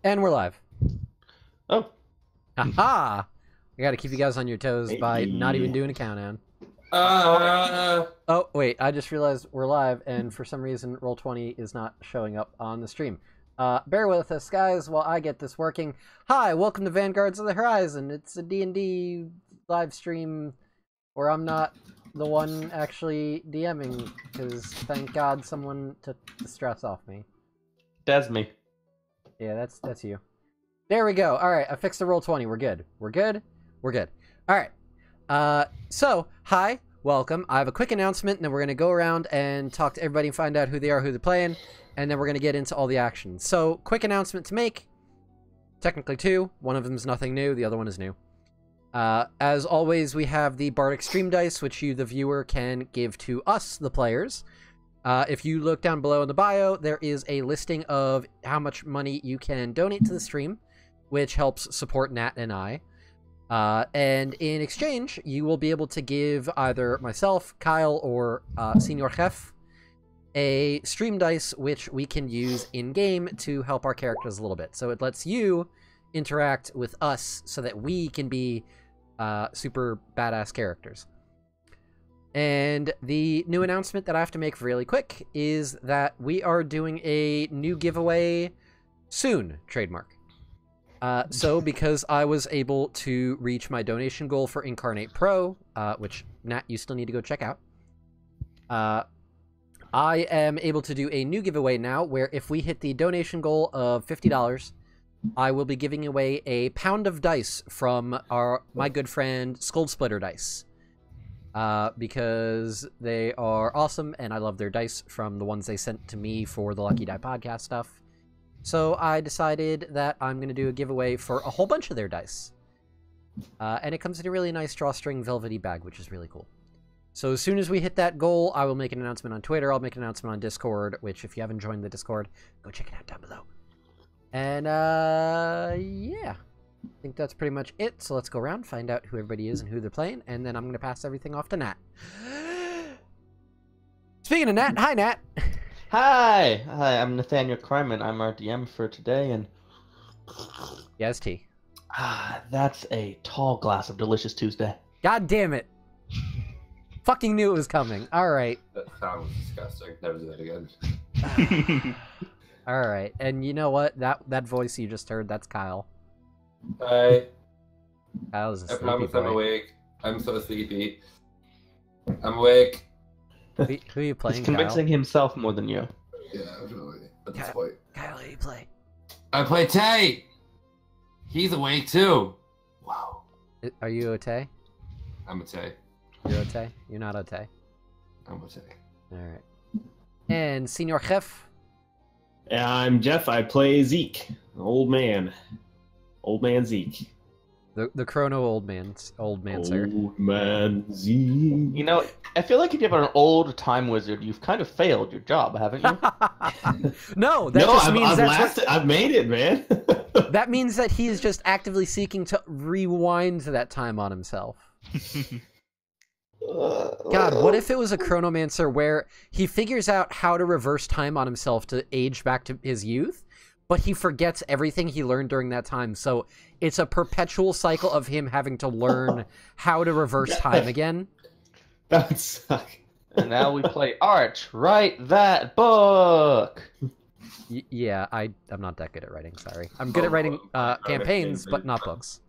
And we're live. Oh. Aha! I gotta keep you guys on your toes by not even doing a countdown. Oh, wait, I just realized we're live, and for some reason, Roll20 is not showing up on the stream. Bear with us, guys, while I get this working. Hi, welcome to Vanguards of the Horizon. It's a D&D live stream where I'm not the one actually DMing, because thank God someone took the stress off me. That's me. Yeah, that's you. There we go. All right, I fixed the Roll20. We're good. We're good. We're good. All right. So, hi, welcome. I have a quick announcement, and then we're going to go around and talk to everybody and find out who they are, who they're playing, and then we're going to get into all the action. So, quick announcement to make. Technically two. One of them is nothing new. The other one is new. As always, we have the Bardic Stream Dice, which you, the viewer, can give to us, the players. If you look down below in the bio, there is a listing of how much money you can donate to the stream, which helps support Nat and I. And in exchange, you will be able to give either myself, Kyle, or Senior Chef a stream dice, which we can use in-game to help our characters a little bit. So it lets you interact with us so that we can be super badass characters. And the new announcement that I have to make really quick is that we are doing a new giveaway soon, trademark. So because I was able to reach my donation goal for Incarnate Pro, which, Nat, you still need to go check out, I am able to do a new giveaway now where if we hit the donation goal of $50, I will be giving away a pound of dice from my good friend Skull Splitter Dice. Because they are awesome, and I love their dice from the ones they sent to me for the Lucky Die podcast stuff. So I decided that I'm going to do a giveaway for a whole bunch of their dice. And it comes in a really nice drawstring velvety bag, which is really cool. So as soon as we hit that goal, I will make an announcement on Twitter. I'll make an announcement on Discord, which if you haven't joined the Discord, go check it out down below. And, yeah. I think that's pretty much it. So let's go around, find out who everybody is and who they're playing, and then I'm going to pass everything off to Nat. Speaking of Nat, hi, Nat. Hi, I'm Nathaniel Kryman. I'm our DM for today, and Yes, tea. That's a tall glass of delicious Tuesday. God damn it. Fucking knew it was coming. All right. That sounds disgusting. Never do that again. All right. And you know what? That voice you just heard, that's Kyle. Hi. Kyle's a I sleepy promise I'm boy. awake. I'm so sleepy. I'm awake. Who are you playing, He's convincing himself more than you. Yeah, really. At this Kyle. point. Kyle, who do you play? I play Tay. He's awake too. Wow. Are you Otay? I'm a Tay. You're Otay? You're not Otay. I'm a Tay. All right. And Senior Chef? I'm Jeff. I play Zeke, old man. Old man Zeke. The Chrono old man, sir. Old man Zeke. You know, I feel like if you have an old time wizard, you've kind of failed your job, haven't you? No, that just means I've made it, man. that means that he's just actively seeking to rewind that time on himself. God, what if it was a chronomancer where he figures out how to reverse time on himself to age back to his youth, but he forgets everything he learned during that time, so it's a perpetual cycle of him having to learn how to reverse time again? That would suck. And now we play Arch. Write that book! Yeah, I'm not that good at writing, sorry. I'm good at writing campaigns, but not books.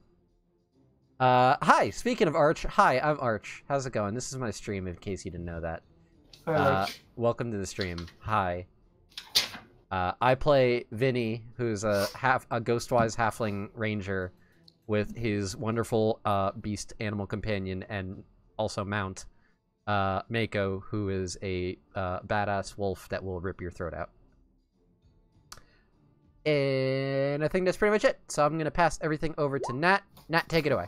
Hi, speaking of Arch, hi, I'm Arch. How's it going? This is my stream, in case you didn't know that. Welcome to the stream. Hi. I play Vinny, who's a Ghostwise halfling ranger with his wonderful beast animal companion and also mount, Mako, who is a badass wolf that will rip your throat out. And I think that's pretty much it. So I'm going to pass everything over to Nat. Nat, take it away.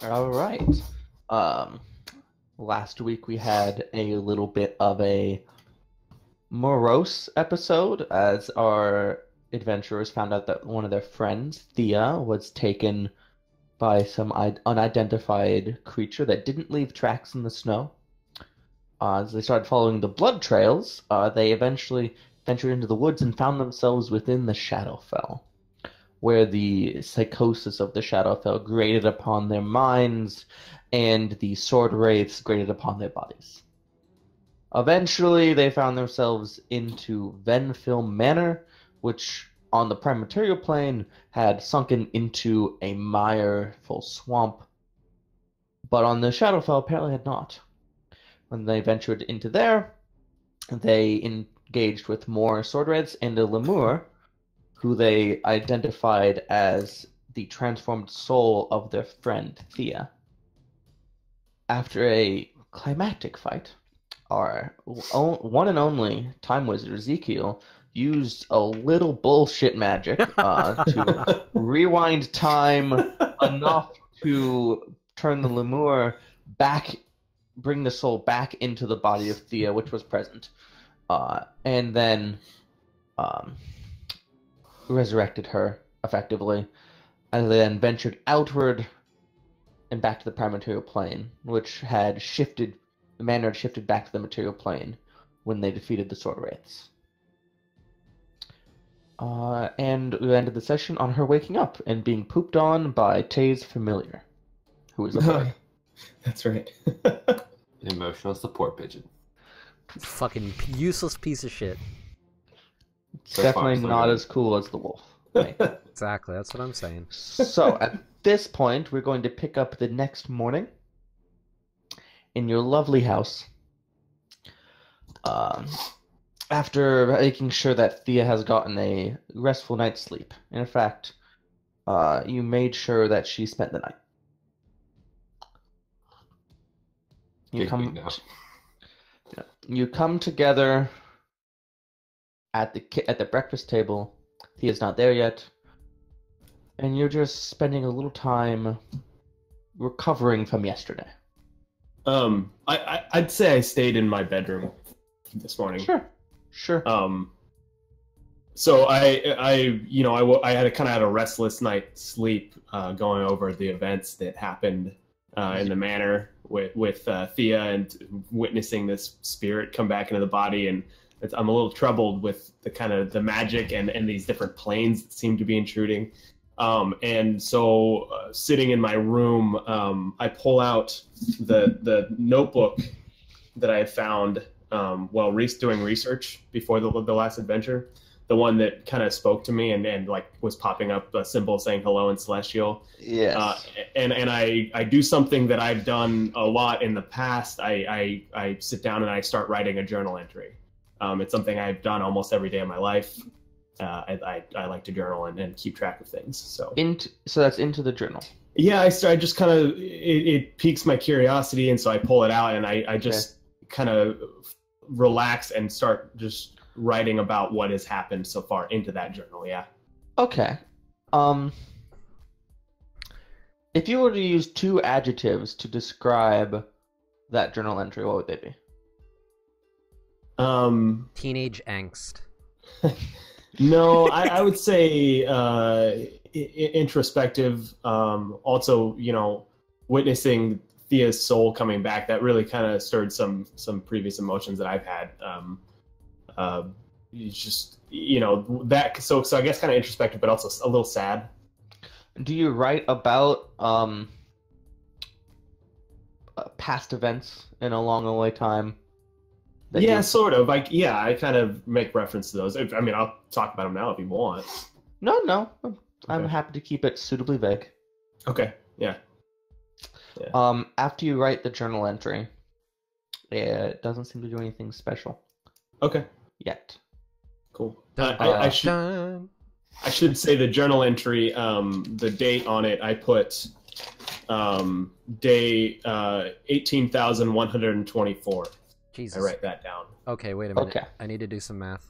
All right. Last week we had a little bit of a morose episode as our adventurers found out that one of their friends, Thea, was taken by some unidentified creature that didn't leave tracks in the snow. As they started following the blood trails, they eventually ventured into the woods and found themselves within the Shadowfell. where the psychosis of the Shadowfell grated upon their minds and the sword wraiths grated upon their bodies. Eventually, they found themselves into Venfil Manor, which on the prime material plane had sunken into a mireful swamp, but on the Shadowfell apparently had not. When they ventured into there, they engaged with more sword wraiths and a lemur, who they identified as the transformed soul of their friend Thea. After a climactic fight, our one and only time wizard Ezekiel used a little bullshit magic to rewind time enough to turn the lemur back, bring the soul back into the body of Thea, which was present, and then resurrected her effectively, and then ventured outward and back to the prime material plane, which had shifted. The manor had shifted back to the material plane when they defeated the sword wraiths. And we ended the session on her waking up and being pooped on by Tay's familiar, who is a boy. That's right. Emotional support pigeon. Fucking useless piece of shit. It's So far, definitely so not good. as cool as the wolf. Right? Exactly, that's what I'm saying. So at this point, we're going to pick up the next morning in your lovely house. After making sure that Thea has gotten a restful night's sleep. In fact, you made sure that she spent the night. You Big come, week now. you come together at the breakfast table. Thea's not there yet, and you're just spending a little time recovering from yesterday. I'd say I stayed in my bedroom this morning. Sure. So I had a restless night's sleep going over the events that happened in the manor with Thea and witnessing this spirit come back into the body, and I'm a little troubled with the magic and these different planes that seem to be intruding. And so sitting in my room, I pull out the notebook that I had found while doing research before the last adventure, the one that kind of spoke to me and like was popping up a symbol saying hello in Celestial. Yes. And I do something that I've done a lot in the past. I sit down and I start writing a journal entry. It's something I've done almost every day of my life. I like to journal and keep track of things. So that's into the journal. Yeah, I just kind of it piques my curiosity, and so I pull it out and I just kind of relax and start just writing about what has happened so far into that journal. Yeah. Okay. If you were to use 2 adjectives to describe that journal entry, what would they be? Teenage angst. No, I would say introspective. Also, witnessing Thea's soul coming back, that really kind of stirred some previous emotions that I've had. It's just that. So I guess kind of introspective, but also a little sad. Do you write about past events in a long away time? Yeah, sort of. I kind of make reference to those. I mean, I'll talk about them now if you want. No. I'm Okay. happy to keep it suitably vague. Okay. Yeah. After you write the journal entry, it doesn't seem to do anything special Okay. yet. Cool. Dun, I should dun. I should say the journal entry, the date on it, I put day 18,124. Jesus. I write that down. Okay, wait a minute. Okay. I need to do some math.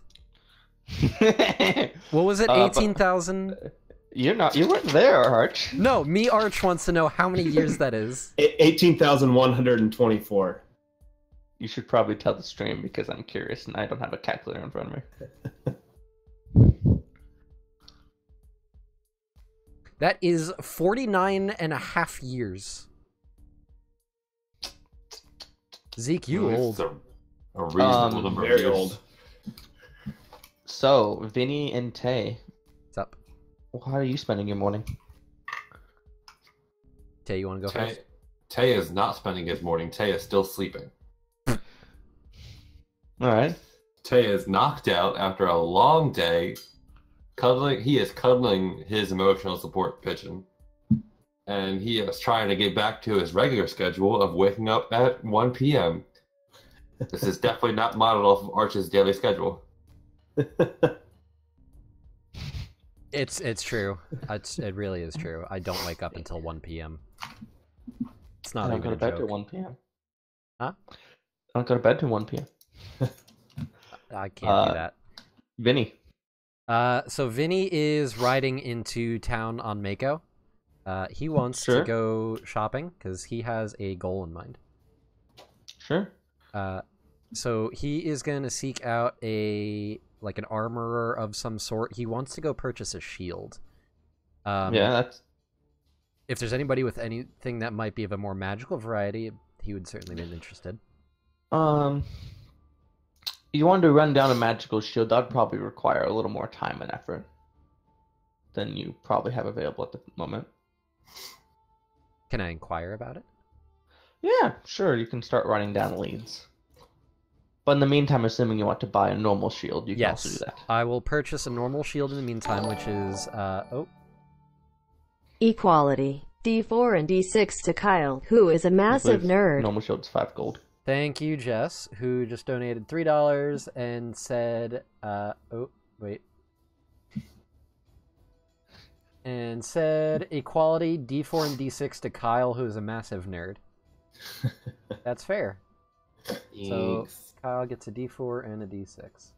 What was it? 18,000? You weren't there, Arch. No, me Arch wants to know how many years that is. 18,124. You should probably tell the stream because I'm curious and I don't have a calculator in front of me. That is 49 and a half years. Zeke, you old. It's a reasonable number of Very years. old. So, Vinny and Tay, What's up? Well, how are you spending your morning? Tay, you want to go first? Tay is not spending his morning. Tay is still sleeping. All right. Tay is knocked out after a long day. He is cuddling his emotional support pigeon. And he is trying to get back to his regular schedule of waking up at 1 p.m. This is definitely not modeled off of Arch's daily schedule. It's true. It really is true. I don't wake up until 1 p.m. It's not I don't even go to a bed till joke. 1 p.m. Huh? I don't go to bed till 1 p.m. I can't do that. Vinny. So Vinny is riding into town on Mako. He wants Sure. to go shopping because he has a goal in mind. Sure. So he is going to seek out an armorer of some sort. He wants to go purchase a shield. Yeah, that's... If there's anybody with anything that might be of a more magical variety, he would certainly be interested. You wanted to run down a magical shield, that'd probably require a little more time and effort than you probably have available at the moment. Can I inquire about it? Yeah, sure, you can start running down leads. But in the meantime, assuming you want to buy a normal shield, you can also do that. I will purchase a normal shield in the meantime, which is, Equality. D4 and D6 to Kyle, who is a massive nerd. Normal shield's 5 gold. Thank you, Jess, who just donated $3 and said, and said equality, D4 and D6 to Kyle, who is a massive nerd. That's fair. So Kyle gets a D4 and a D6.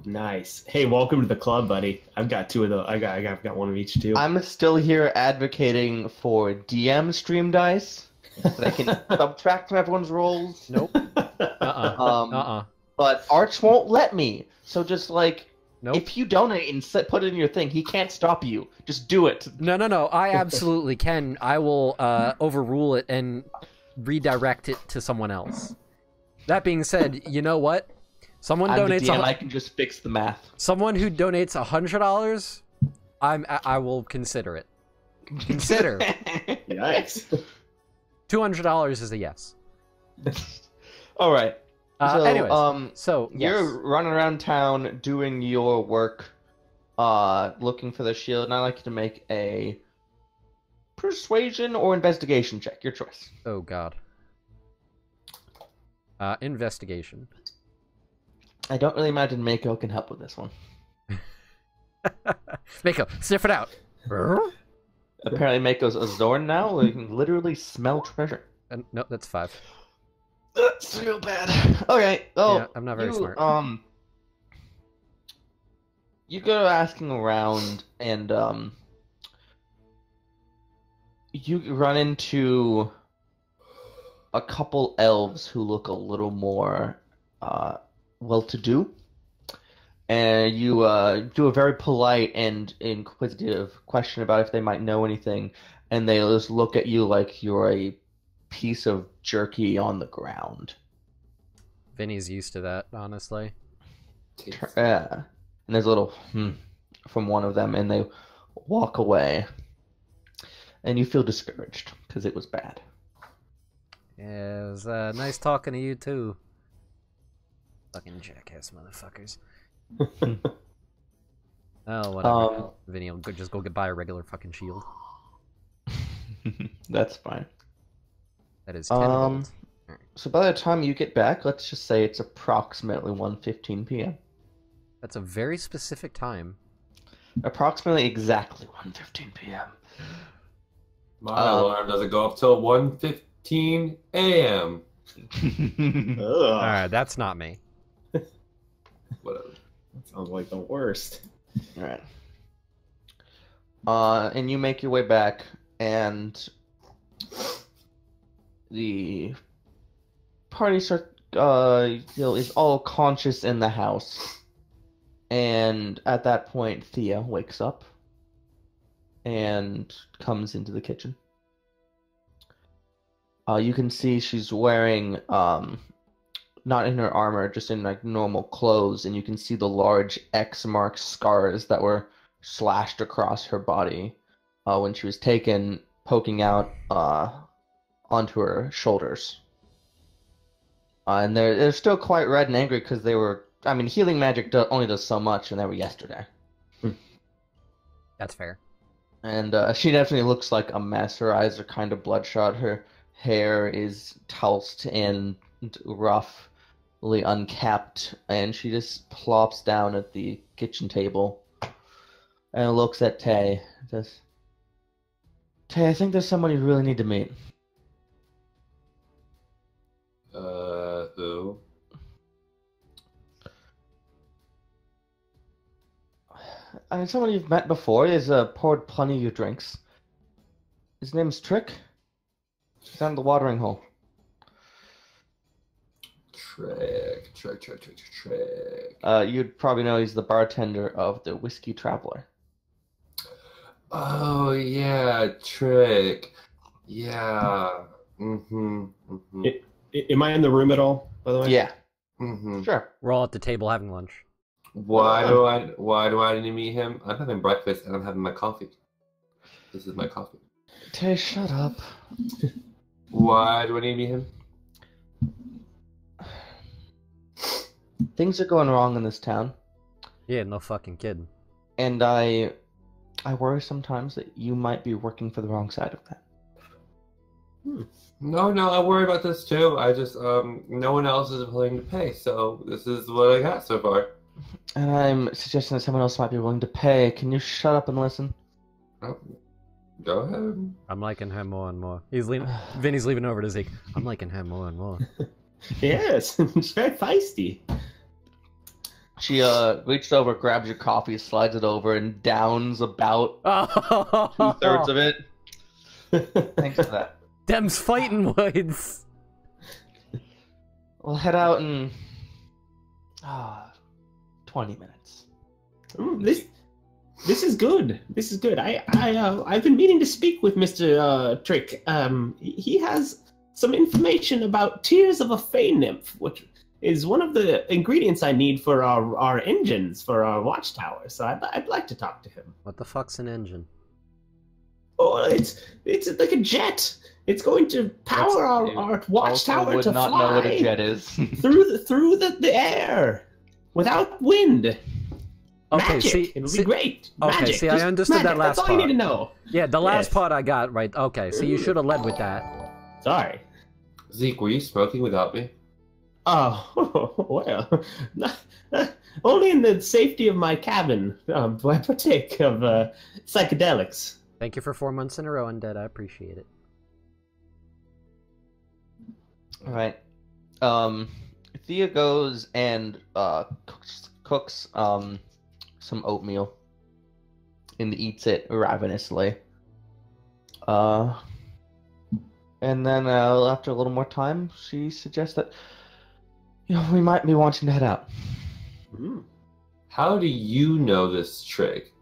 Nice. Hey, welcome to the club, buddy. I've got two of those. I've got one of each too. I'm still here advocating for DM stream dice that I can subtract from everyone's rolls. Nope. But Arch won't let me. So just Nope. if you donate and put it in your thing, he can't stop you. Just do it. No. I absolutely can. I will overrule it and redirect it to someone else. That being said, you know what? Someone I'm donates. the DM, I can just fix the math. Someone who donates $100, I will consider it. Consider. Yikes. $200 is a yes. All right. Anyways, so you're running around town doing your work, looking for the shield, and I'd like you to make a persuasion or investigation check. Your choice. Oh God. Investigation. I don't really imagine Mako can help with this one. Mako, sniff it out. Apparently, Mako's a Zorn now. Where you can literally smell treasure. No, that's 5. That's real bad. Okay. Oh, Yeah, I'm not very smart. You go asking around, and you run into a couple elves who look a little more well-to-do, and you do a very polite and inquisitive question about if they might know anything, and they just look at you like you're a piece of jerky on the ground. Vinny's used to that, honestly. Yeah. And there's a little from one of them, and they walk away. And you feel discouraged, because it was bad. Yeah, it was nice talking to you, too. Fucking jackass motherfuckers. Oh, whatever. Vinny will just go buy a regular fucking shield. That's fine. That is 10 gold. So by the time you get back, let's just say it's approximately 1:15 p.m. That's a very specific time. Approximately exactly 1:15 p.m. My alarm doesn't go up till 1:15 a.m. Alright, that's not me. Whatever. That sounds like the worst. Alright. And you make your way back, and the party is all conscious in the house. And at that point, Thea wakes up and comes into the kitchen. You can see she's wearing, not in her armor, just in like normal clothes, and you can see the large X mark scars that were slashed across her body when she was taken, poking out onto her shoulders. And they're still quite red and angry because they were. I mean, healing magic only does so much, and they were yesterday. That's fair. And she definitely looks like a mess. Her eyes are kind of bloodshot. Her hair is tossed and roughly unkept, and she just plops down at the kitchen table and looks at Tay. Says, "Tay, I think there's someone you really need to meet." Who? I mean, someone you've met before. He's poured plenty of your drinks. His name's Trick. He's down at the watering hole. Trick. You'd probably know he's the bartender of the Whiskey Traveler. Oh, yeah, Trick. Yeah. Am I in the room at all, by the way? Yeah, Mm-hmm. sure. We're all at the table having lunch. Why do I need to meet him? I'm having breakfast and I'm having my coffee. This is my coffee. Tay, shut up. Why do I need to meet him? Things are going wrong in this town, Yeah, no fucking kidding. and I worry sometimes that you might be working for the wrong side of that. No, I worry about this too. I just, no one else is willing to pay, so this is what I got so far. And I'm suggesting that someone else might be willing to pay. Can you shut up and listen? Oh, go ahead. I'm liking her more and more. Vinny's leaving over to Zeke. I'm liking her more and more. Yes, it's very feisty. She reaches over, grabs your coffee, slides it over, and downs about 2/3 of it. Thanks for that. Them's fighting words. We'll head out in 20 minutes. This is good. This is good. I've been meaning to speak with Mr. Trick. He has some information about Tears of a Fey Nymph, which is one of the ingredients I need for our engines for our watchtower. So I'd like to talk to him. What the fuck's an engine? Oh, it's like a jet. It's going to power our watchtower would to not fly know what a jet is. through the air without wind. Okay, Magic. see, It'll be great. Okay, Magic. see, I Just understood magic. that last That's all part. you need to know. Yeah, the last Yes. part I got right. Okay, so you should have led with that. Sorry. Zeke, were you smoking without me? Oh, well, only in the safety of my cabin do I partake of psychedelics. Thank you for 4 months in a row, Undead. I appreciate it. All right. Thea goes and cooks some oatmeal and eats it ravenously. And then after a little more time, she suggests that we might be wanting to head out. How do you know this Trick?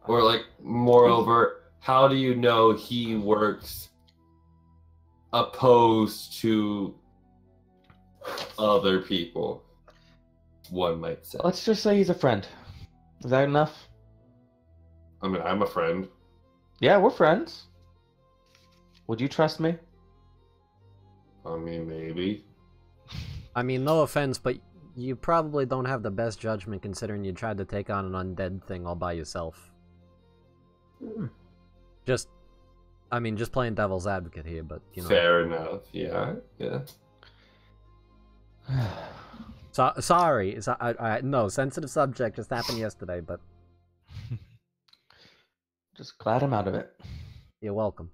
Or, like, moreover, how do you know he works opposed to other people, one might say? Let's just say he's a friend. Is that enough? I mean, I'm a friend. Yeah, we're friends. Would you trust me? I mean, maybe. I mean, no offense, but you probably don't have the best judgment considering you tried to take on an undead thing all by yourself. Just playing devil's advocate here, but, you know. Fair enough, yeah. Sorry. No, sensitive subject just happened yesterday, but Just glad I'm out of it. you're welcome.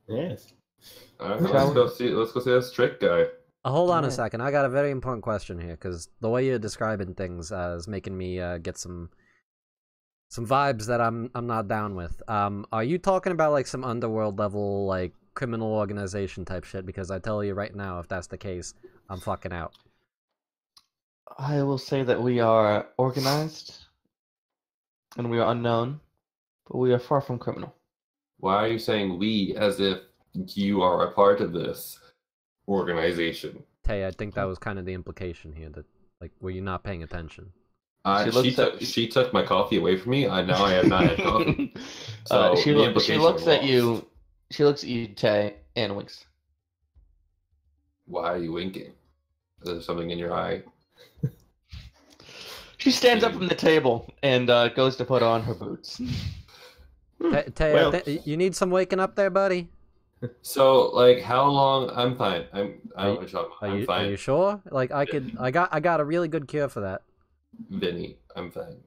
Yes. Alright, let's go see this Trick guy. Hold on a Alright. second. I got a very important question here, because the way you're describing things is making me get some vibes that I'm not down with. Are you talking about like some underworld level, like criminal organization type shit? Because I tell you right now, if that's the case, I'm fucking out. I will say that we are organized and we are unknown, but we are far from criminal. Why are you saying we as if you are a part of this organization? Tay, I think that was kind of the implication here. That, like, were you not paying attention? She took my coffee away from me. Now I have not had coffee. So she the looks implication at was- you. She looks at you, Tay, and winks. Why are you winking? Is there something in your eye? She stands up from the table and goes to put on her boots. Tay, Well- you need some waking up there, buddy. So, like, how long? I'm fine. I'm Are fine. you sure? Like, I got a really good cure for that. Vinny, I'm fine.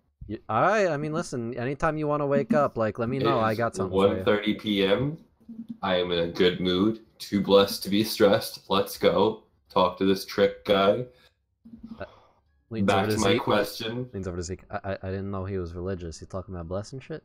All right. I mean, listen. Anytime you want to wake up, like, let me know. I got something for you. 1:30 p.m. I am in a good mood. Too blessed to be stressed. Let's go. Talk to this trick guy. Leans Back over to my Zeke. question. Leans over to Zeke. I didn't know he was religious. He talking about blessing shit.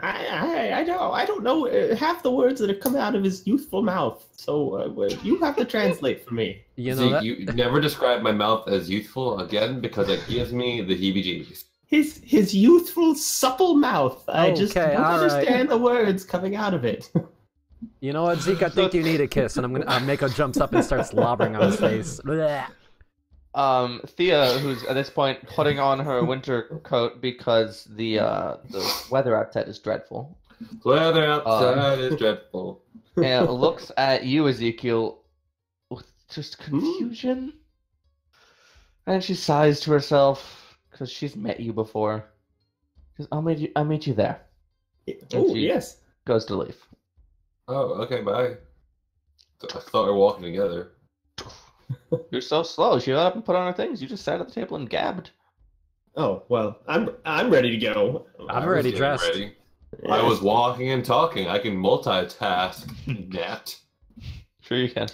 I don't know half the words that have come out of his youthful mouth. So you have to translate for me. You know Zeke, that. you never describe my mouth as youthful again because it gives me the heebie-jeebies. His youthful, supple mouth. I just Okay, don't all right. understand the words coming out of it. You know what, Zeke? I think you need a kiss, and I'm gonna. Mako jumps up and starts lobbering on his face. Blech. Thea, who's at this point putting on her winter coat because the weather outside is dreadful, Weather outside is dreadful. and looks at you, Ezekiel, with just confusion, and she sighs to herself because she's met you before. She goes, I'll meet you there. Oh, she- yes. Goes to leave. Oh, okay, bye. I thought we were walking together. You're so slow. She got up and put on her things. You just sat at the table and gabbed. Oh, well, I'm ready to go. I'm I was already getting dressed. ready. I was walking and talking. I can multitask. Nat. Sure you can.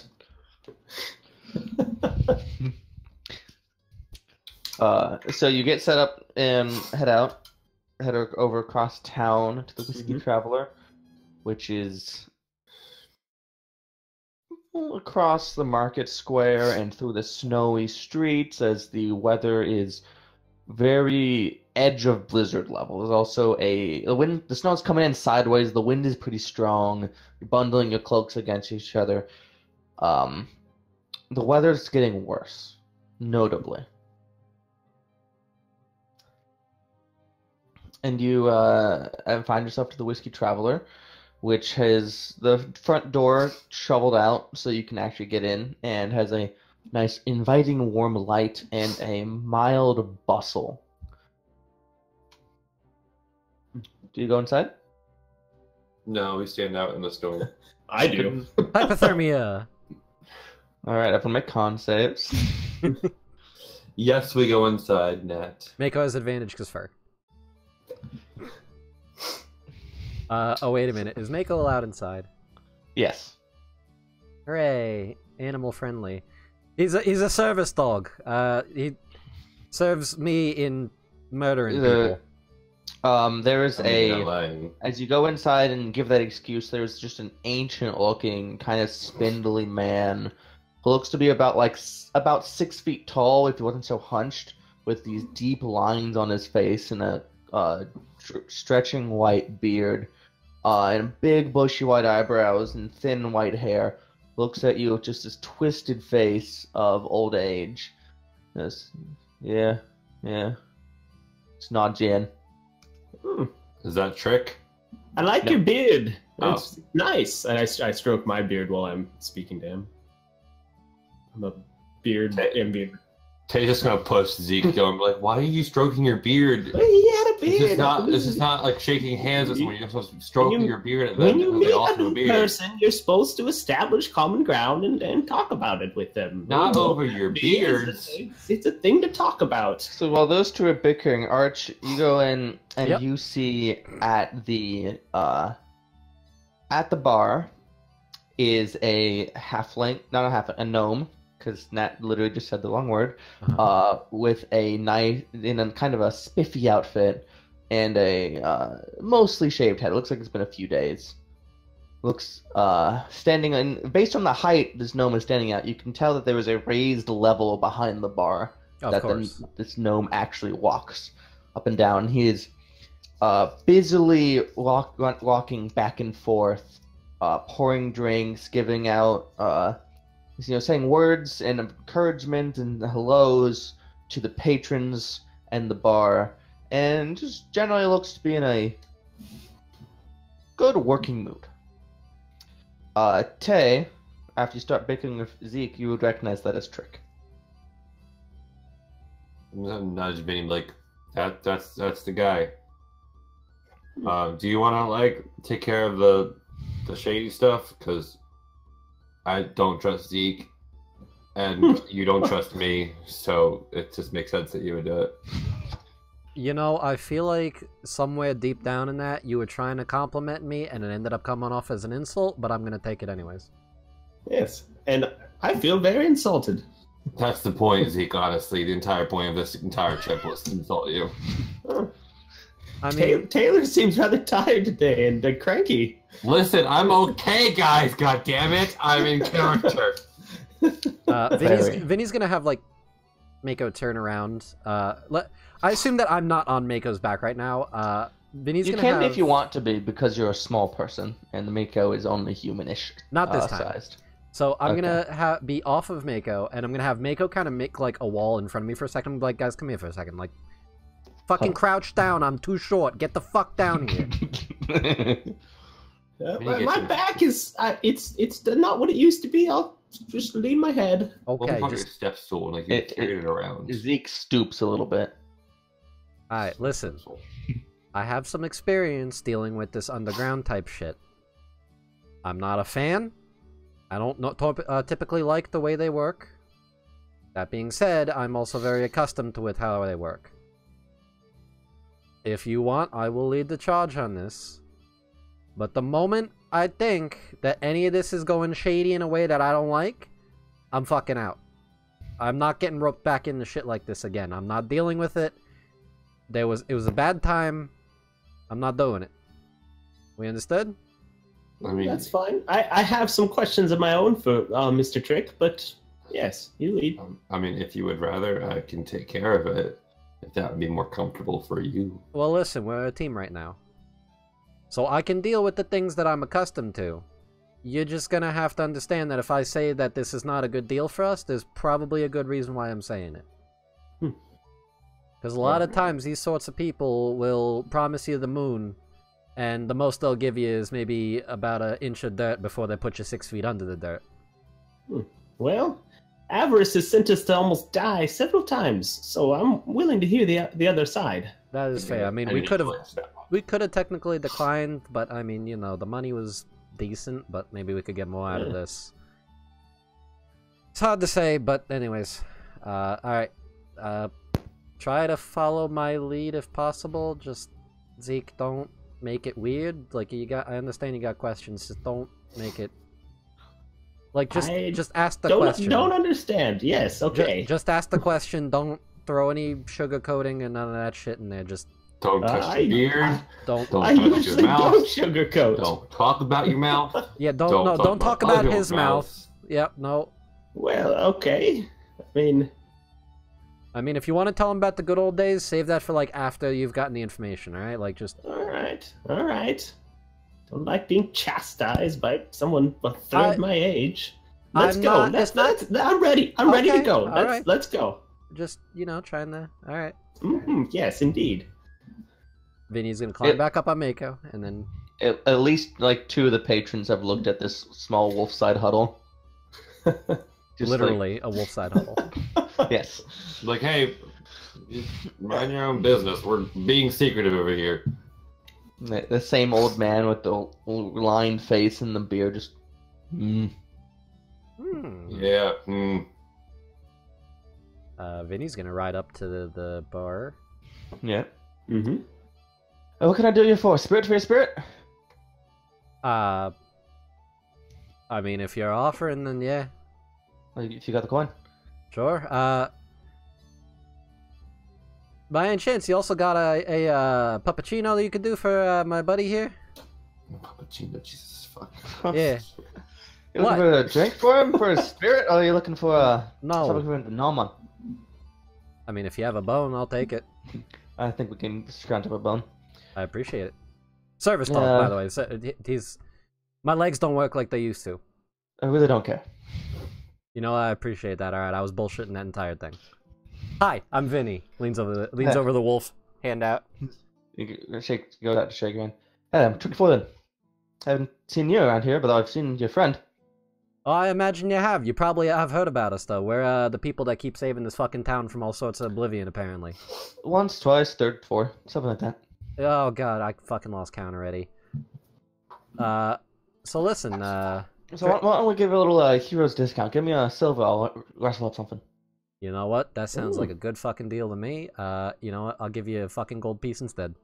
So you get set up and head over across town to the Whiskey Traveler, which is across the market square and through the snowy streets as the weather is very edge of blizzard level. There's also the snow's coming in sideways, the wind is pretty strong, you're bundling your cloaks against each other. The weather's getting worse, notably. And you find yourself to the Whiskey Traveler, which has the front door shoveled out so you can actually get in, and has a nice inviting warm light and a mild bustle. Do you go inside? No, we stand out in the storm. I do. Hypothermia. All right, everyone make con saves. Yes, we go inside, Nat. Mako has advantage because fur. Oh, wait a minute. Is Mako allowed inside? Yes. Hooray! Animal friendly. He's a service dog. He serves me in murdering people. There is I'm not lying. as you go inside and give that excuse, there's just an ancient-looking, kind of spindly man who looks to be about 6 feet tall if he wasn't so hunched, with these deep lines on his face and a stretching white beard, and big bushy white eyebrows and thin white hair. Looks at you with just this twisted face of old age. Yes, yeah. It's not Jen. Is that Trick? I like No. your beard. Oh. It's nice. And I stroke my beard while I'm speaking to him. I'm a beard ambient. Tay's just gonna push Zeke going like, "Why are you stroking your beard? He had a beard. This is not like shaking hands with someone. You're supposed to be stroking your beard and When then you they meet also a have a new beard. person, you're supposed to establish common ground and talk about it with them. Not You know, over your beards. It's a thing to talk about. So while those two are bickering, Arch, you go in and Yep. you see at the bar is a halfling, not a halfling, a gnome, because Nat literally just said the wrong word, with a knife in a kind of a spiffy outfit and a mostly shaved head. It looks like it's been a few days. Looks standing in, based on the height this gnome is standing at, you can tell that there is a raised level behind the bar Of course. this gnome actually walks up and down. He is busily walking back and forth, pouring drinks, giving out, saying words and encouragement and hellos to the patrons and the bar, and just generally looks to be in a good working mood. Tay, after you start bickering with Zeke, you would recognize that as Trick. Nudge Vinny like that's the guy. Do you want to like take care of the shady stuff? Because I don't trust Zeke, and you don't trust me, so it just makes sense that you would do it. You know, I feel like somewhere deep down in that, you were trying to compliment me, and it ended up coming off as an insult, but I'm gonna take it anyways. Yes, and I feel very insulted. That's the point, Zeke, honestly. The entire point of this entire trip was to insult you. I mean, Taylor seems rather tired today and cranky. Listen, I'm okay, guys, goddammit. I'm in character. Vinny's gonna have, like, Mako turn around. I assume that I'm not on Mako's back right now. Vinny's You gonna can have... be if you want to be, because you're a small person, and the Mako is only humanish. Not this time. Sized. So I'm Okay. gonna be off of Mako, and I'm gonna have Mako kind of make like a wall in front of me for a second. Like, guys, come here for a second. Like, fucking crouch down. I'm too short. Get the fuck down here. My back is it's not what it used to be. I'll just lean my head. Okay, Your just step stool, like you carried it around. Zeke stoops a little bit. all right. Listen, I have some experience dealing with this underground type shit. I'm not a fan. I don't typically like the way they work. That being said, I'm also very accustomed to how they work. If you want, I will lead the charge on this. But the moment I think that any of this is going shady in a way that I don't like, I'm fucking out. I'm not getting roped back into shit like this again. I'm not dealing with it. It was a bad time. I'm not doing it. We understood? I mean, That's fine. I have some questions of my own for Mr. Trick, but yes, you lead. I mean, if you would rather, I can take care of it. If that would be more comfortable for you. Well, listen, we're a team right now. So I can deal with the things that I'm accustomed to. You're just gonna have to understand that if I say that this is not a good deal for us, there's probably a good reason why I'm saying it. Because a lot of times these sorts of people will promise you the moon, and the most they'll give you is maybe about an inch of dirt before they put you 6 feet under the dirt. Well, avarice has sent us to almost die several times, so I'm willing to hear the other side. That is fair. I mean, we could have technically declined, but I mean, you know, the money was decent, but maybe we could get more out of this. It's hard to say, but anyways. Alright. Try to follow my lead if possible. Just, Zeke, don't make it weird. Like, I understand you got questions, just don't make it... Like, just ask the question. Don't understand. Yes, okay. Just ask the question, don't throw any sugarcoating and none of that shit in there, just... Don't touch your beard. Don't I touch usually your mouth. don't sugarcoat. Don't talk about your mouth. Yeah, don't talk about his mouth. Yep, no. Well, okay. I mean, if you want to tell him about the good old days, save that for, like, after you've gotten the information, alright? Like, just... Alright. Don't like being chastised by someone a third my age. Let's go. I'm ready. I'm ready to go. Let's go. Just, you know, trying to... Alright. Yes, indeed. Vinny's gonna climb back up on Mako, and then... At least, like, 2 of the patrons have looked at this small wolf-side huddle. Literally a wolf-side huddle. Yes. Like, hey, mind your own business. We're being secretive over here. The same old man with the lined face and the beard just... Yeah. Vinny's gonna ride up to the bar. Yeah. Mm-hmm. What can I do you for? Spirit for your spirit? I mean, if you're offering, then yeah. If you got the coin. Sure. By any chance, you also got a puppuccino that you could do for my buddy here? Puppuccino, Jesus fuck. Yeah. You looking for a drink for him? For a spirit? Or are you looking for a... No. Norman? I mean, if you have a bone, I'll take it. I think we can scrounge up a bone. I appreciate it. Service talk, by the way. So, my legs don't work like they used to. I really don't care. You know, I appreciate that. Alright, I was bullshitting that entire thing. Hi, I'm Vinny. Leans over the wolf. Hand out. Goes out to shake your hand. Hey, I'm 24 then. I haven't seen you around here, but I've seen your friend. Oh, I imagine you have. You probably have heard about us, though. We're the people that keep saving this fucking town from all sorts of oblivion, apparently. Once, twice, third, four, something like that. Oh god, I fucking lost count already. So listen, So why don't we give a little hero's discount? Give me a silver, I'll wrestle up something. you know what? That sounds like a good fucking deal to me. You know what? I'll give you a fucking gold piece instead.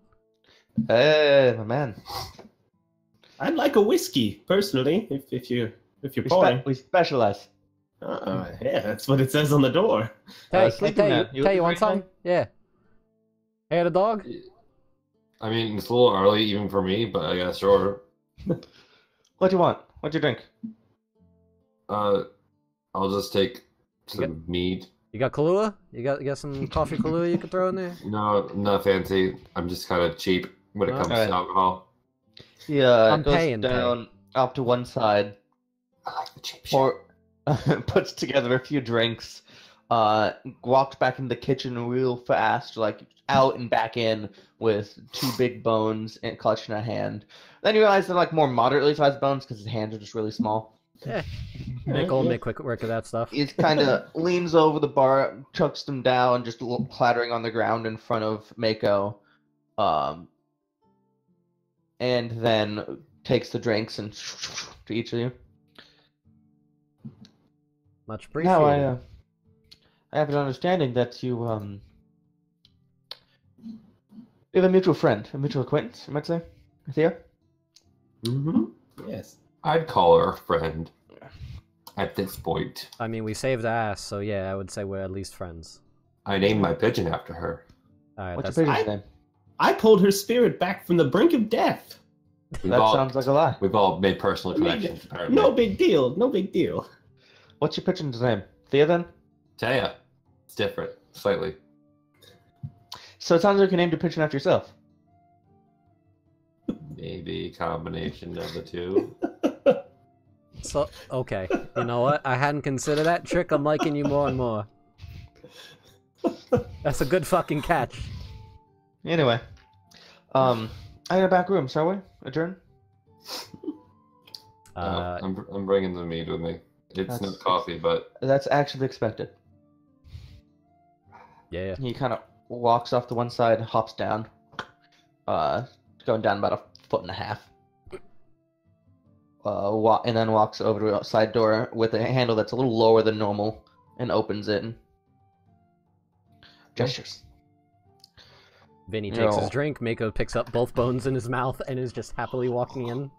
Hey, my man. I'd like a whiskey, personally, if you're pouring. We specialize. Yeah, that's what it says on the door. Hey, sleeping hey, man. you want some? Yeah. Hey, the dog? I mean, it's a little early even for me, but I guess sure. What do you want? What do you drink? I'll just take some mead. You got Kahlua? You got some coffee Kahlua you could throw in there? No, not fancy. I'm just kind of cheap when it comes to alcohol. Yeah, I'm goes paying, down up to one side, I like the cheap shit. or puts together a few drinks, walks back into the kitchen real fast, like out and back in with two big bones and clutching a hand. Then you realize they're like more moderately sized bones because his hands are just really small. Yeah. Make quick work of that stuff. He kind of leans over the bar, chucks them down, just a little clattering on the ground in front of Mako, and then takes the drinks and to each of you. Much appreciated. Now I have an understanding that you have a mutual friend, a mutual acquaintance, you might say, Thea. Mm-hmm. Yes. I'd call her a friend at this point. I mean, we saved ass, so yeah, I would say we're at least friends. I named my pigeon after her. Alright, What's that's your pigeon's name? I pulled her spirit back from the brink of death. That sounds like a lie. We've all made personal connections, apparently. No big deal. No big deal. What's your pigeon's name? Thea, then? Taya. It's different, slightly. So it sounds like you named your pigeon after yourself. Maybe a combination of the two. So, okay. You know what? I hadn't considered that trick. I'm liking you more and more. That's a good fucking catch. Anyway, I got a back room, shall we? Adjourn? I'm bringing the mead with me. It's That's- not coffee, but That's actually expected. Yeah. He kind of walks off to one side, hops down, going down about a foot and a half. And then walks over to a side door with a handle that's a little lower than normal and opens it and gestures. Vinny takes No. his drink, Mako picks up both bones in his mouth and is just happily walking in.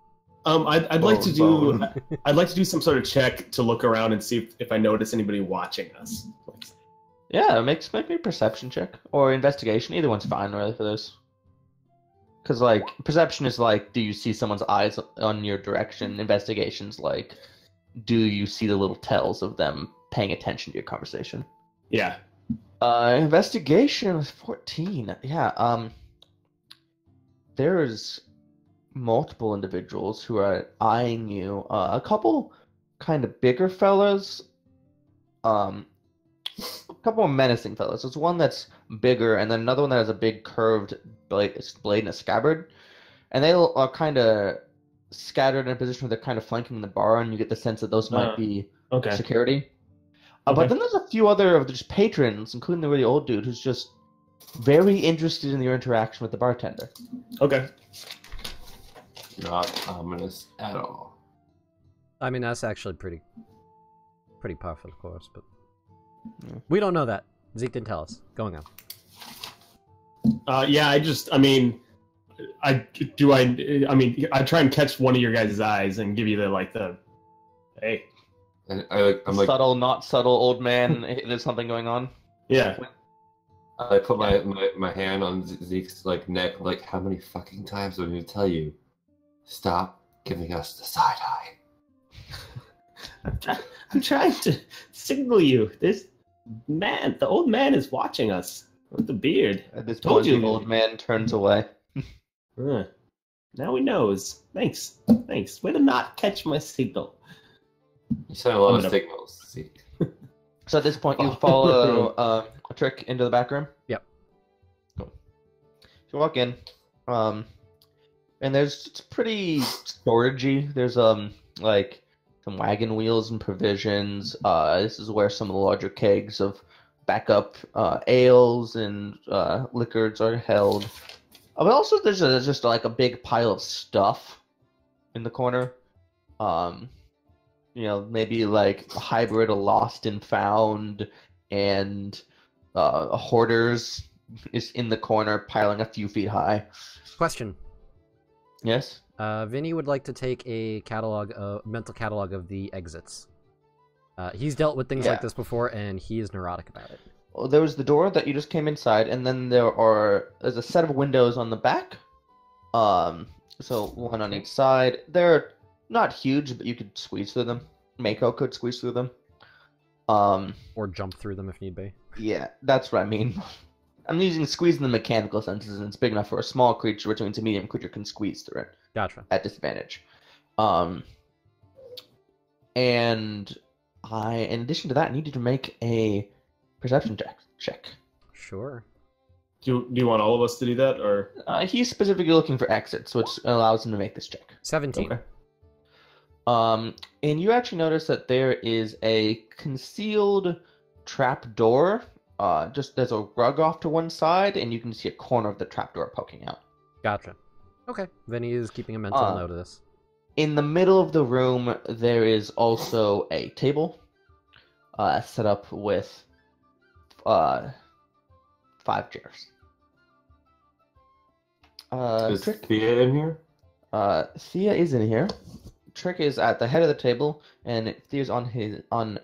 I'd like to do Bone. I'd like to do some sort of check to look around and see if I notice anybody watching us. Yeah, make me a perception check or investigation. Either one's fine, really, for this. Because like perception is like, do you see someone's eyes on your direction? Investigation's like, do you see the little tells of them paying attention to your conversation? Yeah. Investigation was 14. Yeah. There's multiple individuals who are eyeing you. A couple kind of bigger fellas. A couple of menacing fellas. There's one that's bigger, and then another one that has a big curved blade and a scabbard. And they are kind of scattered in a position where they're kind of flanking the bar, and you get the sense that those might be Okay. security. Okay. But then there's a few other of just patrons, including the really old dude, who's just very interested in your interaction with the bartender. Okay. not ominous at all. I mean, that's actually pretty powerful, of course, but we don't know that. Zeke didn't tell us. Going on. Yeah, I try and catch one of your guys' eyes and give you the hey. And I'm like, subtle, not subtle, old man. There's something going on. Yeah. I put my hand on Zeke's neck. Like, how many fucking times do I need to tell you? Stop giving us the side eye. I'm trying to signal you. This man, the old man, is watching us with the beard. At this Told point, you. the old man turns away. Now he knows. Thanks. Way to not catch my signal. You sent a lot I'm of gonna- signals, Zeke. So at this point, you follow a trick into the back room. Yep. Cool. You walk in, and it's pretty storagey. There's like some wagon wheels and provisions. This is where some of the larger kegs of backup ales and liquors are held. But also, there's just like a big pile of stuff in the corner. Maybe like a hybrid of lost and found, and a hoarders is in the corner, piling a few feet high. Question. Yes. Vinny would like to take a mental catalog of the exits. He's dealt with things like this before, and he is neurotic about it. Well, there was the door that you just came inside, and then there's a set of windows on the back. So one on each side. They're not huge, but you could squeeze through them. Mako could squeeze through them. Or jump through them if need be. Yeah, that's what I mean. I'm using squeeze in the mechanical senses, and it's big enough for a small creature, which means a medium creature can squeeze through it. Gotcha. At disadvantage. And in addition to that, I need you to make a perception check. Sure. Do you want all of us to do that, or? He's specifically looking for exits, which allows him to make this check. 17. Okay. And you actually notice that there is a concealed trap door. Just there's a rug off to one side, and you can see a corner of the trap door poking out. Gotcha. Okay. Vinny is keeping a mental note of this. In the middle of the room, there is also a table set up with 5 chairs. Is Thea in here? Thea is in here. Trick is at the head of the table, and Thea's on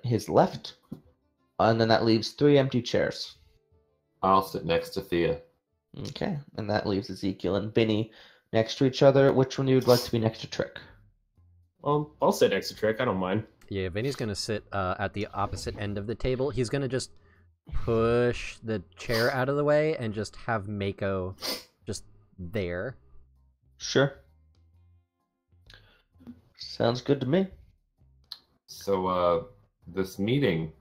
his left, and then that leaves 3 empty chairs. I'll sit next to Thea. Okay, and that leaves Ezekiel and Vinny next to each other. Which one you would like to be next to Trick? I'll sit next to Trick. I don't mind. Yeah, Vinny's gonna sit at the opposite end of the table. He's gonna just push the chair out of the way and just have Mako just there. Sure. Sounds good to me. So, this meeting.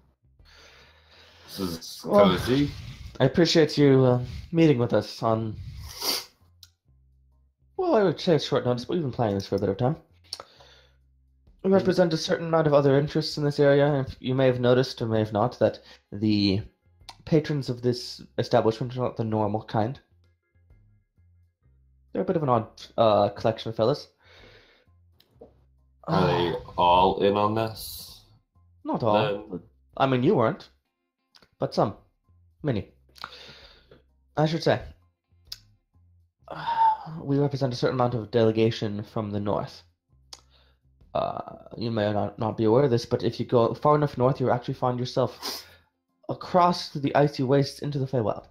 This is cozy. I appreciate you meeting with us on. Well, I would say short notice, but we've been planning this for a bit of time. We represent a certain amount of other interests in this area, and you may have noticed, or may have not, that the patrons of this establishment are not the normal kind. They're a bit of an odd collection of fellas. Are they all in on this? Not all. I mean, you weren't. But some. Many. I should say. We represent a certain amount of delegation from the north. You may not be aware of this, but if you go far enough north, you'll actually find yourself across the icy wastes into the Feywild.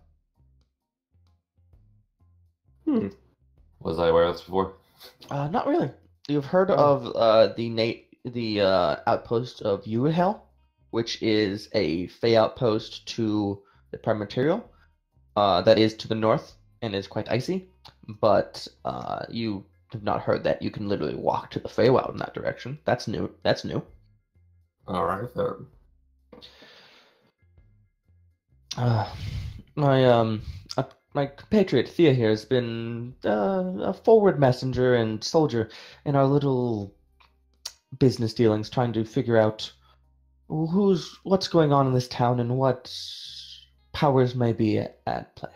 Was I aware of this before? Not really. You've heard of the outpost of Uruhel, which is a Fey outpost to the Prime Material. That is to the north and is quite icy, but you have not heard that you can literally walk to the Feywild in that direction. That's new. All right. My compatriot Thea here has been a forward messenger and soldier in our little business dealings, trying to figure out what's going on in this town and what powers may be at play.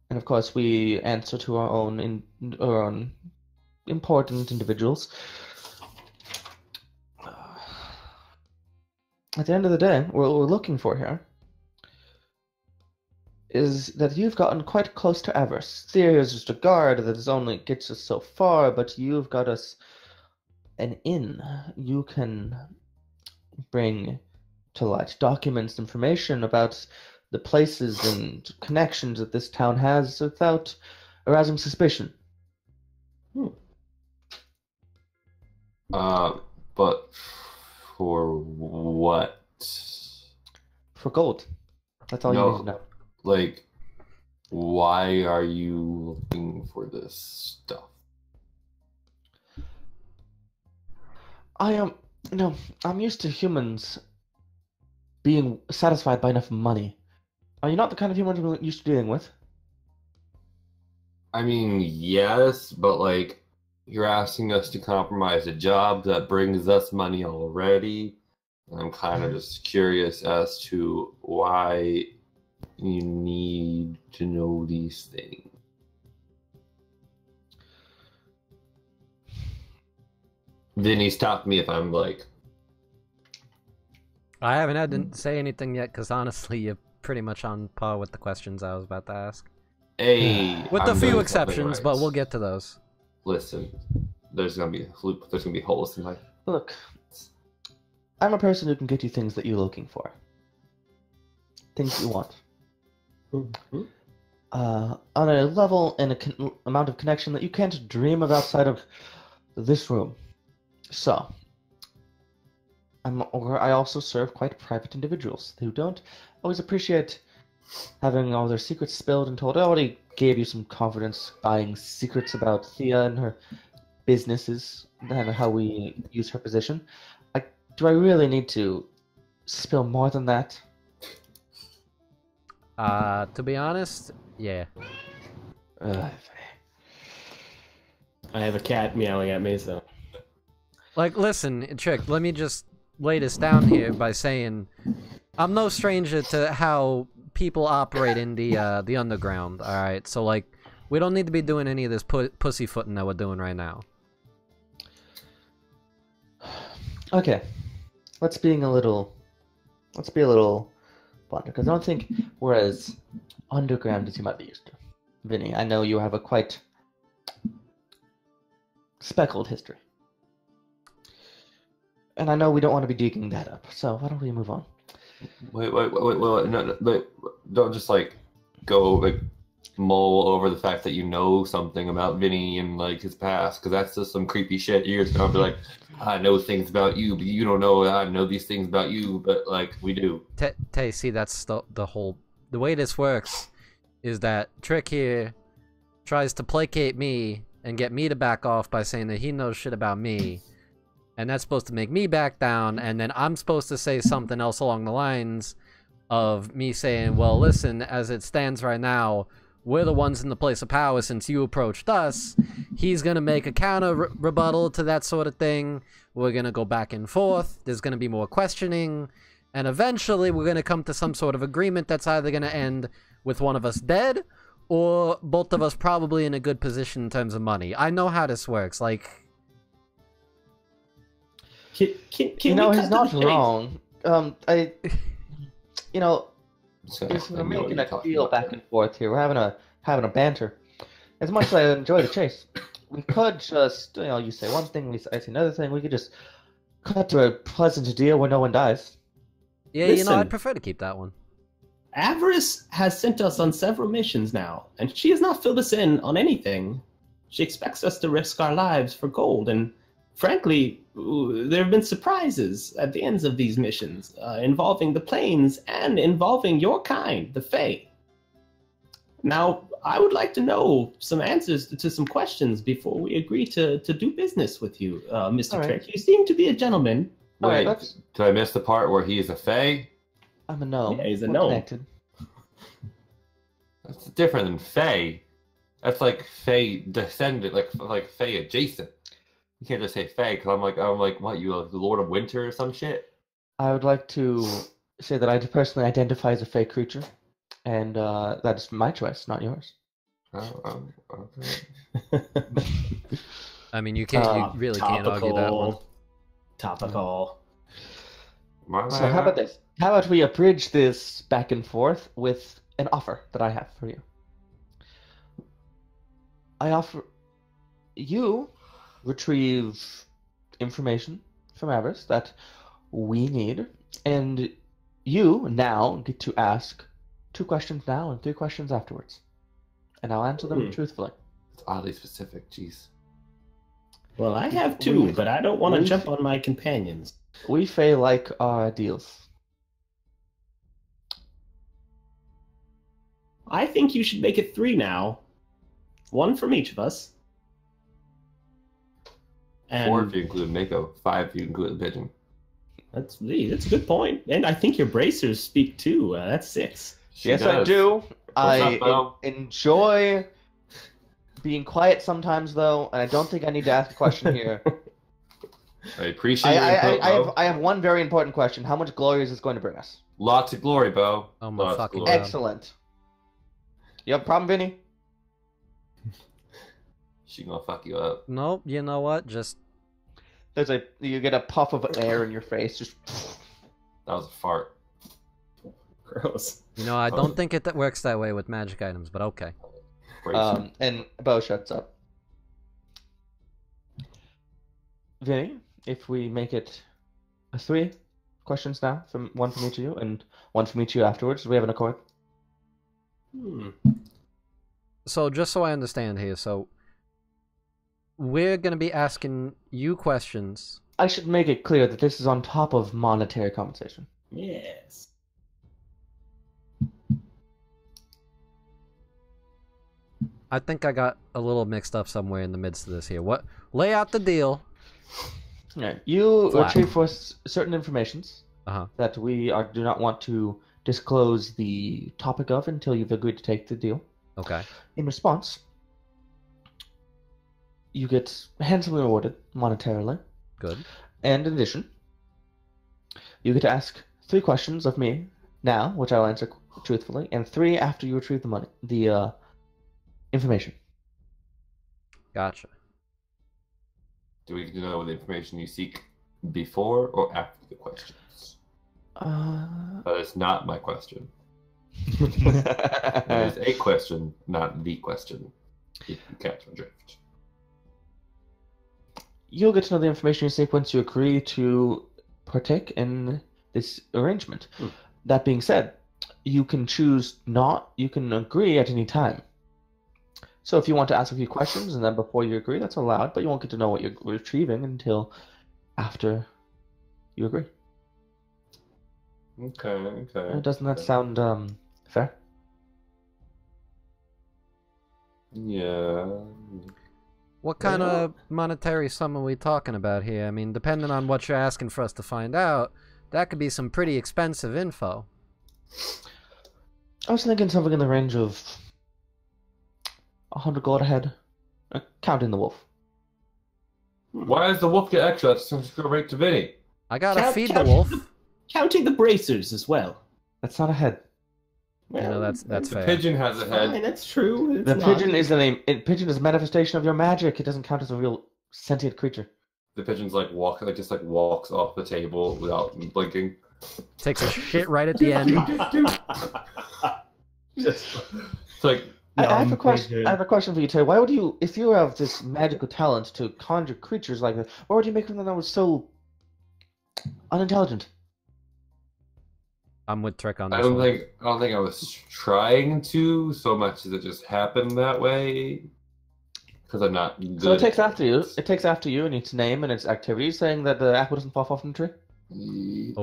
And of course, we answer to our own important individuals. At the end of the day, what we're looking for here is that you've gotten quite close to Everest. Thea is just a guard that only gets us so far, but you've got us an inn. You can bring to light documents, information about the places and connections that this town has without arousing suspicion. But for what? For gold. That's all you need to know. Like, why are you looking for this stuff? I'm used to humans being satisfied by enough money. Are you not the kind of human you're used to dealing with? I mean, yes, but like you're asking us to compromise a job that brings us money already. I'm kind of just curious as to why you need to know these things. Vinny, stop me if I'm like, I haven't had to say anything yet because honestly, you're pretty much on par with the questions I was about to ask. hey, With I'm a few doing something exceptions, right. but we'll get to those. Listen, there's gonna be holes in my. Look, I'm a person who can get you things that you're looking for. Things you want. On a level and amount of connection that you can't dream of outside of this room. So, I also serve quite private individuals who don't always appreciate having all their secrets spilled and told. I already gave you some confidence buying secrets about Thea and her businesses and how we use her position. Do I really need to spill more than that? To be honest, yeah. Uh, I have a cat meowing at me, so. Like, listen, Trick, let me just lay this down here by saying I'm no stranger to how people operate in the underground, alright? So, like, we don't need to be doing any of this pussyfooting that we're doing right now. Okay. Let's be a little blunt, because I don't think we're as underground as you might be used to. Vinny, I know you have a quite speckled history. And I know we don't want to be digging that up, so why don't we move on? Wait, no, don't just like go like mull over the fact that you know something about Vinny and like his past, because that's just some creepy shit. You're just gonna be like, I know things about you, but you don't know I know these things about you, but like we do. Tay, see, that's the way this works is that Trick here tries to placate me and get me to back off by saying that he knows shit about me. And that's supposed to make me back down, and then I'm supposed to say something else along the lines of me saying, well, listen, as it stands right now, we're the ones in the place of power since you approached us. He's going to make a counter rebuttal to that sort of thing. We're going to go back and forth. There's going to be more questioning. And eventually we're going to come to some sort of agreement that's either going to end with one of us dead or both of us probably in a good position in terms of money. I know how this works. Like... Can you know, we he's cut not to the chase? wrong. You know, we're making a deal back and forth here. We're having a banter. As much as I enjoy the chase, we could just, you say one thing, I say another thing. We could just cut to a pleasant deal where no one dies. Yeah, Listen. I'd prefer to keep that one. Avarice has sent us on several missions now, and she has not filled us in on anything. She expects us to risk our lives for gold, and frankly, there have been surprises at the ends of these missions, involving the planes and involving your kind, the Fae. Now, I would like to know some answers to some questions before we agree to do business with you, Mr. All right. Trick. You seem to be a gentleman. Wait, All right, did I miss the part where he's a Fae? I'm a gnome. Yeah, he's a We're gnome. connected. That's different than Fae. That's like Fae descendant, like Fae adjacent. You can't just say Fae, because I'm like, what, you the Lord of Winter or some shit? I would like to say that I personally identify as a fake creature, and that is my choice, not yours. Oh, okay. I mean, you really can't argue that one. Topical. So how about this? How about we abridge this back and forth with an offer that I have for you? I offer you retrieve information from Avarice that we need, and you now get to ask 2 questions now and 3 questions afterwards. And I'll answer them truthfully. It's oddly specific, jeez. Well, I have 2, but I don't want to jump on my companions. We Fae like our deals. I think you should make it 3 now. 1 from each of us. And 4 if you include Mako, 5 if you include the pigeon. That's a good point. And I think your bracers speak too. That's 6. Yes, I does. do. What's I up, Bo? enjoy being quiet sometimes, though, and I don't think I need to ask a question here. I appreciate your input, Bo. I have one very important question. How much glory is this going to bring us? Lots of glory, Bo. Oh my Lots of fucking glory. God. Excellent. You have a problem, Vinny? She gonna fuck you up. Nope, you know what? Just You get a puff of air in your face. Just That was a fart. Gross. I don't think it works that way with magic items, but okay. Great. and Bo shuts up. Vinny, if we make it 3 questions now, one from each of you, and one from each of you afterwards, do we have an accord? So just so I understand here, so we're gonna be asking you questions. I should make it clear that this is on top of monetary compensation. Yes. I think I got a little mixed up somewhere in the midst of this here. What? Lay out the deal. Right. You Flat. retrieve for us certain informations Uh-huh. that we do not want to disclose the topic of until you've agreed to take the deal. Okay. In response, you get handsomely rewarded monetarily, Good. and in addition, you get to ask 3 questions of me now, which I'll answer truthfully, and 3 after you retrieve the information. Gotcha. Do we know the information you seek before or after the questions? That is not my question. It is a question, not the question. If you catch my drift. You'll get to know the information you seek once you agree to partake in this arrangement. That being said, you can choose not, you can agree at any time. So if you want to ask a few questions and then before you agree, that's allowed, but you won't get to know what you're retrieving until after you agree. Okay. Doesn't that sound fair? Yeah. What kind of monetary sum are we talking about here? I mean, depending on what you're asking for us to find out, that could be some pretty expensive info. I was thinking something in the range of 100 gold a head, counting the wolf. Why does the wolf get extra? That's just go right to Vinny. I gotta feed the wolf. Counting the bracers as well. That's not a head. Well, that's The fair. pigeon has a head. Fine, that's true. It's The not. pigeon is pigeon is a manifestation of your magic. It doesn't count as a real sentient creature. The pigeon's just walks off the table without blinking. Takes a shit right at the end. It's like I have a question. I have a question for you, Tay. Why would you, if you have this magical talent to conjure creatures like that, why would you make something that was so unintelligent? I'm with Trick on this I don't one. think I was trying to so much as it just happened that way. Because I'm not good. So it takes after you. It takes after you and its name and its activities, saying that the apple doesn't fall far from the tree. You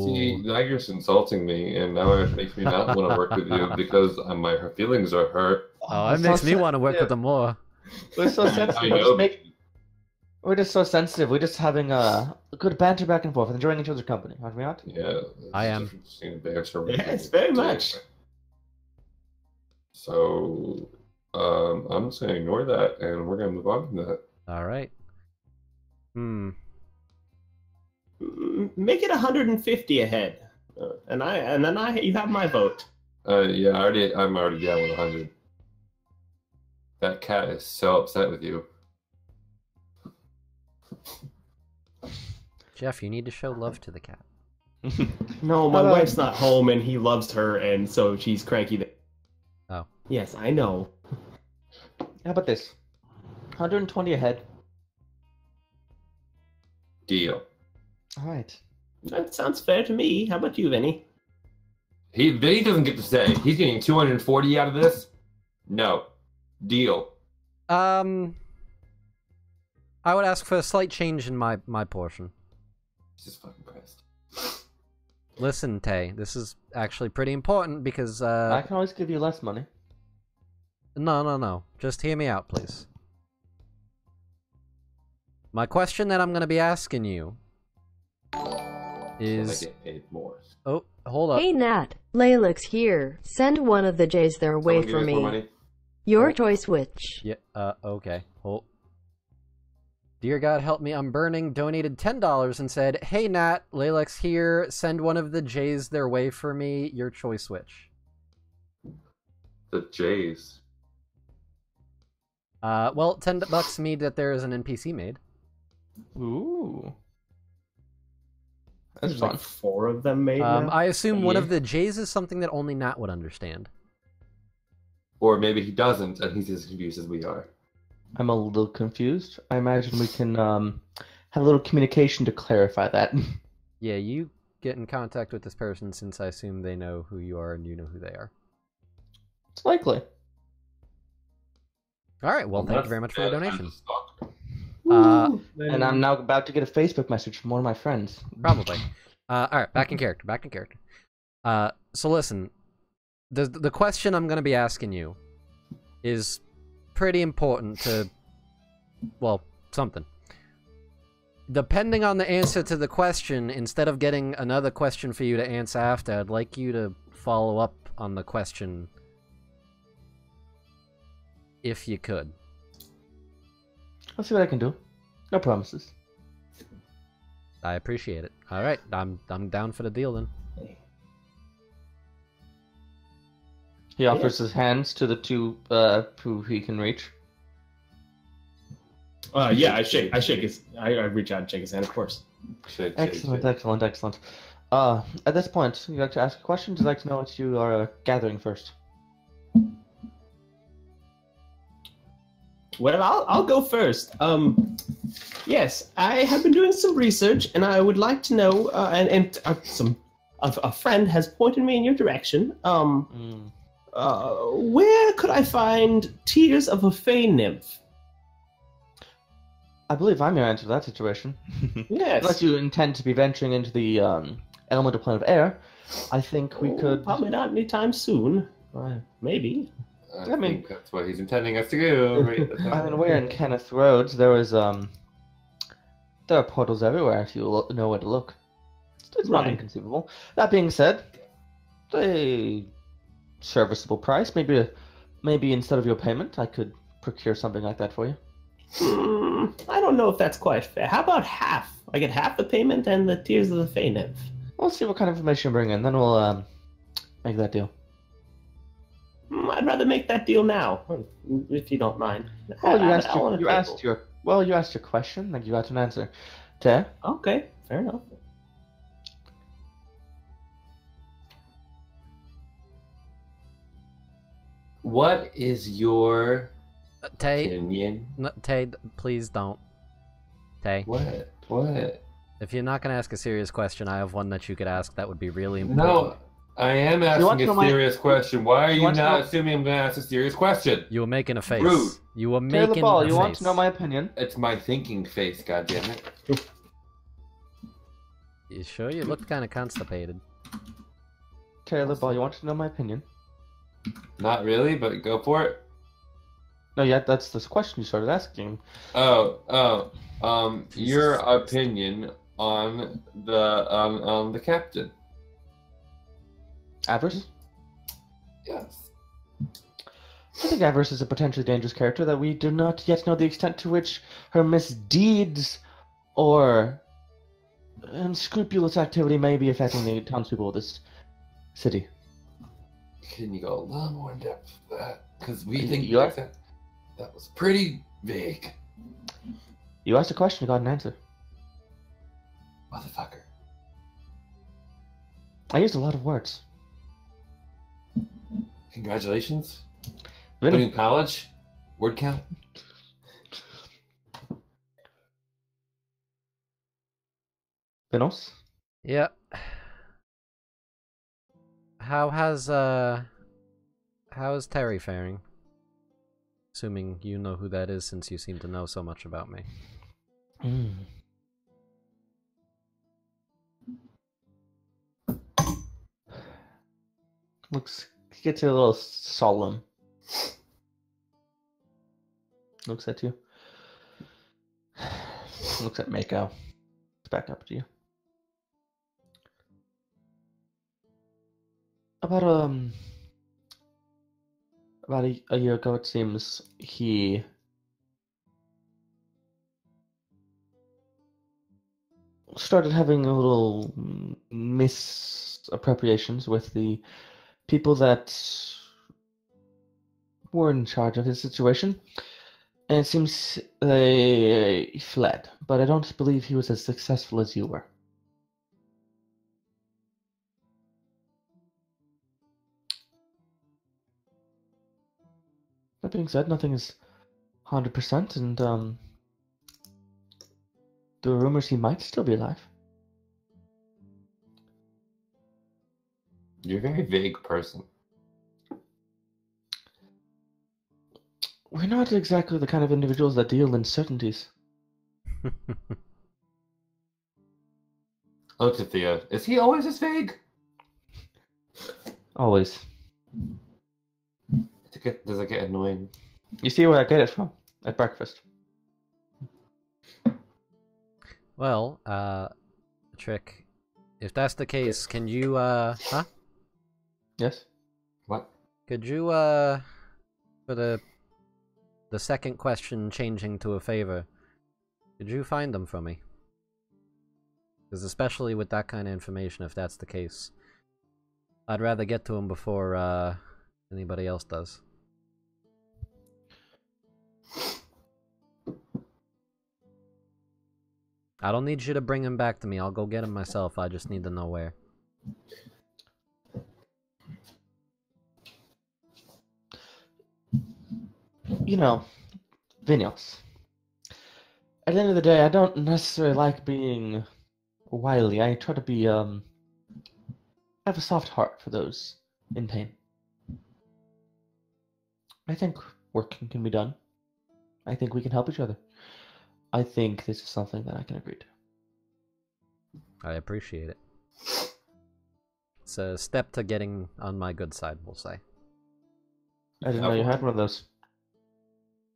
see, now you're just insulting me, and now it makes me not want to work with you because my feelings are hurt. Oh, it makes me want to work with them more. We're so sensitive. I know. We're just so sensitive. We're just having a good banter back and forth, enjoying each other's company, aren't we not? Yeah, I am. Yes, very much. So, I'm just gonna ignore that, and we're gonna move on from that. All right. Make it 150 a head, and then you have my vote. Yeah, I'm already down with 100. That cat is so upset with you. Jeff, you need to show love to the cat. No, my wife's not home, and he loves her, and so she's cranky. Oh. Yes, I know. How about this? 120 a head. Deal. All right. That sounds fair to me. How about you, Vinny? Vinny doesn't get to say. He's getting 240 out of this. No. Deal. I would ask for a slight change in my portion. He's just fucking pissed. Listen, Tay, this is actually pretty important because I can always give you less money. No. Just hear me out, please. My question that I'm going to be asking you Can I is... get paid more? Oh, hold up. Hey Nat, Layla's here. Send one of the J's their way Someone give for us more me. money? Your Oh. choice which. Yeah, okay. Hold. Dear God, help me, I'm burning, donated $10 and said, hey Nat, Laylex here, send one of the J's their way for me, your choice which. The Jays. Well, $10 mean that there is an NPC made. Ooh. That's There's fun. like 4 of them made now. I assume one Yeah. of the J's is something that only Nat would understand. Or maybe he doesn't, and he's as confused as we are. I'm a little confused. I imagine we can have a little communication to clarify that. Yeah, you get in contact with this person since I assume they know who you are and you know who they are. It's likely. Alright, well, thank you That's very much for your bad. donation. I'm stuck. And I'm now about to get a Facebook message from one of my friends. Probably. Alright, back in character. So listen, the question I'm going to be asking you is pretty important to, well, something. Depending on the answer to the question, instead of getting another question for you to answer after, I'd like you to follow up on the question if you could. I'll see what I can do. No promises. I appreciate it. Alright, I'm down for the deal then. He offers his hands to the two who he can reach. Yeah, I reach out and shake his hand, of course. Shit. Excellent. At this point, you'd like to ask a question? Would you like to know what you are gathering first? Well, I'll go first. Yes, I have been doing some research, and I would like to know, a friend has pointed me in your direction. Where could I find Tears of a Fey Nymph? I believe I'm your answer to that situation. Yes. Unless you intend to be venturing into the elemental plane of air, I think we could... Probably not anytime soon. Maybe. I mean, that's what he's intending us to do. I mean, we're in Kenneth Roads. There are portals everywhere if you know where to look. It's not Right. inconceivable. That being said, a serviceable price. Maybe instead of your payment, I could procure something like that for you. I don't know if that's quite fair. How about half? I get half the payment and the Tears of the Fey Nymph. We'll see what kind of information you bring in, then we'll make that deal. I'd rather make that deal now, if you don't mind. Well, you I asked your question, and you got an answer. Fair. Okay, fair enough. What is your Tay, opinion? no, Tay, please don't. Tay, What? if you're not going to ask a serious question, I have one that you could ask that would be really important. No, I am want asking to a know my- serious question. Why are You you want to not know- assuming I'm going to ask a serious question? You were making a face. Rude. You were Taylor making Ball, a you face. want to know my opinion? It's my thinking face, goddammit. You sure? You looked kind of constipated. Taylor Ball, you want to know my opinion? Not really, but go for it. No, yeah, that's the question you started asking. Your opinion on the captain. Avarice? Yes. I think Avarice is a potentially dangerous character that we do not yet know the extent to which her misdeeds or unscrupulous activity may be affecting the townspeople of this city. Can you go a little more in depth with that? Because we You think think you are? that was pretty vague. You asked a question, you got an answer. Motherfucker. I used a lot of words. Congratulations. Vinny, Winning college? Word count? Vinos? Yeah. How's Terry faring? Assuming you know who that is since you seem to know so much about me. He gets a little solemn. Looks at you. Looks at Mako. It's back up to you. About a year ago, it seems, he started having a little misappropriations with the people that were in charge of his situation, and it seems they fled. But I don't believe he was as successful as you were. That being said, nothing is 100%, and there are rumors he might still be alive. You're a very vague person. We're not exactly the kind of individuals that deal in certainties. I looked at Thea. Is he always this vague? Always. Does it get annoying? You see where I get it from? At breakfast. Well, Trick, if that's the case, can you, huh? Yes? What? Could you, for the second question changing to a favor, could you find them for me? Because especially with that kind of information, if that's the case, I'd rather get to them before, anybody else does. I don't need you to bring him back to me. I'll go get him myself. I just need to know where. You know, Vinyos. At the end of the day, I don't necessarily like being wily. I try to be, have a soft heart for those in pain. I think work can be done. I think we can help each other. I think this is something that I can agree to. I appreciate it. It's a step to getting on my good side, we'll say. I didn't know you had one of those.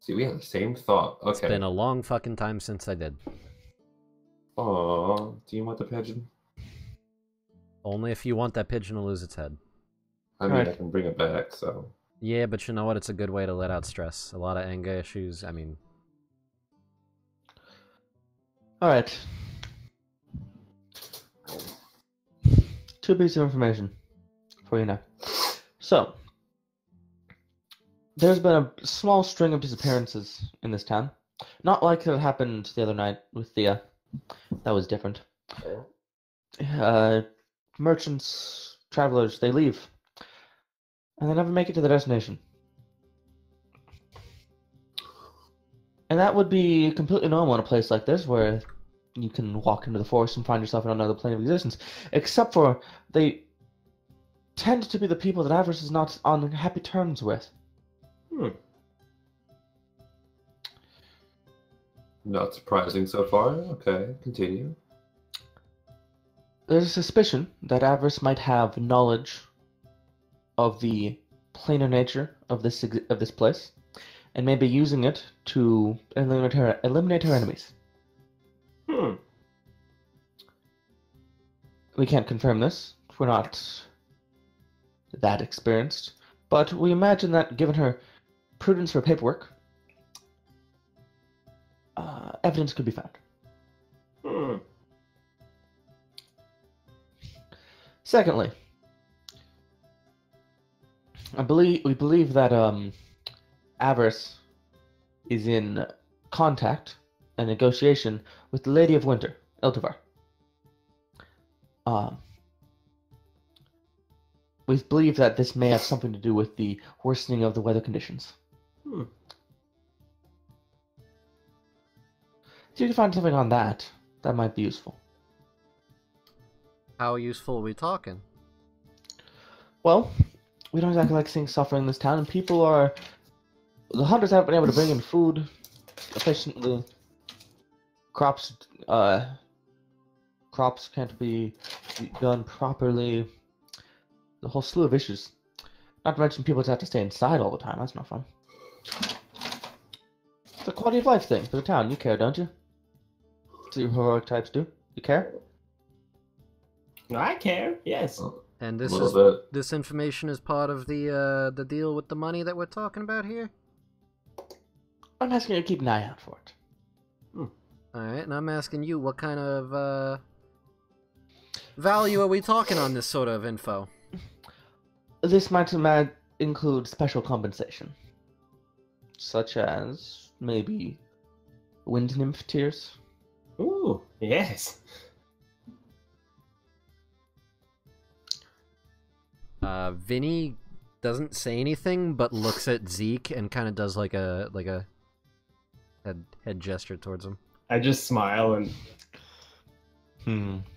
See, we have the same thought. Okay. It's been a long fucking time since I did. Aww, do you want the pigeon? Only if you want that pigeon to lose its head. I mean, Alright. I can bring it back, so... Yeah, but you know what? It's a good way to let out stress. A lot of anger issues, I mean... Alright. 2 pieces of information for you now. So, there's been a small string of disappearances in this town. Not like that happened the other night with Thea. That was different. Merchants, travelers, they leave. And they never make it to the destination. And that would be completely normal in a place like this, where you can walk into the forest and find yourself in another plane of existence. Except for, they tend to be the people that Avarice is not on happy terms with. Not surprising so far. Okay, continue. There's a suspicion that Avarice might have knowledge of the planar nature of this place, and may be using it to eliminate her enemies. We can't confirm this. We're not that experienced, but we imagine that given her prudence for paperwork, evidence could be found. Secondly, we believe that Avarice is in contact and negotiation with the Lady of Winter, Eltivar. We believe that this may have something to do with the worsening of the weather conditions. If you can find something on that, that might be useful. How useful are we talking? Well, we don't exactly like seeing suffering in this town, and the hunters haven't been able to bring in food efficiently. Crops can't be done properly. The whole slew of issues. Not to mention people just have to stay inside all the time. That's not fun. It's a quality of life thing for the town. You care, don't you? Do heroic types do? You care? I care, yes. And A this little is bit. this information is part of the deal with the money that we're talking about here. I'm asking you to keep an eye out for it. All right, and I'm asking you, what kind of value are we talking on this sort of info? This might include special compensation, such as maybe wind nymph tears. Ooh, yes. Vinny doesn't say anything, but looks at Zeke and kind of does like a head gesture towards him. I just smile and.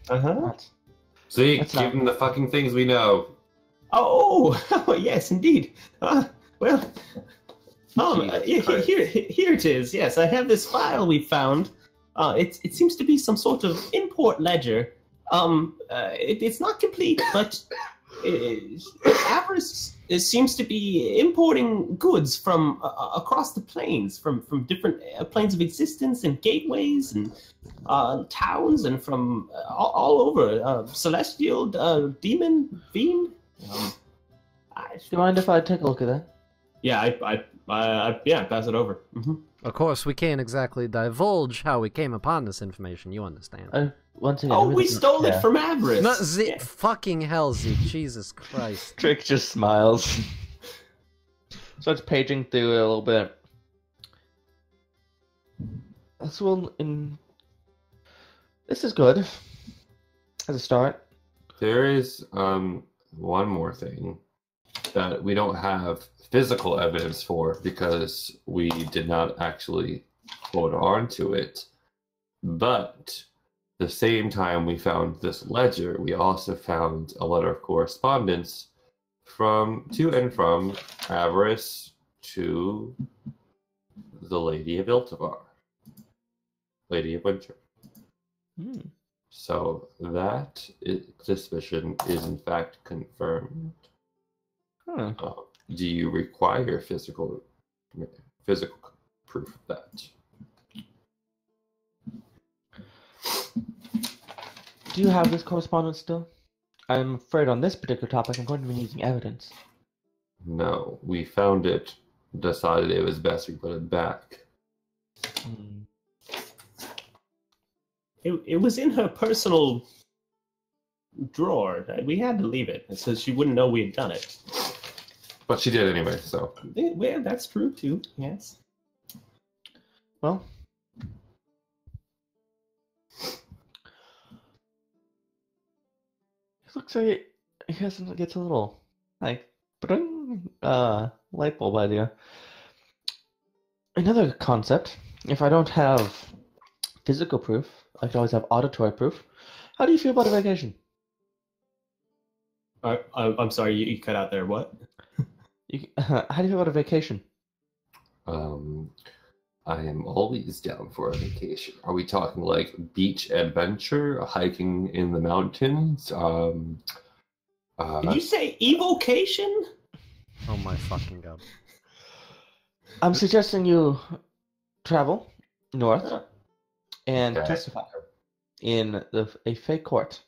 Uh-huh. See, That's give not- him the fucking things we know. Oh, yes, indeed. Well, Jesus here it is. Yes, I have this file we found. It seems to be some sort of import ledger. It's not complete, but Avarice seems to be importing goods from across the plains, from different planes of existence and gateways and towns, and from all over. Celestial, Demon, Fiend. Do you mind if I take a look at that? Yeah, I pass it over. Mm-hmm. Of course, we can't exactly divulge how we came upon this information. You understand? Once again, Oh, I'm we just- stole yeah. it from Avarice. No, Zeke, fucking hell, Zeke! Jesus Christ! Trick just smiles. Starts paging through it a little bit. This is good as a start. There is one more thing that we don't have physical evidence for because we did not actually hold on to it. But the same time we found this ledger, we also found a letter of correspondence to and from Avarice to the Lady of Iltivar, Lady of Winter. So that suspicion is in fact confirmed. Do you require physical proof of that? Do you have this correspondence still? I'm afraid on this particular topic I'm going to be using evidence. No, we found it, decided it was best we put it back. It was in her personal drawer. We had to leave it so she wouldn't know we had done it. But she did anyway, so. Well, that's true too. Yes. Well, it looks like it gets a little like light bulb idea. Another concept. If I don't have physical proof, I can always have auditory proof. How do you feel about a vacation? I'm sorry, you cut out there. What? How do you feel about a vacation? I am always down for a vacation. Are we talking like beach adventure, hiking in the mountains? Did you say evocation? Oh my fucking god! I'm suggesting you travel north and Okay. testify in a fake court.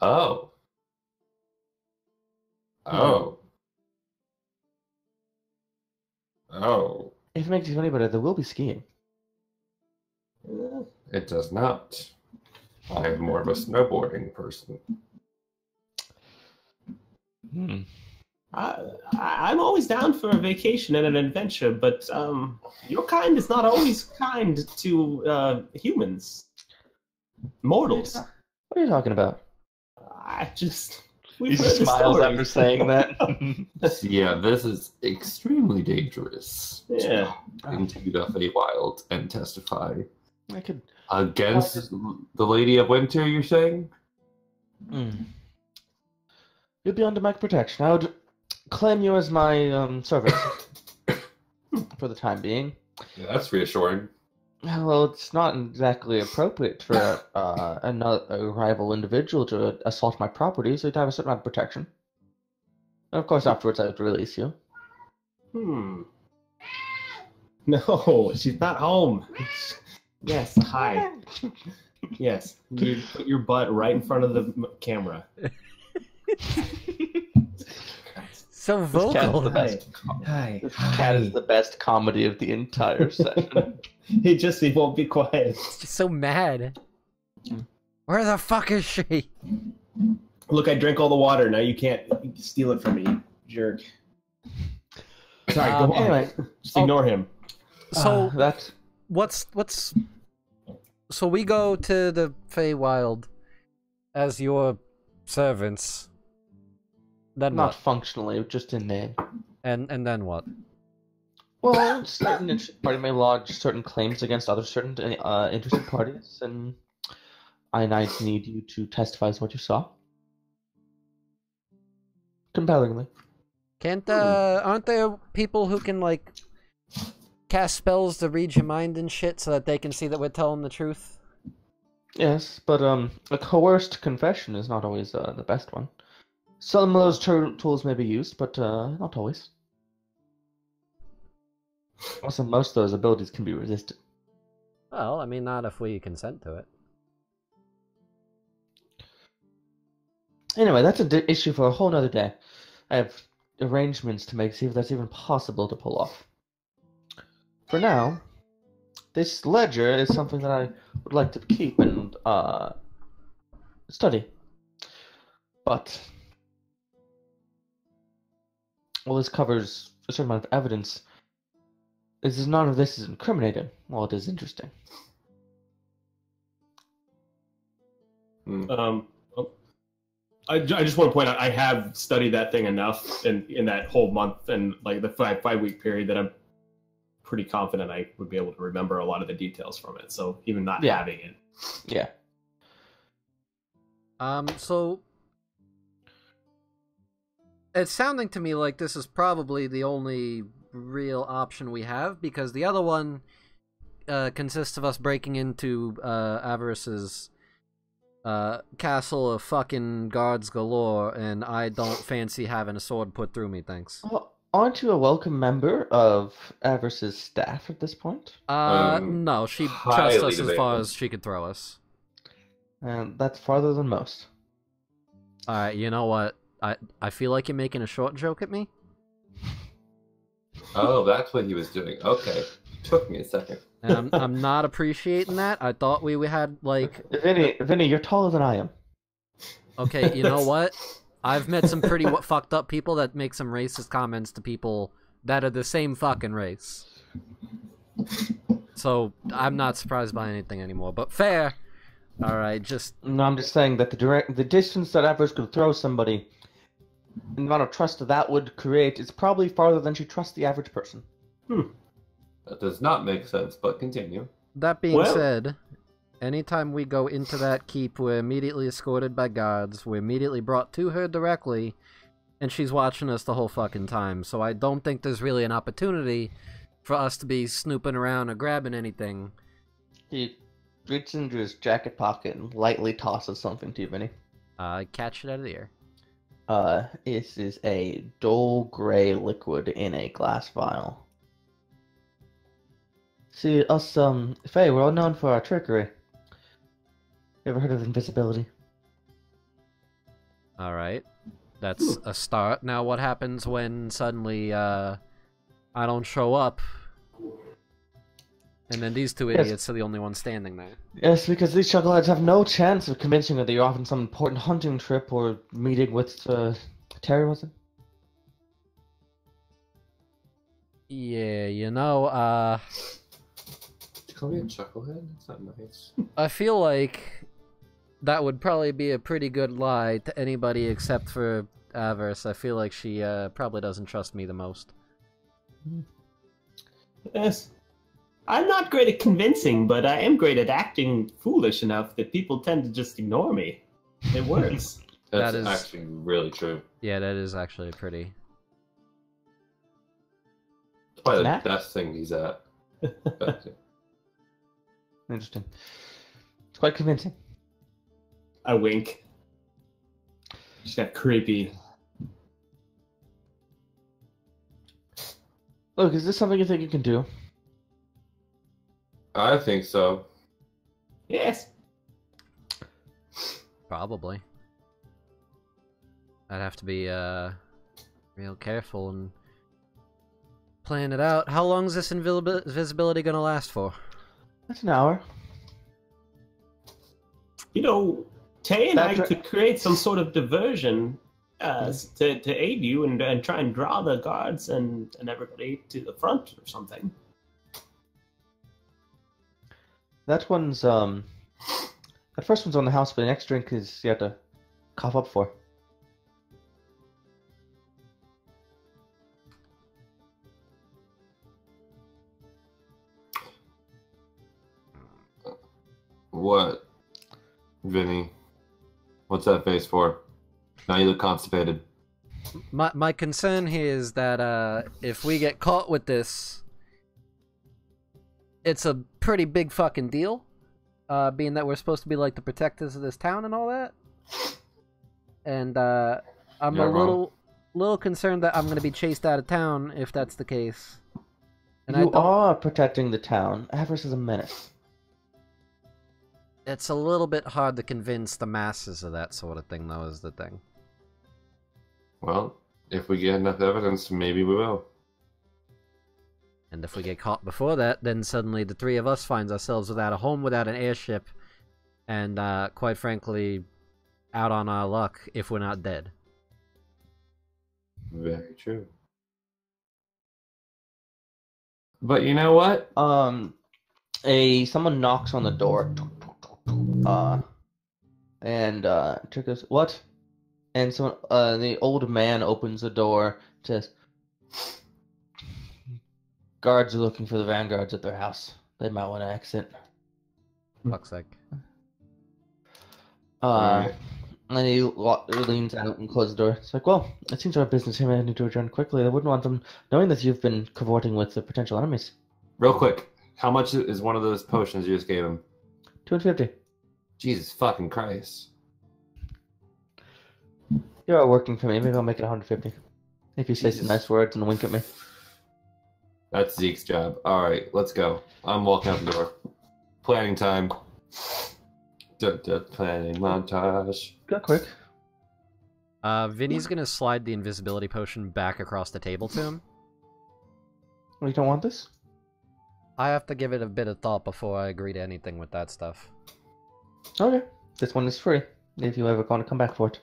Oh. Oh. Oh. If it makes you feel any better, there will be skiing. It does not. I am more of a snowboarding person. I'm always down for a vacation and an adventure, but your kind is not always kind to humans, mortals. What are you talking about? We've He heard the smiles stories. after saying that. Yeah, this is extremely dangerous. Yeah. Into the Feywild and testify I could. against the Lady of Winter, you're saying? You'd be under my protection. I would claim you as my servant for the time being. Yeah, that's reassuring. Well, it's not exactly appropriate for a rival individual to assault my property, so you'd have a certain amount of protection. And of course, afterwards, I would release you. No, she's not home. Yes, hi. Yes, you put your butt right in front of the camera. So This cat's vocal. the best. Hi. This cat is the best comedy of the entire session. He won't be quiet. It's just so mad. Where the fuck is she? Look, I drank all the water. Now you can't steal it from me, you jerk. Sorry, go on. Anyway, Just ignore him. So that's what's so we go to the Feywild as your servants. Then not what? functionally, just in name. And then what? Well, certain interested party may lodge certain claims against other certain interested parties, and I need you to testify as what you saw. Compellingly. Can't aren't there people who can like cast spells to read your mind and shit so that they can see that we're telling the truth? Yes, but a coerced confession is not always the best one. Some of those tools may be used, but not always. Also, most of those abilities can be resisted. Well, I mean, not if we consent to it. Anyway, that's an issue for a whole nother day. I have arrangements to make, see if that's even possible to pull off. For now, this ledger is something that I would like to keep and study. But while this covers a certain amount of evidence, none of this is incriminating. Well, it is interesting. I just want to point out I have studied that thing enough in that whole month and like the 5-week period that I'm pretty confident I would be able to remember a lot of the details from it. So even not having it. Yeah. So it's sounding to me like this is probably the only real option we have, because the other one consists of us breaking into Avarice's castle of fucking guards galore, and I don't fancy having a sword put through me, thanks. Well, aren't you a welcome member of Avarice's staff at this point? No, she trusts us as far as she could throw us. And that's farther than most. Alright, you know what? I feel like you're making a short joke at me. Oh, that's what he was doing. Okay. Took me a second. And I'm not appreciating that. I thought we had, like... Vinny, you're taller than I am. Okay, you know what? I've met some pretty fucked up people that make some racist comments to people that are the same fucking race. So, I'm not surprised by anything anymore. But fair! Alright, just... No, I'm just saying that the distance that Avarice could throw somebody, the amount of trust that would create is probably farther than she trusts the average person. That does not make sense, but continue. That being said, anytime we go into that keep, we're immediately escorted by guards, we're immediately brought to her directly, and she's watching us the whole fucking time, so I don't think there's really an opportunity for us to be snooping around or grabbing anything. He reaches into his jacket pocket and lightly tosses something to you, Vinny. Catch it out of the air. This is a dull gray liquid in a glass vial. See, us, Faye, we're all known for our trickery. You ever heard of invisibility? Alright. That's a start. Now what happens when suddenly, I don't show up, and then these two idiots are the only ones standing there? Yes, because these chuckleheads have no chance of convincing her that you're off on some important hunting trip or meeting with, Terry, was it? Yeah, you know, Call me a chucklehead? That's not nice. I feel like that would probably be a pretty good lie to anybody except for Avarice. I feel like she probably doesn't trust me the most. Yes. I'm not great at convincing, but I am great at acting foolish enough that people tend to just ignore me. It works. That's That is- actually really true. Yeah, that is actually pretty... It's probably Matt? the best thing he's at. Interesting. It's quite convincing. I wink. Just that creepy. Look, is this something you think you can do? I think so. Yes. Probably. I'd have to be real careful and plan it out. How long is this invisibility gonna last for? That's an hour. You know, Tay and I could create some sort of diversion to aid you and try and draw the guards and everybody to the front or something. That one's that first one's on the house, but the next drink is you have to cough up for. What, Vinny? What's that face for? Now you look constipated. My concern here is that if we get caught with this, it's a pretty big fucking deal. Being that we're supposed to be like the protectors of this town and all that. And I'm a little concerned that I'm gonna be chased out of town if that's the case. And you are protecting the town. Avarice is a menace. It's a little bit hard to convince the masses of that sort of thing, though, is the thing. Well, if we get enough evidence, maybe we will. And if we get caught before that, then suddenly the three of us finds ourselves without a home, without an airship, and, quite frankly, out on our luck if we're not dead. Very true. But you know what? Someone knocks on the door. Trick goes, what? And someone, the old man opens the door to. Guards are looking for the Vanguards at their house. They might want to exit. Fuck's sake. And he leans out and closes the door. It's like, well, it seems our business here may need to adjourn quickly. I wouldn't want them knowing that you've been cavorting with the potential enemies. Real quick, how much is one of those potions you just gave him? 250. Jesus fucking Christ. You are working for me. Maybe I'll make it 150. If you say some nice words and wink at me. That's Zeke's job. Alright, let's go. I'm walking out the door. Planning time. Planning montage. Go quick. Vinny's gonna slide the invisibility potion back across the table to him. Well, you don't want this? I have to give it a bit of thought before I agree to anything with that stuff. Okay. This one is free. If you ever want to come back for it.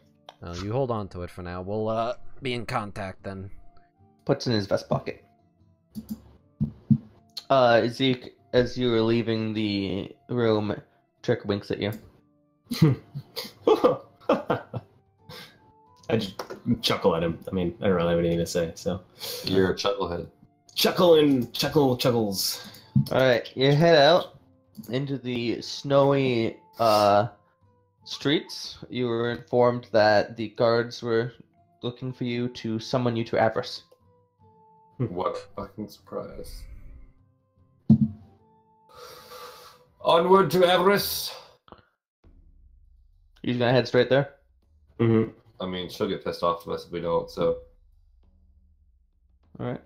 You hold on to it for now. We'll, be in contact then. Puts in his vest pocket. Zeke, as you were leaving the room, Trick winks at you. I just chuckle at him. I mean, I don't really have anything to say, so. You're a chucklehead. Chuckles. Alright, you head out into the snowy, streets. You were informed that the guards were looking for you to summon you to Avarice. What a fucking surprise. Onward to Avarice! You gonna head straight there? Mm-hmm. I mean, she'll get pissed off with us if we don't, so. Alright.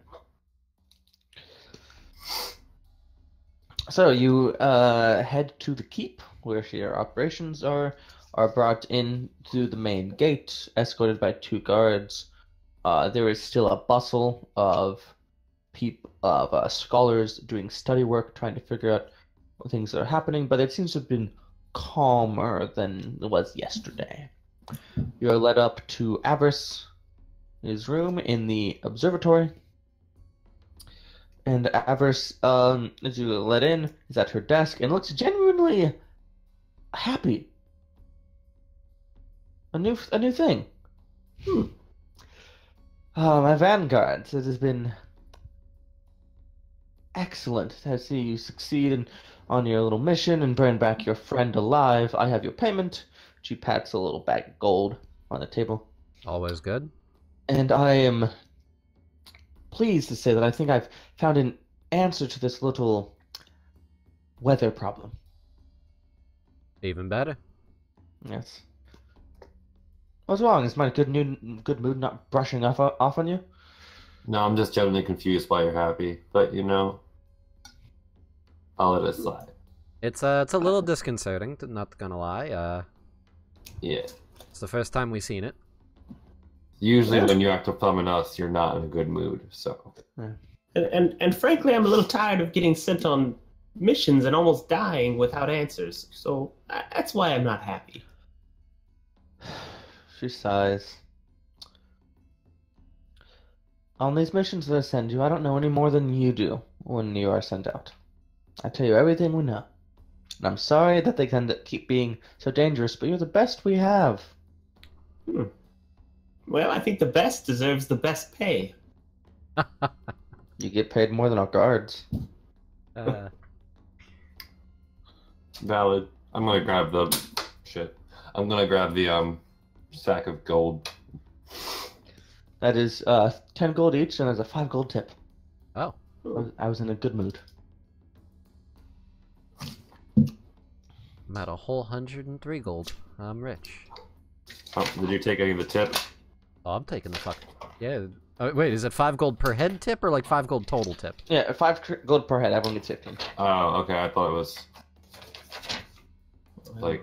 So you head to the keep, where your operations are brought in to the main gate, escorted by 2 guards. There is still a bustle of scholars doing study work, trying to figure out things that are happening, but it seems to have been calmer than it was yesterday. You're led up to Avarice's room in the observatory. And Avarice, as you let in, is at her desk and looks genuinely happy. A new thing. My Vanguards, it has been excellent to see you succeed on your little mission and bring back your friend alive. I have your payment. She pats a little bag of gold on the table. Always good. And I am pleased to say that I think I've found an answer to this little weather problem. Even better. Yes. What's wrong? Is my good mood not brushing off on you? No, I'm just generally confused why you're happy, but you know, I'll let it slide. It's a little disconcerting, not gonna lie. Yeah. It's the first time we've seen it. Usually, Well- when you have to summon us, you're not in a good mood. So, And frankly, I'm a little tired of getting sent on missions and almost dying without answers. So that's why I'm not happy. She sighs. On these missions that I send you, I don't know any more than you do when you are sent out. I tell you everything we know. And I'm sorry that they can keep being so dangerous, but you're the best we have. Well, I think the best deserves the best pay. You get paid more than our guards. valid. I'm gonna grab the shit. I'm gonna grab the sack of gold. That is 10 gold each, and there's a 5 gold tip. Oh. I was in a good mood. I'm at a whole 103 gold. I'm rich. Oh, did you take any of the tip? Oh, I'm taking the fuck. Yeah. Wait, is it 5 gold per head tip or like 5 gold total tip? Yeah, 5 gold per head. Everyone gets 15. Oh, okay. I thought it was like.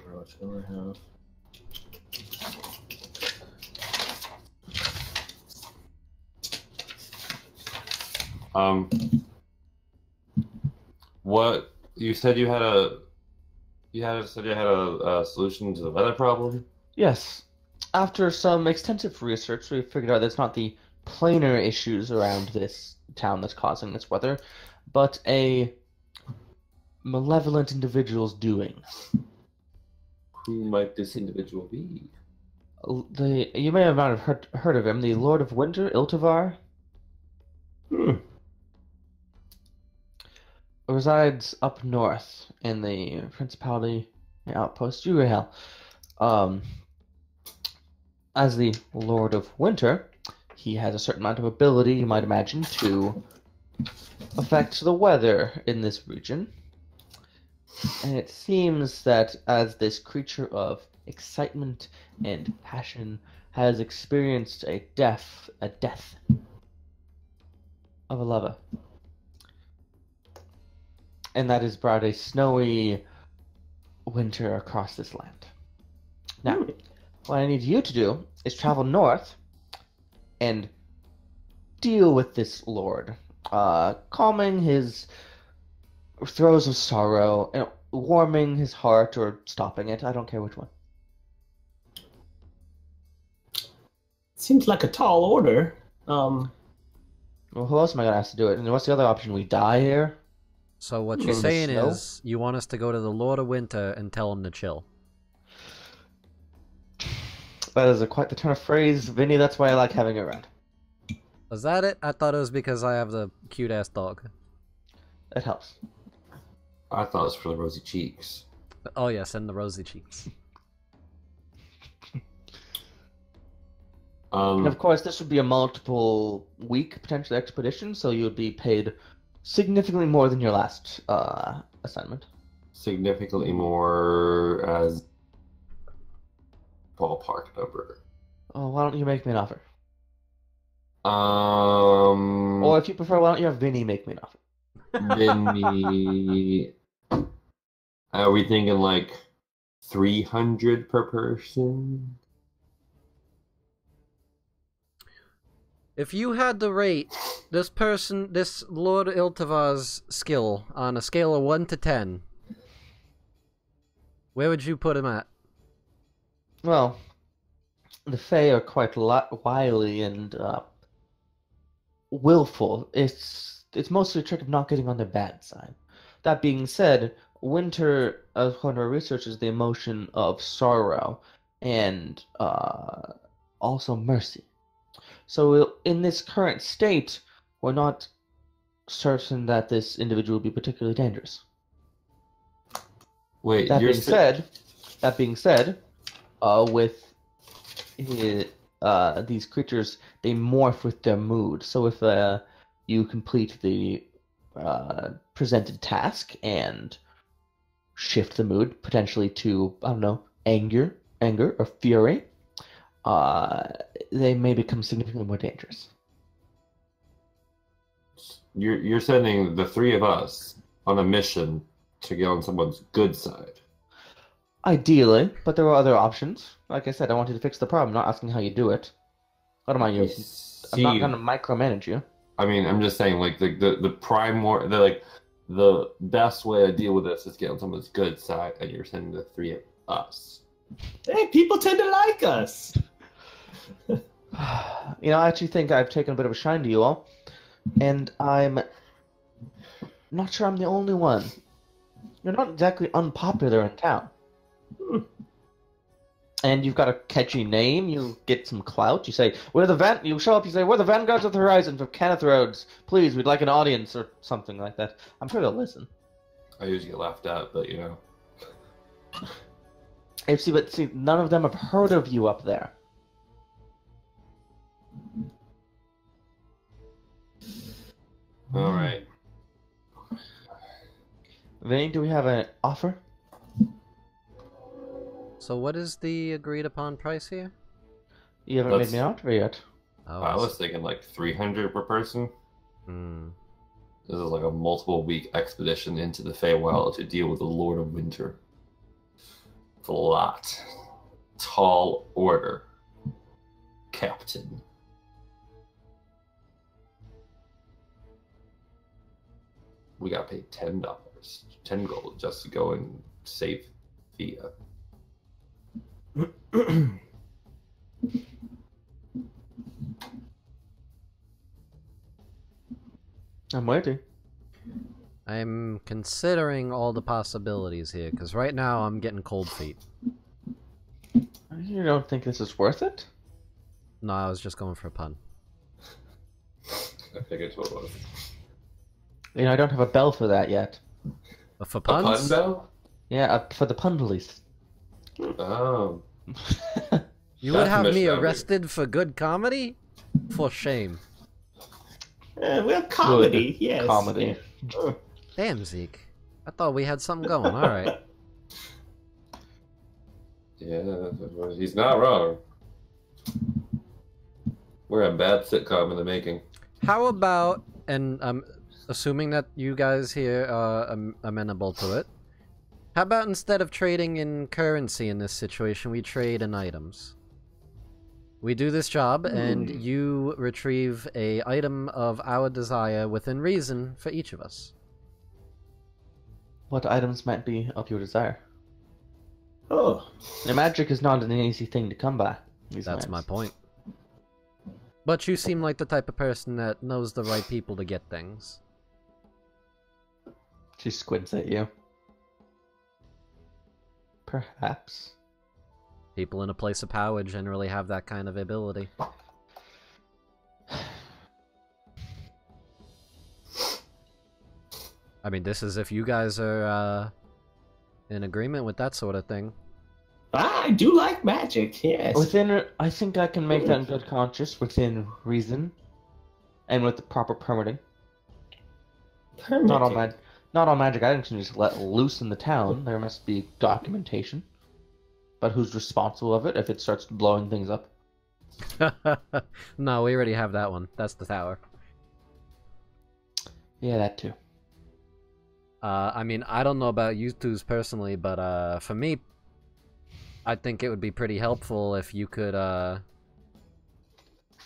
What you said you had a solution to the weather problem? Yes. After some extensive research, we figured out that it's not the planar issues around this town that's causing this weather, but a malevolent individual's doing. Who might this individual be? You may have not have heard of him, the Lord of Winter, Iltivar. Resides up north in the Principality outpost Uriel. As the Lord of Winter, he has a certain amount of ability, you might imagine, to affect the weather in this region. And it seems that as this creature of excitement and passion has experienced a death of a lover. And that has brought a snowy winter across this land. Now, what I need you to do is travel north and deal with this lord, calming his throes of sorrow, and warming his heart or stopping it. I don't care which one. Seems like a tall order. Well, who else am I gonna ask to do it? And what's the other option? We die here? So what you're In the saying snow? is you want us to go to the Lord of Winter and tell him to chill. That is quite the turn of phrase, Vinny. That's why I like having it around. Was that it? I thought it was because I have the cute-ass dog. It helps. I thought it was for the rosy cheeks. Oh yes, and the rosy cheeks. And of course, this would be a multiple week potential expedition, so you would be paid significantly more than your last assignment. Significantly more as ballpark number. Oh, why don't you make me an offer? Um, Or if you prefer, why don't you have Vinny make me an offer? Vinny, are we thinking like 300 per person? If you had to rate this Lord Iltivar's skill on a scale of 1 to 10, where would you put him at? Well, the Fae are quite wily and willful. It's mostly a trick of not getting on their bad side. That being said, winter, according to our research, is the emotion of sorrow and also mercy. So in this current state, we're not certain that this individual will be particularly dangerous. Wait, That you're being said, with these creatures, they morph with their mood. So if you complete the presented task and shift the mood potentially to, I don't know, anger or fury, they may become significantly more dangerous. You're sending the three of us on a mission to get on someone's good side. Ideally, but there are other options. Like I said, I wanted to fix the problem, not asking how you do it. What about you? See, I'm not gonna micromanage you. I mean, I'm just saying, like the best way to deal with this is get on someone's good side, and you're sending the three of us. Hey, people tend to like us. You know, I actually think I've taken a bit of a shine to you all, and I'm not sure I'm the only one. You're not exactly unpopular in town. And you've got a catchy name, you get some clout, you say, you show up, you say, we're the Vanguards of the Horizon from Kenneth Rhodes. Please, we'd like an audience, or something like that. I'm sure they'll listen. I usually get laughed at, but you know. But none of them have heard of you up there. Alright. Vinny, do we have an offer? So what is the agreed upon price here? You haven't made me an offer yet. Oh, I was thinking like 300 per person. Hmm. This is like a multiple week expedition into the Feywild to deal with the Lord of Winter. It's a lot. Tall order. Captain. We got paid $10. 10 gold just to go and save Thea. I'm waiting. I'm considering all the possibilities here, because right now I'm getting cold feet. You don't think this is worth it? No, I was just going for a pun. I figured what it was. You know, I don't have a bell for that yet. But for A pun puns? bell? Yeah, for the pun police. Oh. You would That's have me misnomer. arrested for good comedy? For shame. Well, comedy, yes. Comedy. Damn, Zeke. I thought we had something going, alright. Yeah, he's not wrong. We're a bad sitcom in the making. How about, and I'm assuming that you guys here are amenable to it, how about instead of trading in currency in this situation, we trade in items? We do this job, and you retrieve a item of our desire within reason for each of us. What items might be of your desire? Oh, The magic is not an easy thing to come by. That's my point. But you seem like the type of person that knows the right people to get things. She squints at you. Perhaps. People in a place of power generally have that kind of ability. I mean, this is if you guys are in agreement with that sort of thing. I do like magic, yes. I think I can make that in good conscience, within reason, and with the proper permitting. Not all magic items can just let loose in the town. There must be documentation. But who's responsible of it if it starts blowing things up? No, we already have that one. That's the tower. Yeah, that too. I mean, I don't know about you twos personally, but for me, I think it would be pretty helpful if you could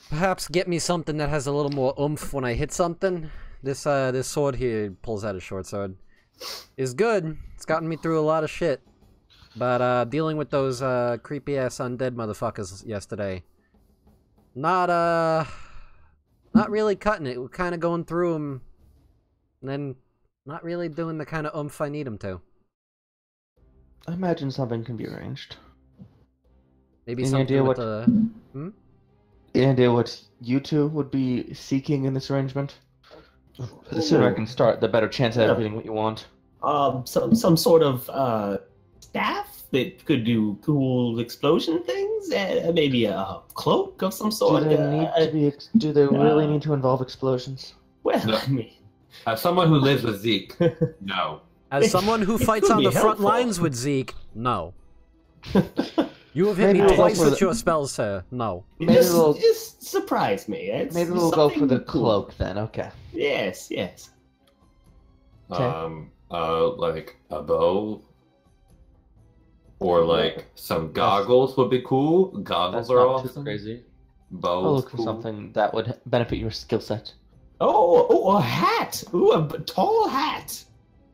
perhaps get me something that has a little more oomph when I hit something. This sword here, pulls out a short sword, is good. It's gotten me through a lot of shit. But dealing with those creepy ass undead motherfuckers yesterday, not really cutting it. We're kind of going through them, and then not really doing the kind of oomph I need them to. I imagine something can be arranged. Maybe Any something idea with what- the... Any idea what you two would be seeking in this arrangement? The sooner I can start, the better chance I have getting what you want. Some sort of staff that could do cool explosion things. Maybe a cloak of some sort. Do they really need to involve explosions? Well, No. I mean, As someone who lives with Zeke, no. As someone who It fights could on be the front helpful. lines with Zeke, no. You have hit Maybe me we'll go twice for with the- your spells, sir. No. Maybe we'll- just surprise me. Maybe we'll go for the cloak then. Okay. Yes, yes. Okay. Like a bow, or like some goggles would be cool. Goggles That's are not too awesome. crazy. Bow. I'll look for something that would benefit your skill set. Oh, a hat. Ooh, a tall hat.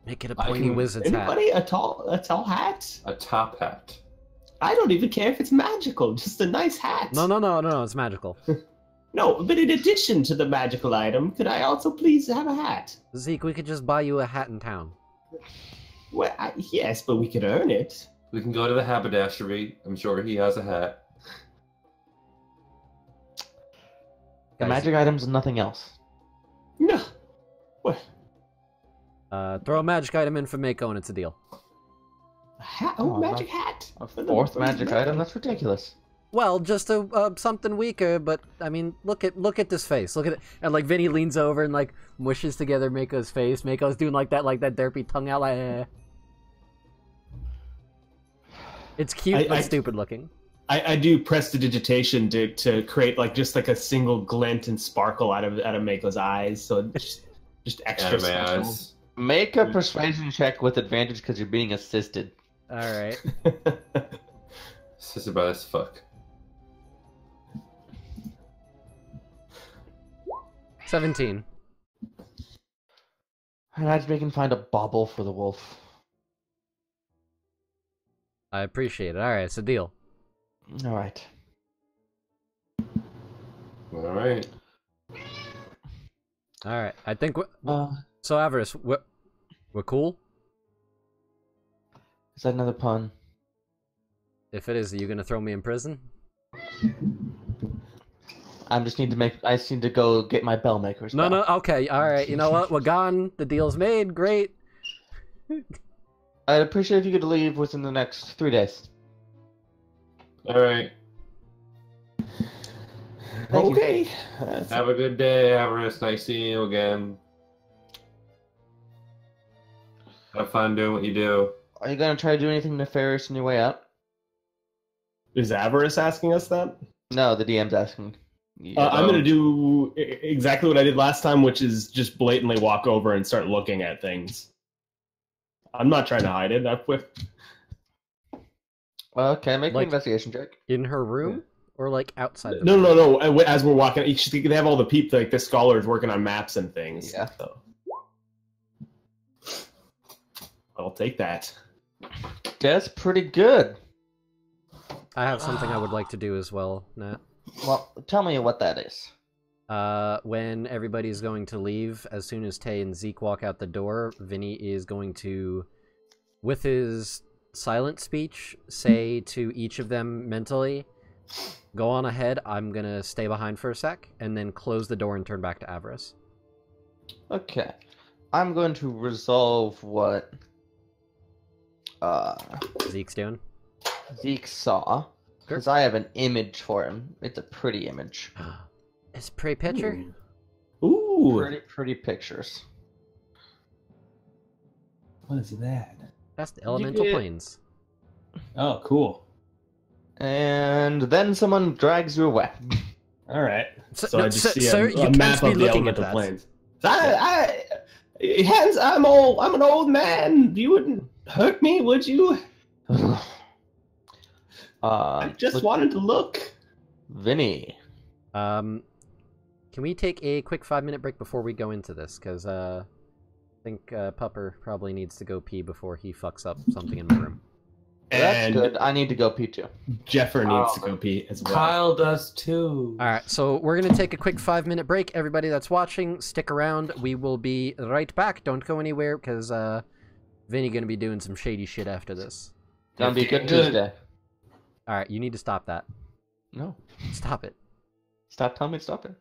Make it a I pointy can- wizard's hat. Anybody? A tall hat? A top hat. I don't even care if it's magical. Just a nice hat. No, it's magical. No, but in addition to the magical item, could I also please have a hat? Zeke, we could just buy you a hat in town. Well, yes, but we could earn it. We can go to the haberdashery. I'm sure he has a hat. The Guys, magic items and nothing else. No. What? throw a magic item in for Mako and it's a deal. A hat? Oh, Magic hat. A fourth magic item? That's ridiculous. Well, just a something weaker, but I mean, look at this face. Look at it, and like Vinny leans over and like mushes together Mako's face. Mako's doing like that derpy tongue out, like. It's cute but stupid looking. I do prestidigitation to create like just like a single glint and sparkle out of Mako's eyes, so just extra special. Eyes. Make a persuasion check with advantage because you're being assisted. All right. This is about as fuck. 17. I imagine we can find a bauble for the wolf. I appreciate it. All right, it's a deal. All right. All right. All right. I think. So Avarice, we're cool. Is that another pun? If it is, are you gonna throw me in prison? I just need to go get my bell makers. No. Okay. All right. You know what? We're gone. The deal's made. Great. I'd appreciate if you could leave within the next 3 days. All right. Okay. Have a good day, Avarice. Nice seeing you again. Have fun doing what you do. Are you gonna try to do anything nefarious on your way out? Is Avarice asking us that? No, the DM's asking. I'm going to do exactly what I did last time, which is just blatantly walk over and start looking at things. I'm not trying to hide it. Okay, make an Like- investigation check. In her room or like outside? The No, room? no. As we're walking, they have all the people, like the scholars working on maps and things. Yeah. So. I'll take that. That's pretty good. I have something I would like to do as well, Nat. Well, tell me what that is. When everybody's going to leave, as soon as Tay and Zeke walk out the door, Vinny is going to, with his silent speech, say to each of them mentally, go on ahead, I'm gonna stay behind for a sec, and then close the door and turn back to Avarice. Okay. I'm going to resolve what Zeke's doing. Zeke saw. Because I have an image for him. It's a pretty image. It's a pretty picture. Ooh. Pretty pictures. What is that? That's the elemental get- planes. Oh, cool. And then someone drags you away. All right. So- So no, I just sir- see sir, a you can't map be of the looking at elemental that. planes. I'm an old man. You wouldn't hurt me, would you? I just wanted to look. Vinny. Can we take a quick 5-minute break before we go into this? Because I think Pupper probably needs to go pee before he fucks up something in my room. That's And good. I need to go pee too. Jeffer needs to go pee as well. Kyle does too. Alright, so we're going to take a quick 5-minute break. Everybody that's watching, stick around. We will be right back. Don't go anywhere, because Vinny going to be doing some shady shit after this. Gonna be a good Good. Tuesday. Alright, you need to stop that. No. Stop it. Stop telling me to stop it.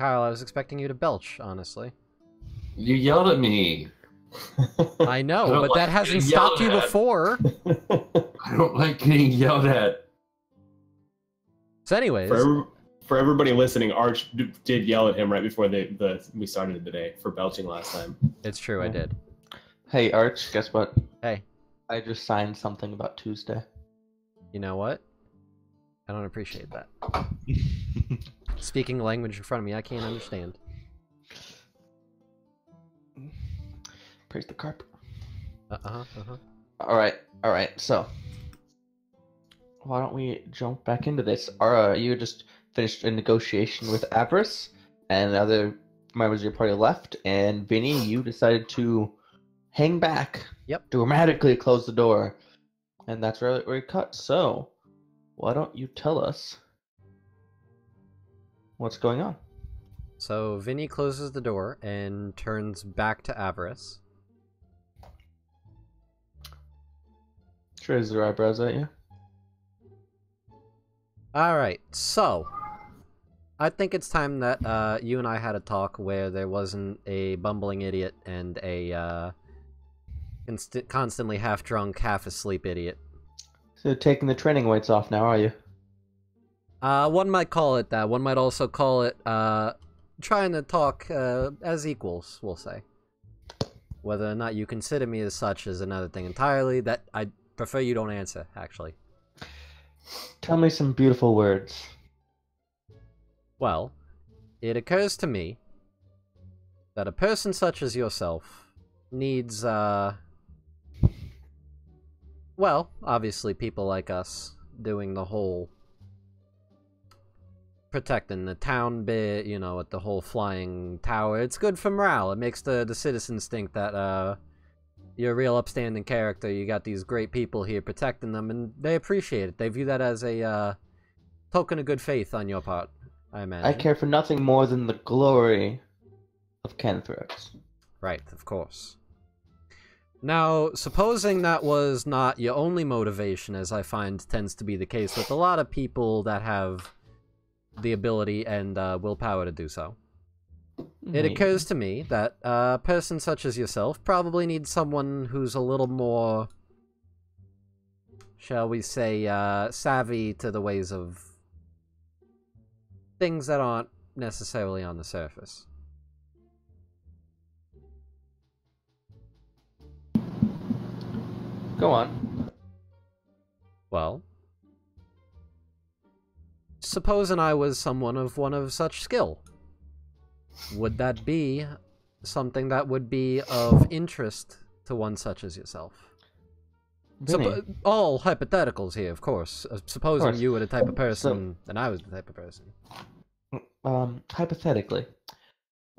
Kyle, I was expecting you to belch, honestly. You yelled at me. I know, I don't but like that hasn't getting stopped you yelled at. before. I don't like getting yelled at. So anyways, For everybody listening, Arch did yell at him right before we started the day for belching last time. it's true, I did. Hey, Arch, guess what? Hey, I just signed something about Tuesday. you know what? I don't appreciate that. Speaking language in front of me, I can't understand. Praise the carp. Uh-huh. Alright, so why don't we jump back into this? You just finished a negotiation with Avarice, and other members of your party left, and Vinny, you decided to hang back. Yep. Dramatically close the door. And that's where we cut. So, why don't you tell us what's going on? So Vinny closes the door and turns back to Avarice. She raises her eyebrows at you. Alright, so I think it's time that you and I had a talk where there wasn't a bumbling idiot and a constantly half-drunk, half-asleep idiot. So, taking the training weights off now, are you? One might call it that. One might also call it trying to talk as equals, we'll say. Whether or not you consider me as such is another thing entirely. That I prefer you don't answer, actually. Tell me some beautiful words. Well, it occurs to me that a person such as yourself needs, well, obviously people like us doing the whole protecting the town bit, you know, at the whole flying tower. It's good for morale. It makes the citizens think that, you're a real upstanding character. You got these great people here protecting them, and they appreciate it. They view that as a, token of good faith on your part, I imagine. I care for nothing more than the glory of Canthrax. Right, of course. Now, supposing that was not your only motivation, as I find tends to be the case with a lot of people that have the ability and willpower to do so, it occurs to me that a person such as yourself probably needs someone who's a little more, shall we say, savvy to the ways of things that aren't necessarily on the surface. Go on. Well, supposing I was someone of one of such skill, would that be something that would be of interest to one such as yourself? Vinny, All hypotheticals here, of course. Supposing course. you were the type of person, and I was the type of person. hypothetically,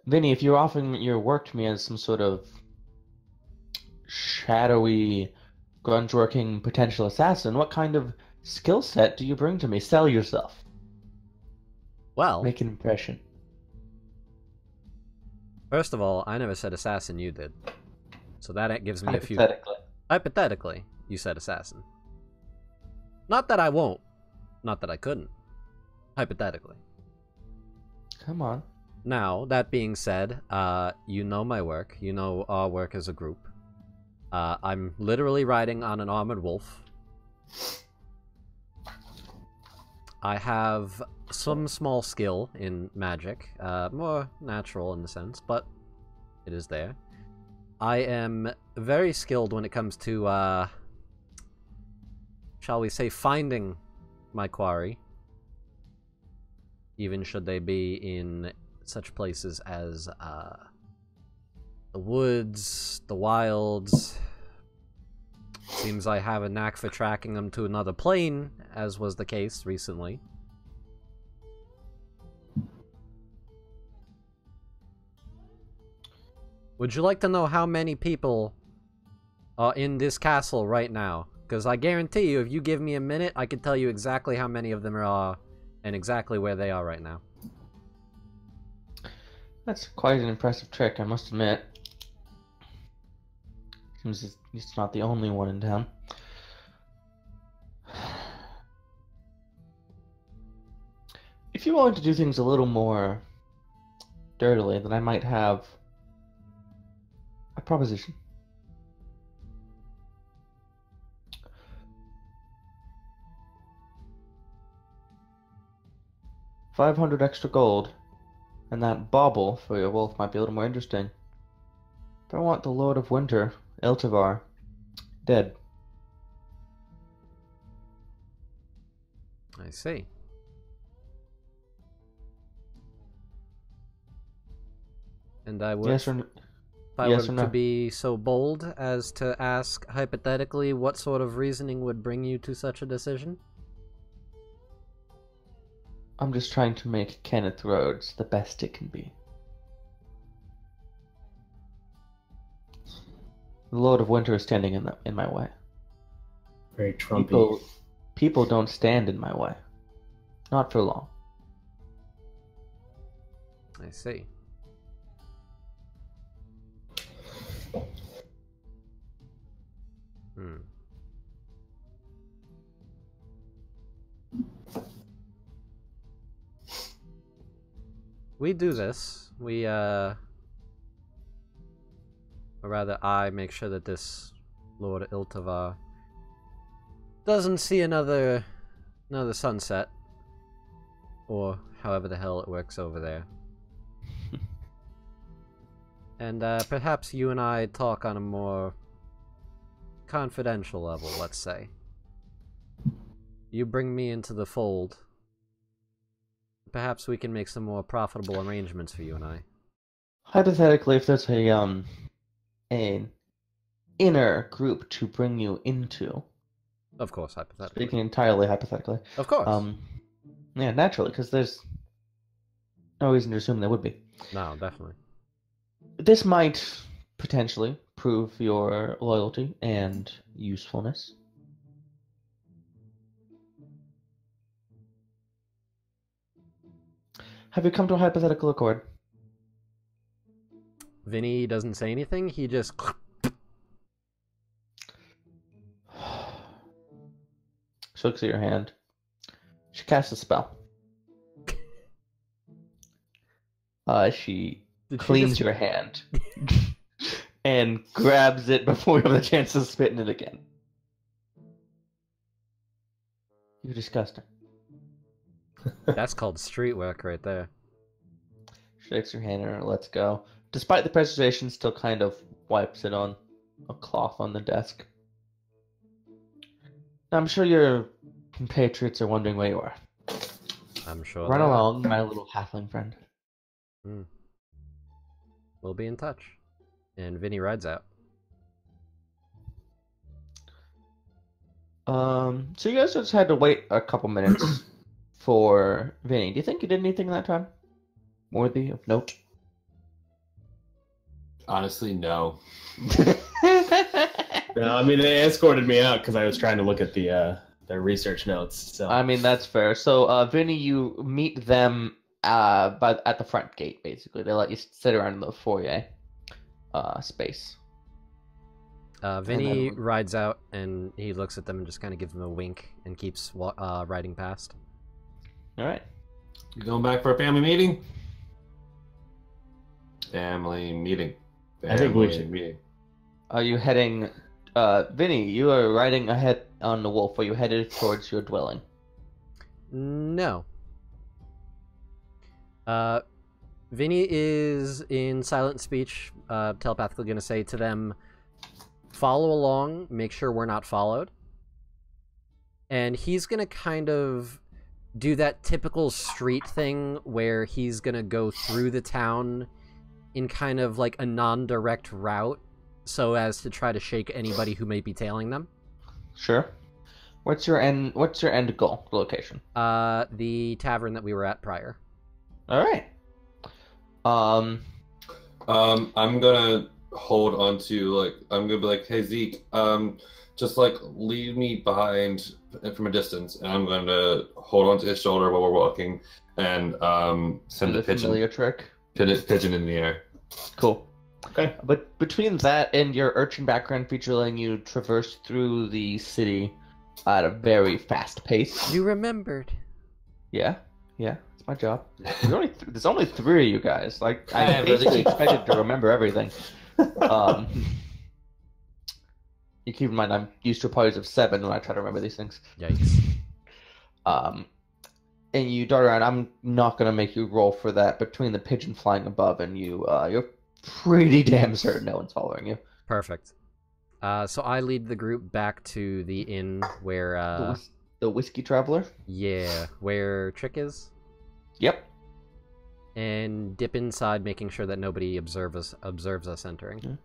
Vinny, if you're offering your work to me as some sort of shadowy, grunge-working potential assassin, what kind of skill set do you bring to me? Sell yourself. Well, Make an impression. first of all, I never said assassin, you did. So that gives me a few... Hypothetically. Hypothetically, you said assassin. Not that I won't. Not that I couldn't. Hypothetically. Come on. Now, that being said, you know my work. You know our work as a group. I'm literally riding on an armored wolf. I have some small skill in magic. More natural in the sense, but it is there. I am very skilled when it comes to, shall we say, finding my quarry. Even should they be in such places as, the woods, the wilds. Seems I have a knack for tracking them to another plane, as was the case recently. Would you like to know how many people are in this castle right now? Because I guarantee you, if you give me a minute, I can tell you exactly how many of them are and exactly where they are right now. That's quite an impressive trick, I must admit. Seems it's not the only one in town. If you wanted to do things a little more dirtily, then I might have a proposition. 500 extra gold, and that bauble for your wolf might be a little more interesting. But I want the Lord of Winter, Iltivar, dead. I see. And I would, Yes or no? if I Yes were or to no? be so bold as to ask hypothetically, what sort of reasoning would bring you to such a decision? I'm just trying to make Kenneth Rhodes the best it can be. The Lord of Winter is standing in my way. Very Trumpy. People don't stand in my way. Not for long. I see. Hmm. We do this. Or rather, I make sure that this Lord Iltivar doesn't see another sunset, or however the hell it works over there. And perhaps you and I talk on a more confidential level, let's say. You bring me into the fold. Perhaps we can make some more profitable arrangements for you and I. Hypothetically, if there's an inner group to bring you into, Of course, hypothetically. speaking entirely hypothetically, Of course. yeah, naturally, because there's no reason to assume there would be. No, definitely. This might potentially prove your loyalty and usefulness. Have you come to a hypothetical accord? Vinny doesn't say anything, he just... She looks at your hand. She casts a spell. She cleans your hand and grabs it before you have the chance to spit in it again. You're disgusting. That's called street work right there. Shakes your hand and lets go. Despite the preservation, still kind of wipes it on a cloth on the desk. I'm sure your compatriots are wondering where you are. I'm sure. Run they are. along, my little halfling friend. We'll be in touch. And Vinny rides out. So you guys just had to wait a couple minutes for Vinny. Do you think you did anything that time? Worthy of note? Honestly, no. No, I mean they escorted me out because I was trying to look at the research notes. So I mean, that's fair. So, Vinny, you meet them at the front gate, basically. They let you sit around in the foyer space. Vinny then- rides out and he looks at them and just kind of gives them a wink and keeps riding past. All right. You going back for a family meeting? Family meeting. I think we Family should- meeting. Are you heading... Vinny, you are riding ahead on the wolf. Are you headed towards your dwelling? No. Vinny is in silent speech, telepathically going to say to them, follow along, make sure we're not followed. And he's going to kind of do that typical street thing where he's going to go through the town in kind of like a non-direct route so as to try to shake anybody who may be tailing them. Sure. What's your end goal location? The tavern that we were at prior. All right. I'm gonna hold on to I'm gonna be like, hey Zeke, just leave me behind from a distance, and I'm going to hold on to his shoulder while we're walking, and send Do the the familiar trick. pigeon in the air. Cool. Okay. But between that and your urchin background feature letting you traverse through the city at a very fast pace. You remembered. Yeah, it's my job. There's only three of you guys. Like, I Yeah, basically but- expected to remember everything. You keep in mind, I'm used to parties of 7 when I try to remember these things. Yikes. And you dart around. I'm not gonna make you roll for that. Between the pigeon flying above and you, you're pretty damn certain no one's following you. Perfect. So I lead the group back to the inn where, The whiskey traveler. yeah, where Trick is, Yep. and dip inside, making sure that nobody observes us entering.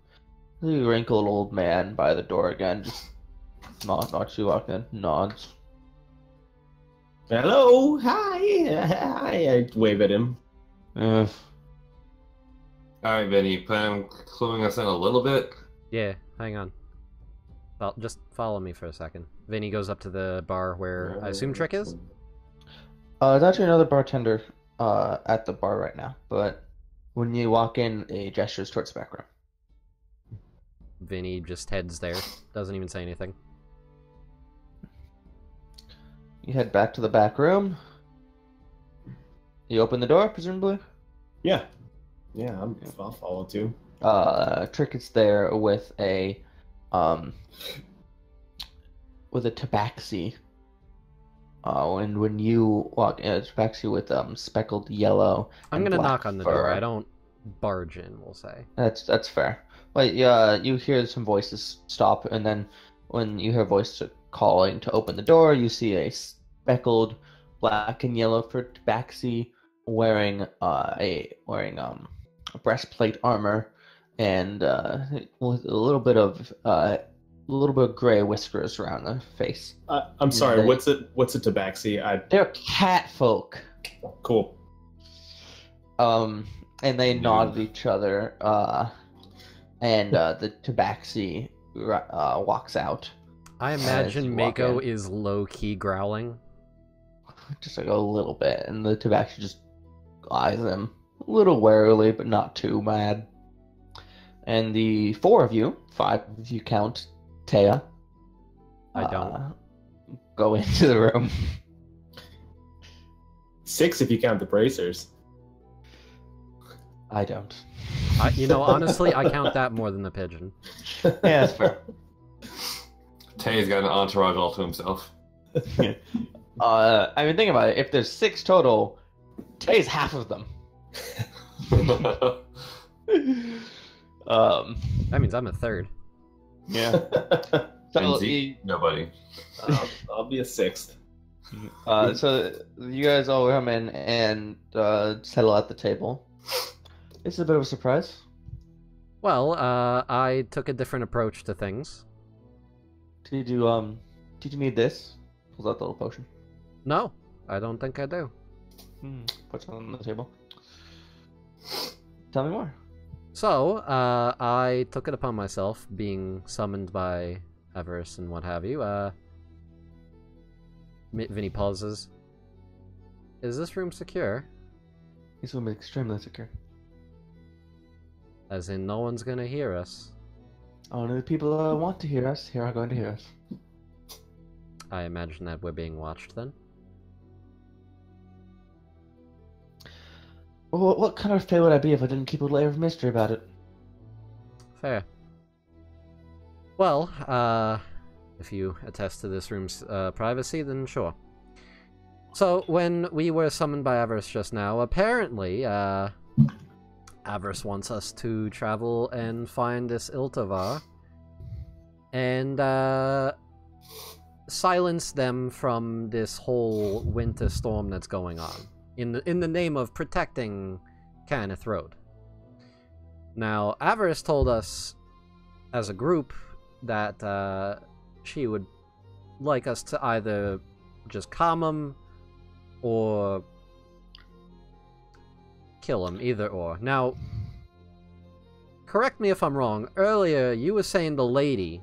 The wrinkled old man by the door again, just nods you walk in, nods. Hello, hi, I wave at him. Uh, Alright, Vinny, plan on cluing us in a little bit? Yeah, hang on. Well, just follow me for a second. Vinny goes up to the bar where I assume Trick is? There's actually another bartender at the bar right now, but when you walk in, he gestures towards the back room. Vinny just heads there, doesn't even say anything. You head back to the back room. You open the door, presumably? Yeah, I'll follow too. Trick is there with a tabaxi. And when you walk in, it's tabaxi with speckled yellow. I'm and gonna black knock on the fur. door. I don't barge in, we'll say. That's fair. But you hear some voices stop, and then when you hear a voice calling to open the door, you see a speckled black and yellow fur tabaxi wearing a breastplate armor and with a little bit of gray whiskers around the face. I'm sorry. They- What's a tabaxi? They're cat folk. Cool. And they nod at each other. And the tabaxi walks out. I As imagine you walk Mako in. is low-key growling. Just like a little bit, and the tabaxi just eyes them a little warily, but not too mad. And the 4 of you, 5 if you count Taya, I don't. go into the room. 6 if you count the bracers. I don't. Honestly, I count that more than the pigeon. Yeah, that's fair. Tay's got an entourage all to himself. I mean, think about it. If there's 6 total, Tay's half of them. That means I'm a third. Yeah. So And Zeke, nobody. I'll be a 6th. so you guys all come in and settle at the table. It's a bit of a surprise. Well, I took a different approach to things. Did you need this? Pulls out the little potion. No, I don't think I do. Puts it on the table. Tell me more. So, I took it upon myself, being summoned by Everest and what have you. Vinny pauses. Is this room secure? This room is extremely secure. As in, no one's gonna hear us. Only the people that want to hear us here are going to hear us. I imagine that we're being watched then. Well, what kind of fail would I be if I didn't keep a layer of mystery about it? Fair. Well, if you attest to this room's privacy, then sure. So, when we were summoned by Avarice just now, apparently, Avarice wants us to travel and find this Iltavar and silence them from this whole winter storm that's going on in the name of protecting Kenneth Road. Now, Avarice told us as a group that she would like us to either just calm him or kill him, either or. Now, correct me if I'm wrong, earlier you were saying the lady,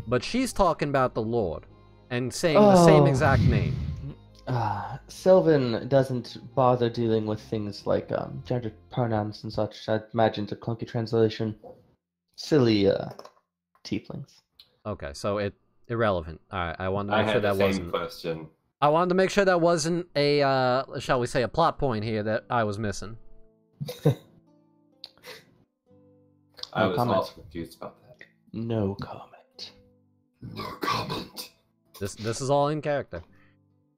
but she's talking about the Lord, and saying the same exact name. Sylvan doesn't bother dealing with things like gender pronouns and such. I imagine it's a clunky translation. Silly tieflings. Okay, so irrelevant. Alright, I wanted to I make sure had the that same wasn't... question. I wanted to make sure that wasn't a, shall we say, a plot point here that I was missing. I No was comment. also confused about that. No comment. No comment. This is all in character.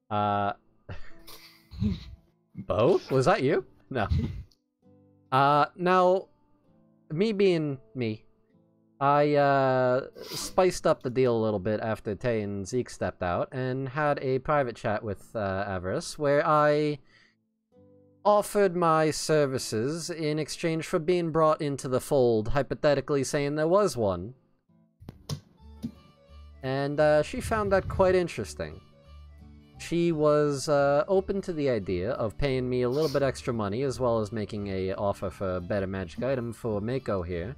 Bo? Was that you? No. Now, me being me, I spiced up the deal a little bit after Tay and Zeke stepped out and had a private chat with Avarice where I offered my services in exchange for being brought into the fold, hypothetically saying there was one. And she found that quite interesting. She was open to the idea of paying me a little bit extra money, as well as making a offer for a better magic item for Mako here,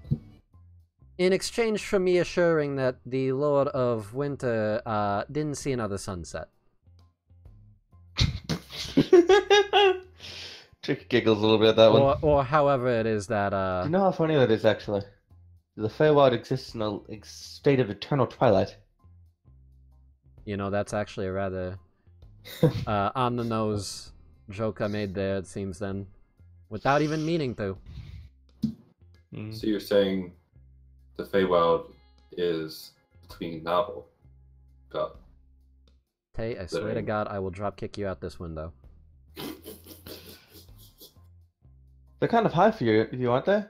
in exchange for me assuring that the Lord of Winter didn't see another sunset. Tricky giggles a little bit at that one. Or however it is that, Do you know how funny that is, actually? The Feywild exists in a state of eternal twilight. you know, that's actually a rather on-the-nose joke I made there, it seems then. Without even meaning to. So you're saying the Feywild is between novel. God. Tay, I swear to God, I will drop kick you out this window. They're kind of high for you, aren't they?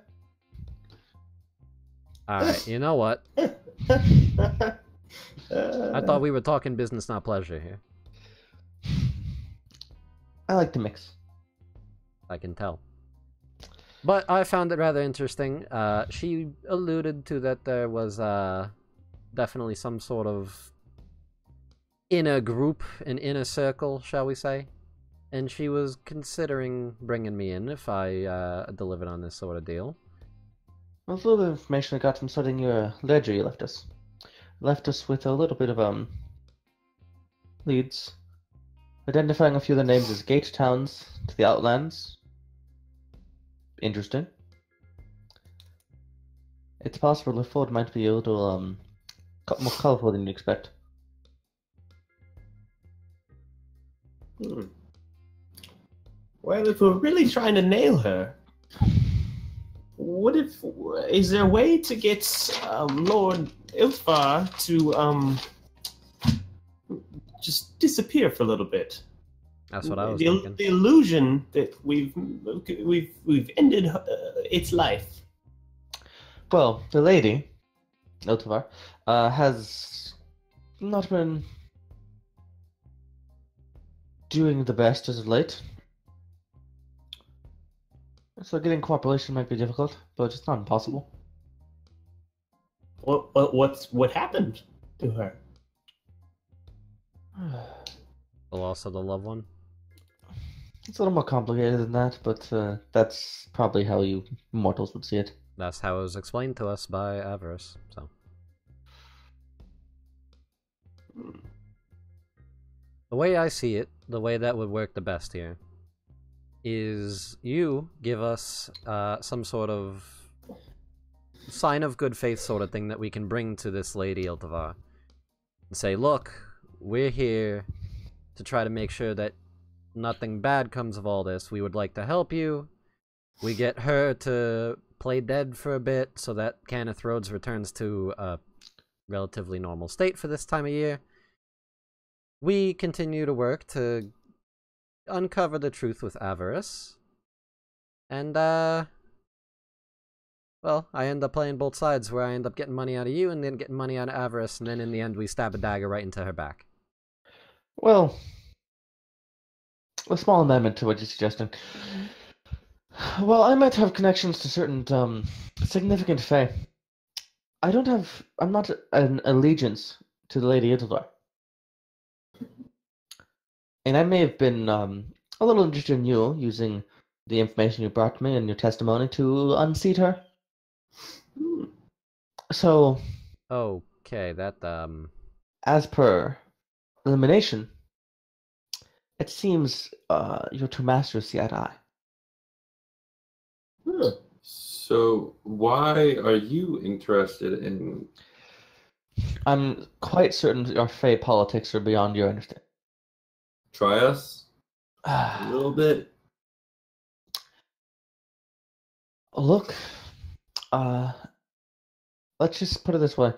Alright, you know what? I thought we were talking business, not pleasure here. I like to mix. I can tell. But I found it rather interesting. She alluded to that there was definitely some sort of inner group, an inner circle, shall we say. And she was considering bringing me in if I delivered on this sort of deal. Well, a little bit of information I got from studying your ledger you left us. Left us with a little bit of leads. Identifying a few of the names as gate towns to the Outlands. Interesting. It's possible the fort might be a little more colorful than you'd expect. Well, if we're really trying to nail her, is there a way to get Lord Ilfar to just disappear for a little bit? That's what I was thinking. The illusion that we've ended its life. Well, the lady, Iltivar, has not been doing the best as of late. So getting cooperation might be difficult, but it's not impossible. What happened to her? The loss of the loved one? It's a little more complicated than that, but that's probably how you mortals would see it. That's how it was explained to us by Avarice, so. The way I see it, the way that would work the best here, is you give us some sort of sign of good faith sort of thing that we can bring to this lady Iltivar. And say, look, we're here to try to make sure that nothing bad comes of all this. We would like to help you. We get her to play dead for a bit so that Kenneth Rhodes returns to a relatively normal state for this time of year. We continue to work to uncover the truth with Avarice. And, well, I end up playing both sides, where I end up getting money out of you and then getting money out of Avarice, and then in the end we stab a dagger right into her back. Well, a small amendment to what you're suggesting. Well, I might have connections to certain significant fae. I'm not an allegiance to the Lady Isildur. And I may have been a little interested in you, using the information you brought me and your testimony to unseat her. So, okay, that, as per elimination, it seems your two masters see eye to eye. So why are you interested in... I'm quite certain your fae politics are beyond your understanding. try us a little bit? Look, let's just put it this way.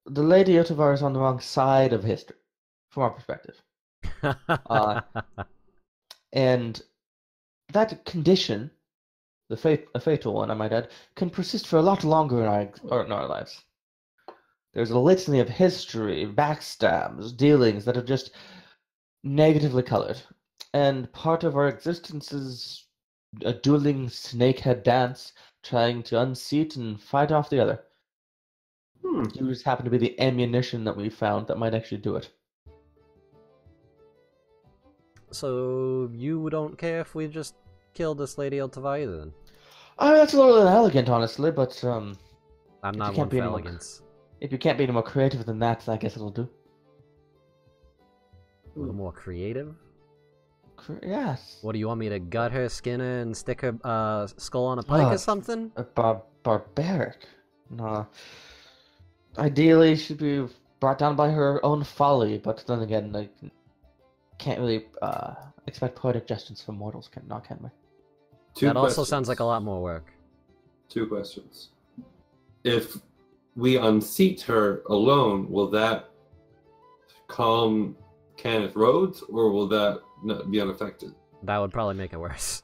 The Lady Otavar is on the wrong side of history, from our perspective. And that condition, a fatal one, I might add, can persist for a lot longer in our lives. There's a litany of history, backstabs, dealings that are just negatively colored. And part of our existence is a dueling snakehead dance, trying to unseat and fight off the other. You just happen to be the ammunition that we found that might actually do it. So you don't care if we just kill this Lady Eltavai then? I mean, that's a little inelegant, honestly, but I'm not one for elegance. If you can't be any more creative than that, I guess it'll do. A little more creative? Yes. What do you want me to gut her, skin her, and stick her skull on a pike or something? Barbaric. No. Ideally, she'd be brought down by her own folly, but then again, like, can't really expect poetic justice from mortals, can we? That also sounds like a lot more work. 2 questions. If we unseat her alone, will that calm Kenneth Rhodes, or will that not be unaffected? That would probably make it worse.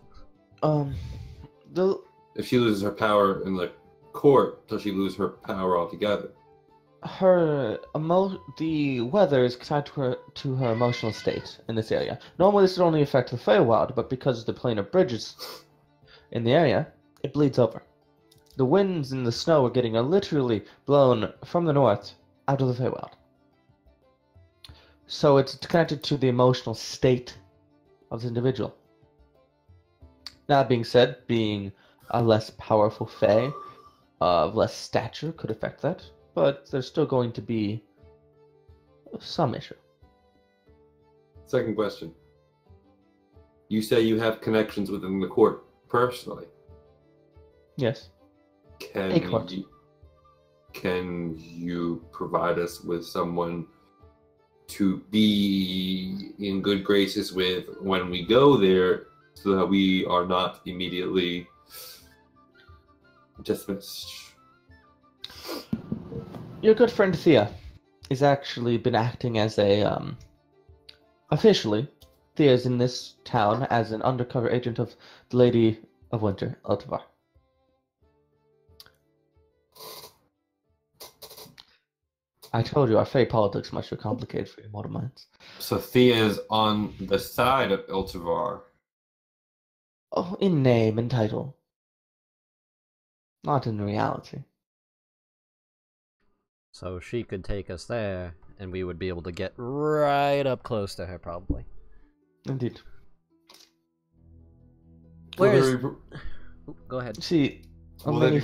If she loses her power in the court, does she lose her power altogether? The weather is tied to her emotional state in this area. Normally, this would only affect the Feywild, but because of the planar bridges in the area, it bleeds over. The winds and the snow are getting literally blown from the north out of the Feywild. So it's connected to the emotional state of the individual. That being said, being a less powerful Fey of less stature could affect that, but there's still going to be some issue. Second question. You say you have connections within the court personally. Yes. Can you provide us with someone to be in good graces with when we go there, so that we are not immediately dismissed? Your good friend Thea has actually been acting as a, officially, Thea's in this town as an undercover agent of the Lady of Winter, Eltavar. I told you, our Fey politics is much too complicated for your mortal minds. So Thea is on the side of Eltavar. Oh, in name and title. Not in reality. So she could take us there, and we would be able to get right up close to her, probably. Indeed. Where is... Go ahead. See, sorry,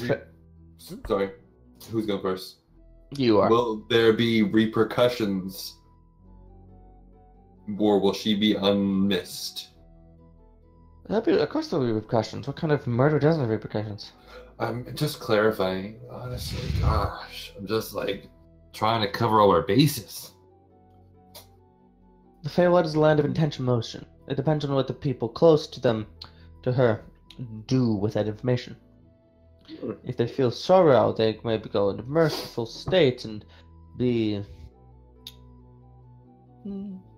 who's going first? You are. Will there be repercussions, or will she be unmissed? Of course there'll be repercussions. What kind of murder doesn't have repercussions? I'm just clarifying, honestly. Gosh, I'm just like trying to cover all our bases. The Feywild is a land of intention motion. It depends on what the people close to her, do with that information. If they feel sorrow, they maybe go into merciful state and be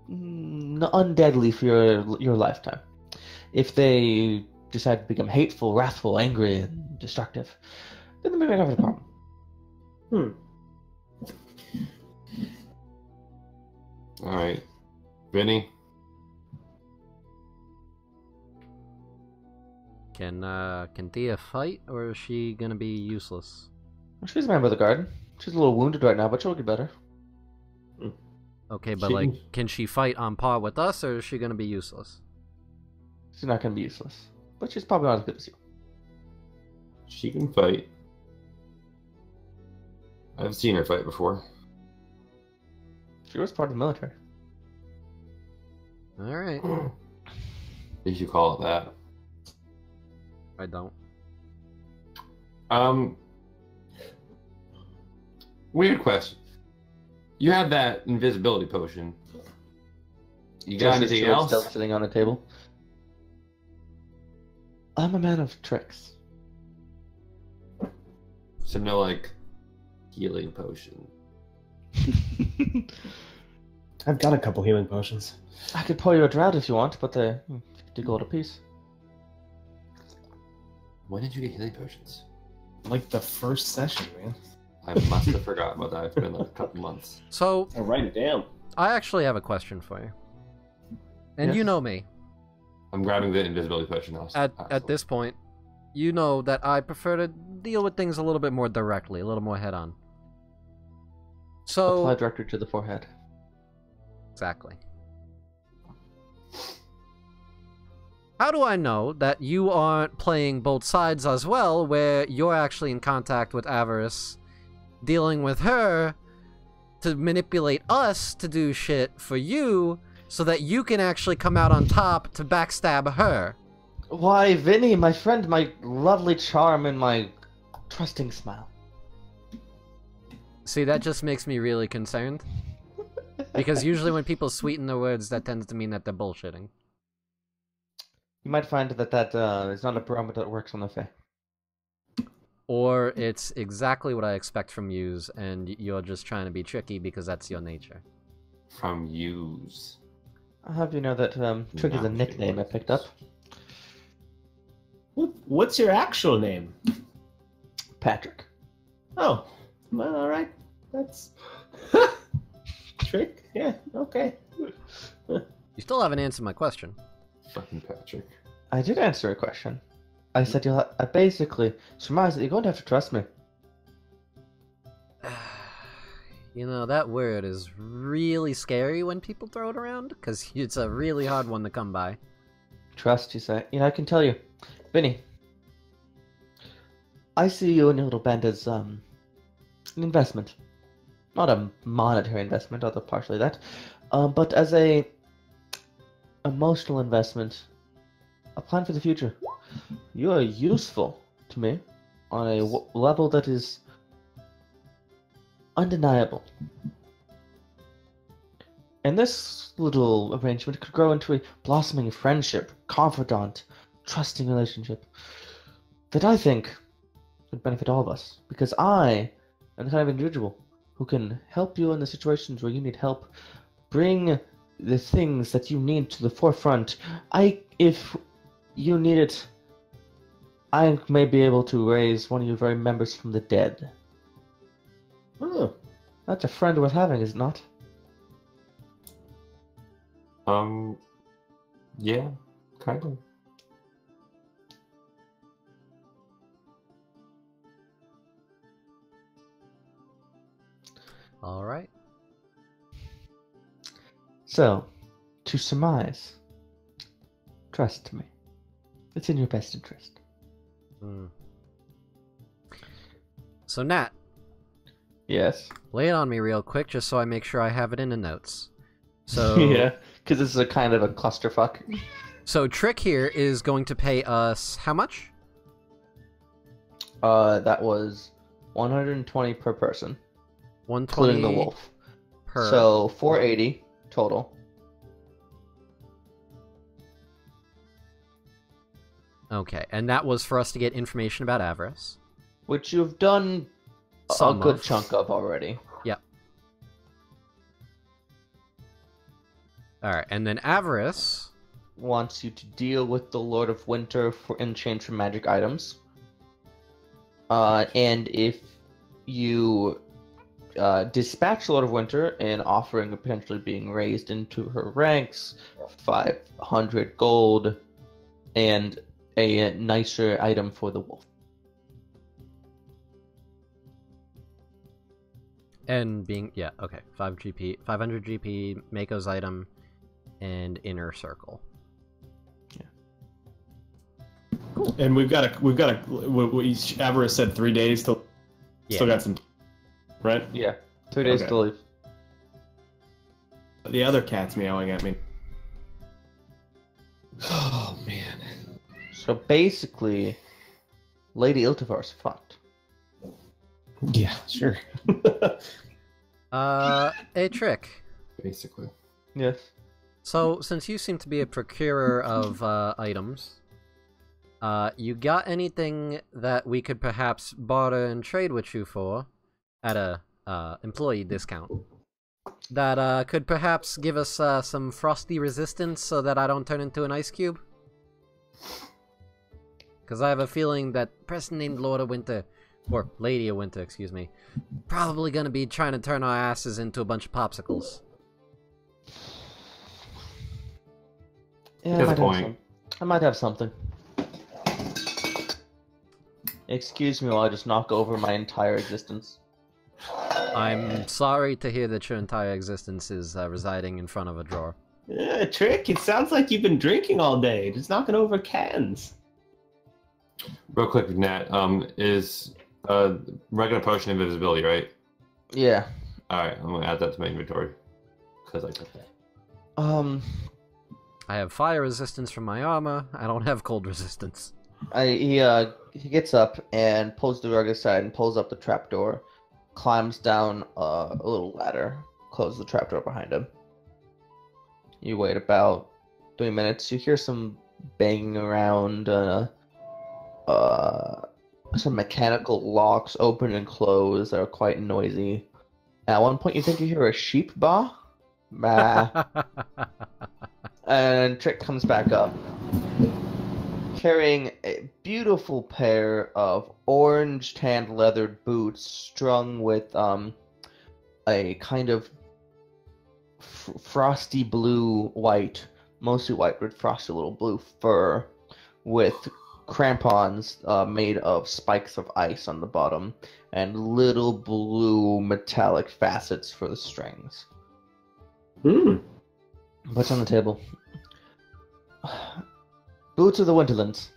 undeadly for your lifetime. If they decide to become hateful, wrathful, angry, and destructive, then they may have a problem. All right, Vinny. Can Thea fight, or is she gonna be useless? She's a member of the garden. She's a little wounded right now, but she'll get better. Okay, but can she fight on par with us, or is she gonna be useless? She's not gonna be useless, but she's probably not as good as you. She can fight. I've seen her fight before. She was part of the military. Alright. If you call it that. I don't. Weird question. You have that invisibility potion. You got anything Sword else? still sitting on the table. I'm a man of tricks. So no, like, healing potion. I've got a couple healing potions. I could pour you a drought if you want, but they're 50 gold apiece. When did you get healing potions? Like the first session, man. I must have forgotten about that. It's been like a couple months. So, I'll write it down. I actually have a question for you. And you Yes. know me. I'm grabbing the invisibility potion now. At this point, you know that I prefer to deal with things a little bit more directly, a little more head-on. So... Apply directly to the forehead. Exactly. How do I know that you aren't playing both sides as well, where you're actually in contact with Avarice, dealing with her to manipulate us to do shit for you, so that you can actually come out on top to backstab her? Why, Vinny, my friend, my lovely charm and my trusting smile. See, that just makes me really concerned. Because usually when people sweeten their words, that tends to mean that they're bullshitting. You might find that is not a barometer that works on the Fae. Or it's exactly what I expect from yous, and you're just trying to be tricky because that's your nature. From yous. I'll have you know that Trick is a Not nickname I picked up. What's your actual name? Patrick. Oh, well, all right. That's Trick. Yeah. Okay. You still haven't answered my question. Fucking Patrick. I did answer a question. I said I basically surmised that you're going to have to trust me. You know, that word is really scary when people throw it around, because it's a really hard one to come by. Trust, you say? I can tell you. Vinny, I see you and your little band as an investment. Not a monetary investment, although partially that, but as a emotional investment, a plan for the future. You are useful to me on a level that is undeniable. And this little arrangement could grow into a blossoming friendship, confidant, trusting relationship that I think would benefit all of us. Because I am the kind of individual who can help you in the situations where you need help, bring the things that you need to the forefront. If you need it, I may be able to raise one of your very members from the dead. Oh, That's a friend worth having, is it not? Yeah, kind of. Alright. So, to surmise, trust me. It's in your best interest. So, Nat, Yes. lay it on me real quick, just so I make sure I have it in the notes. So, Yeah, because this is a kind of a clusterfuck. So Trick here is going to pay us how much? That was 120 per person, 120 including the wolf. per. So 480 total. Okay, and that was for us to get information about Avarice. Which you've done a good chunk of already. Yep. Alright, and then Avarice Wants you to deal with the Lord of Winter in exchange for magic items. And if you dispatch Lord of Winter in offering of potentially being raised into her ranks, 500 gold, and a nicer item for the wolf. and being okay, 500 GP, Mako's item, and inner circle. And we've got Avarice said 3 days till. Yeah. Still got some, right? Yeah, 2 days Okay. to leave. The other cat's meowing at me. Oh man. So basically, Lady Iltivar's fucked. Yeah, sure. A Trick. Basically. Yes. So, since you seem to be a procurer of items, you got anything that we could perhaps barter and trade with you for at a employee discount? That could perhaps give us some frosty resistance so that I don't turn into an ice cube? Because I have a feeling that person named Lord of Winter, or Lady of Winter, excuse me, probably gonna be trying to turn our asses into a bunch of popsicles. Yeah, I might have something. Excuse me while I just knock over my entire existence. I'm sorry to hear that your entire existence is residing in front of a drawer. Yeah, Trick, it sounds like you've been drinking all day. Just knocking over cans. Real quick, Nat, is regular potion invisibility, right? Yeah. Alright, I'm gonna add that to my inventory. Because I took that. I have fire resistance from my armor. I don't have cold resistance. He gets up and pulls the rug aside and pulls up the trapdoor, climbs down a little ladder, closes the trapdoor behind him. You wait about 3 minutes. You hear some banging around, some mechanical locks open and close that are quite noisy. At one point, you think you hear a sheep baa. Bah. And Trick comes back up, carrying a beautiful pair of orange tanned leathered boots strung with a kind of frosty blue white, mostly white with frosty little blue fur, with crampons made of spikes of ice on the bottom and little blue metallic facets for the strings. What's on the table? Boots of the Winterlands.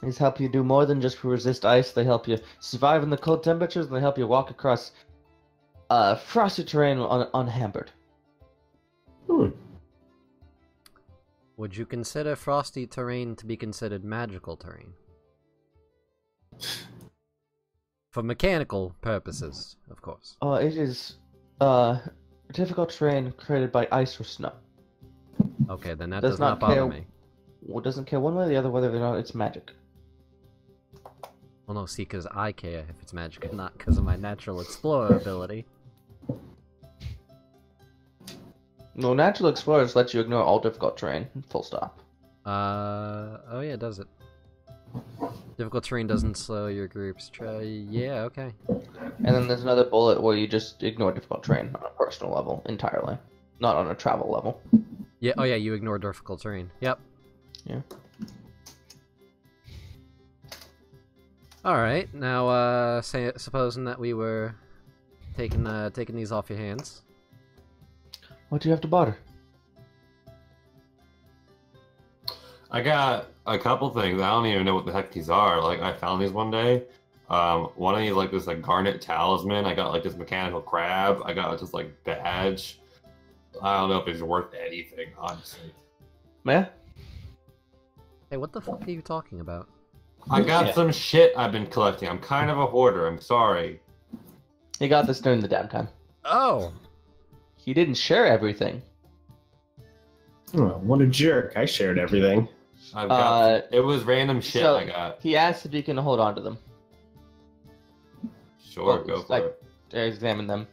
These help you do more than just resist ice. They help you survive in the cold temperatures, and they help you walk across frosty terrain unhampered. Would you consider frosty terrain to be considered magical terrain? For mechanical purposes, of course. It is difficult terrain created by ice or snow. Okay, then that does not bother me. Well, doesn't care one way or the other whether or not it's magic. Well, no, see, because I care if it's magic or not, because of my natural explorer ability. No, natural explorers let you ignore all difficult terrain. Full stop. Oh yeah, does it? Difficult terrain doesn't slow your group's yeah, okay. And then there's another bullet where you just ignore difficult terrain on a personal level entirely, not on a travel level. Yeah, oh yeah, you ignore difficult terrain. Yep. Yeah. Alright, now, supposing that we were taking these off your hands. What do you have to barter? I got a couple things. I don't even know what the heck these are. Like, I found these one day. One of these, like, this, like, garnet talisman. I got, like, this mechanical crab. I got this, like, badge. I don't know if it's worth anything, honestly. Yeah? Hey, what the fuck are you talking about? I got some shit I've been collecting. I'm kind of a hoarder. I'm sorry. He got this during the downtime. Oh! He didn't share everything. Oh, what a jerk. I shared everything. I've got, it was random shit so I got. He asked if you can hold on to them. Sure, go for it. Examine them.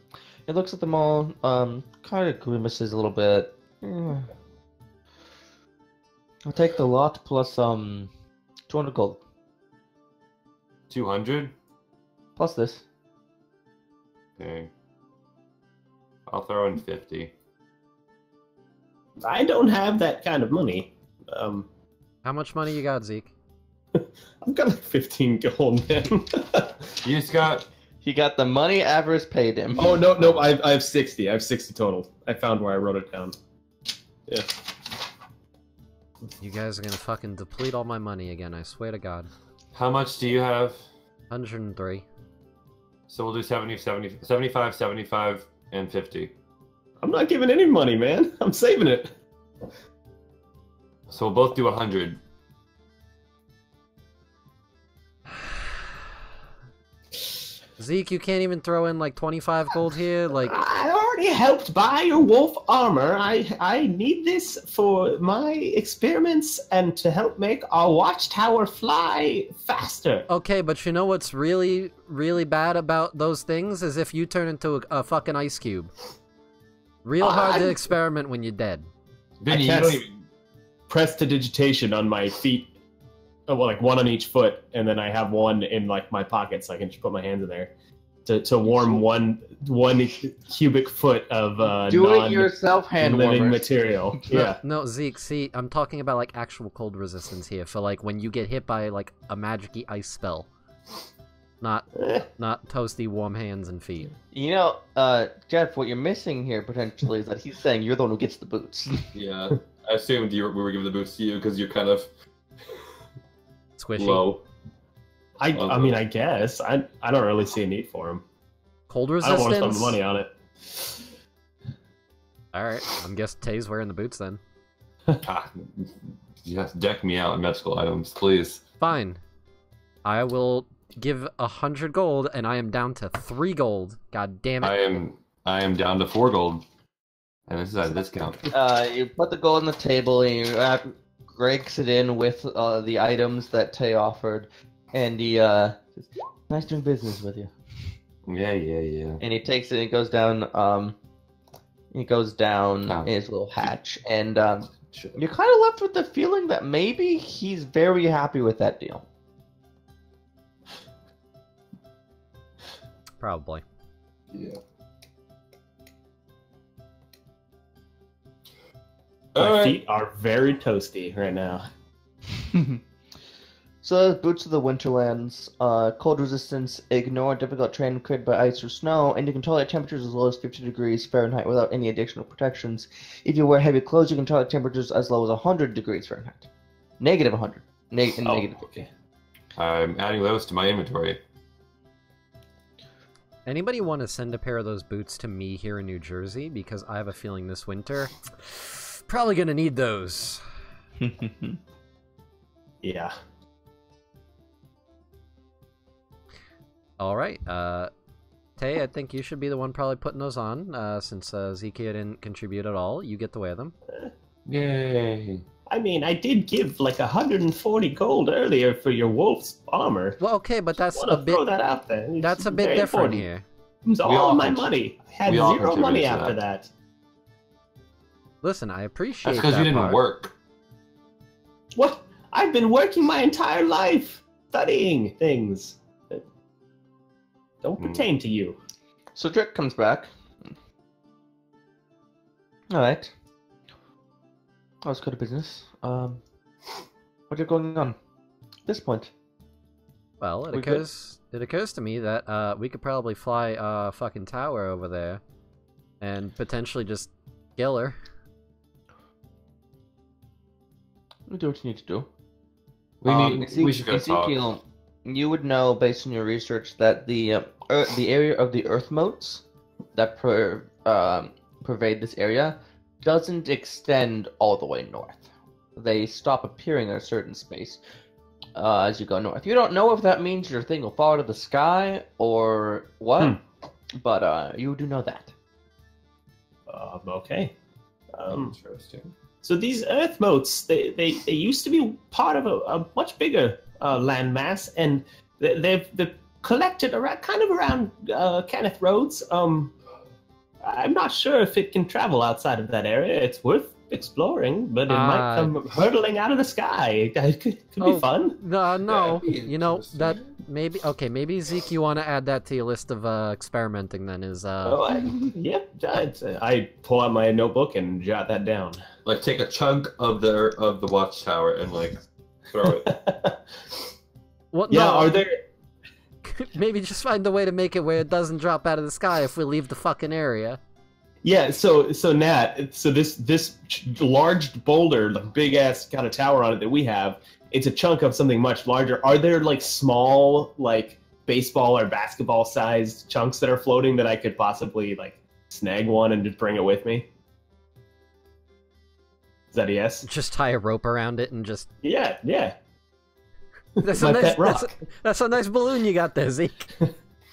It looks at them all, kind of grimaces a little bit. I'll take the lot plus, 200 gold. 200? Plus this. Okay. I'll throw in 50. I don't have that kind of money. How much money you got, Zeke? I've got like 15 gold, man. You just got... He got the money Avarice paid him. Oh, no, I have 60. I have 60 total. I found where I wrote it down. Yeah. You guys are gonna fucking deplete all my money again, I swear to God. How much do you have? 103. So we'll do 70, 70, 75, 75, and 50. I'm not giving any money, man. I'm saving it. So we'll both do 100. Zeke, you can't even throw in like 25 gold here? Like, I already helped buy your wolf armor. I need this for my experiments and to help make our watchtower fly faster. Okay, but you know what's really, really bad about those things is if you turn into a fucking ice cube. Real hard to experiment when you're dead. Vinny, you I don't cast even... prestidigitation on my feet, well, like one on each foot, and then I have one in like my pocket, so I can just put my hands in there to warm one cubic foot of Do-it-yourself hand living warmers. material. No, Yeah. no, Zeke, see, I'm talking about like actual cold resistance here for like when you get hit by like a magic-y ice spell. Not toasty warm hands and feet. You know, Jeff, what you're missing here potentially is that he's saying you're the one who gets the boots. Yeah, I assumed we were giving the boots to you because you're kind of Squishy. low. I mean, I guess I don't really see a need for them. Cold I resistance? don't want to spend money on it. Alright, I'm guessing Tay's wearing the boots then. Ah, just deck me out in medical items, please. Fine. I will give 100 gold, and I am down to 3 gold. God damn it. I am down to 4 gold, and this is at a discount. You put the gold on the table and you breaks it in with the items that Tay offered, and he says, "Nice doing business with you." Yeah. And he takes it and he goes down. In his little hatch, and you're kind of left with the feeling that maybe he's very happy with that deal. Probably. Yeah. My feet are very toasty right now. So, boots of the Winterlands, cold resistance, ignore difficult terrain created by ice or snow, and you can tolerate temperatures as low as 50 degrees Fahrenheit without any additional protections. If you wear heavy clothes, you can tolerate temperatures as low as 100 degrees Fahrenheit. Negative 100. Negative. Okay. I'm adding those to my inventory. Anybody want to send a pair of those boots to me here in New Jersey? Because I have a feeling this winter, probably gonna need those. Yeah. Alright, Tay, I think you should be the one probably putting those on, since Zeke didn't contribute at all. You get to wear them. Yay. I mean, I did give like 140 gold earlier for your wolf's armor. Well, okay, but that's Want a to bit... throw that out there. It's That's a bit very different important. here. It was We all all my contri- money. I had we all zero money contributed to after that. that. Listen, I appreciate That's because that you didn't part. work. What? I've been working my entire life studying things that don't pertain to you. So Drake comes back. Alright. I was good at business. What are going on at this point? Well, it We good? occurs to me that we could probably fly a fucking tower over there and potentially just kill her. You do what you need to do. We should go talk. Ezekiel, you would know based on your research that the area of the Earth motes that pervade this area doesn't extend all the way north. They stop appearing in a certain space as you go north. You don't know if that means your thing will fall out of the sky or what, but you do know that. Okay. Interesting. So these earth motes, they used to be part of a much bigger landmass, and they've collected around, kind of around Kenneth Roads. I'm not sure if it can travel outside of that area. It's worth exploring, but it might come hurtling out of the sky. It could be fun. No, That'd be you know, that interesting. maybe Zeke, you want to add that to your list of experimenting then is, Yep. I pull out my notebook and jot that down. Like take a chunk of the watchtower and like throw it. Well, Yeah, no, are there... maybe just find a way to make it where it doesn't drop out of the sky if we leave the fucking area. Yeah, so Nat, so this large boulder, the big ass kind of tower on it that we have, it's a chunk of something much larger. Are there like small, like baseball or basketball sized chunks that are floating that I could possibly like snag one and just bring it with me? Is that a yes? Just tie a rope around it and just... Yeah. That's My a nice, pet rock. that's a nice balloon you got there, Zeke.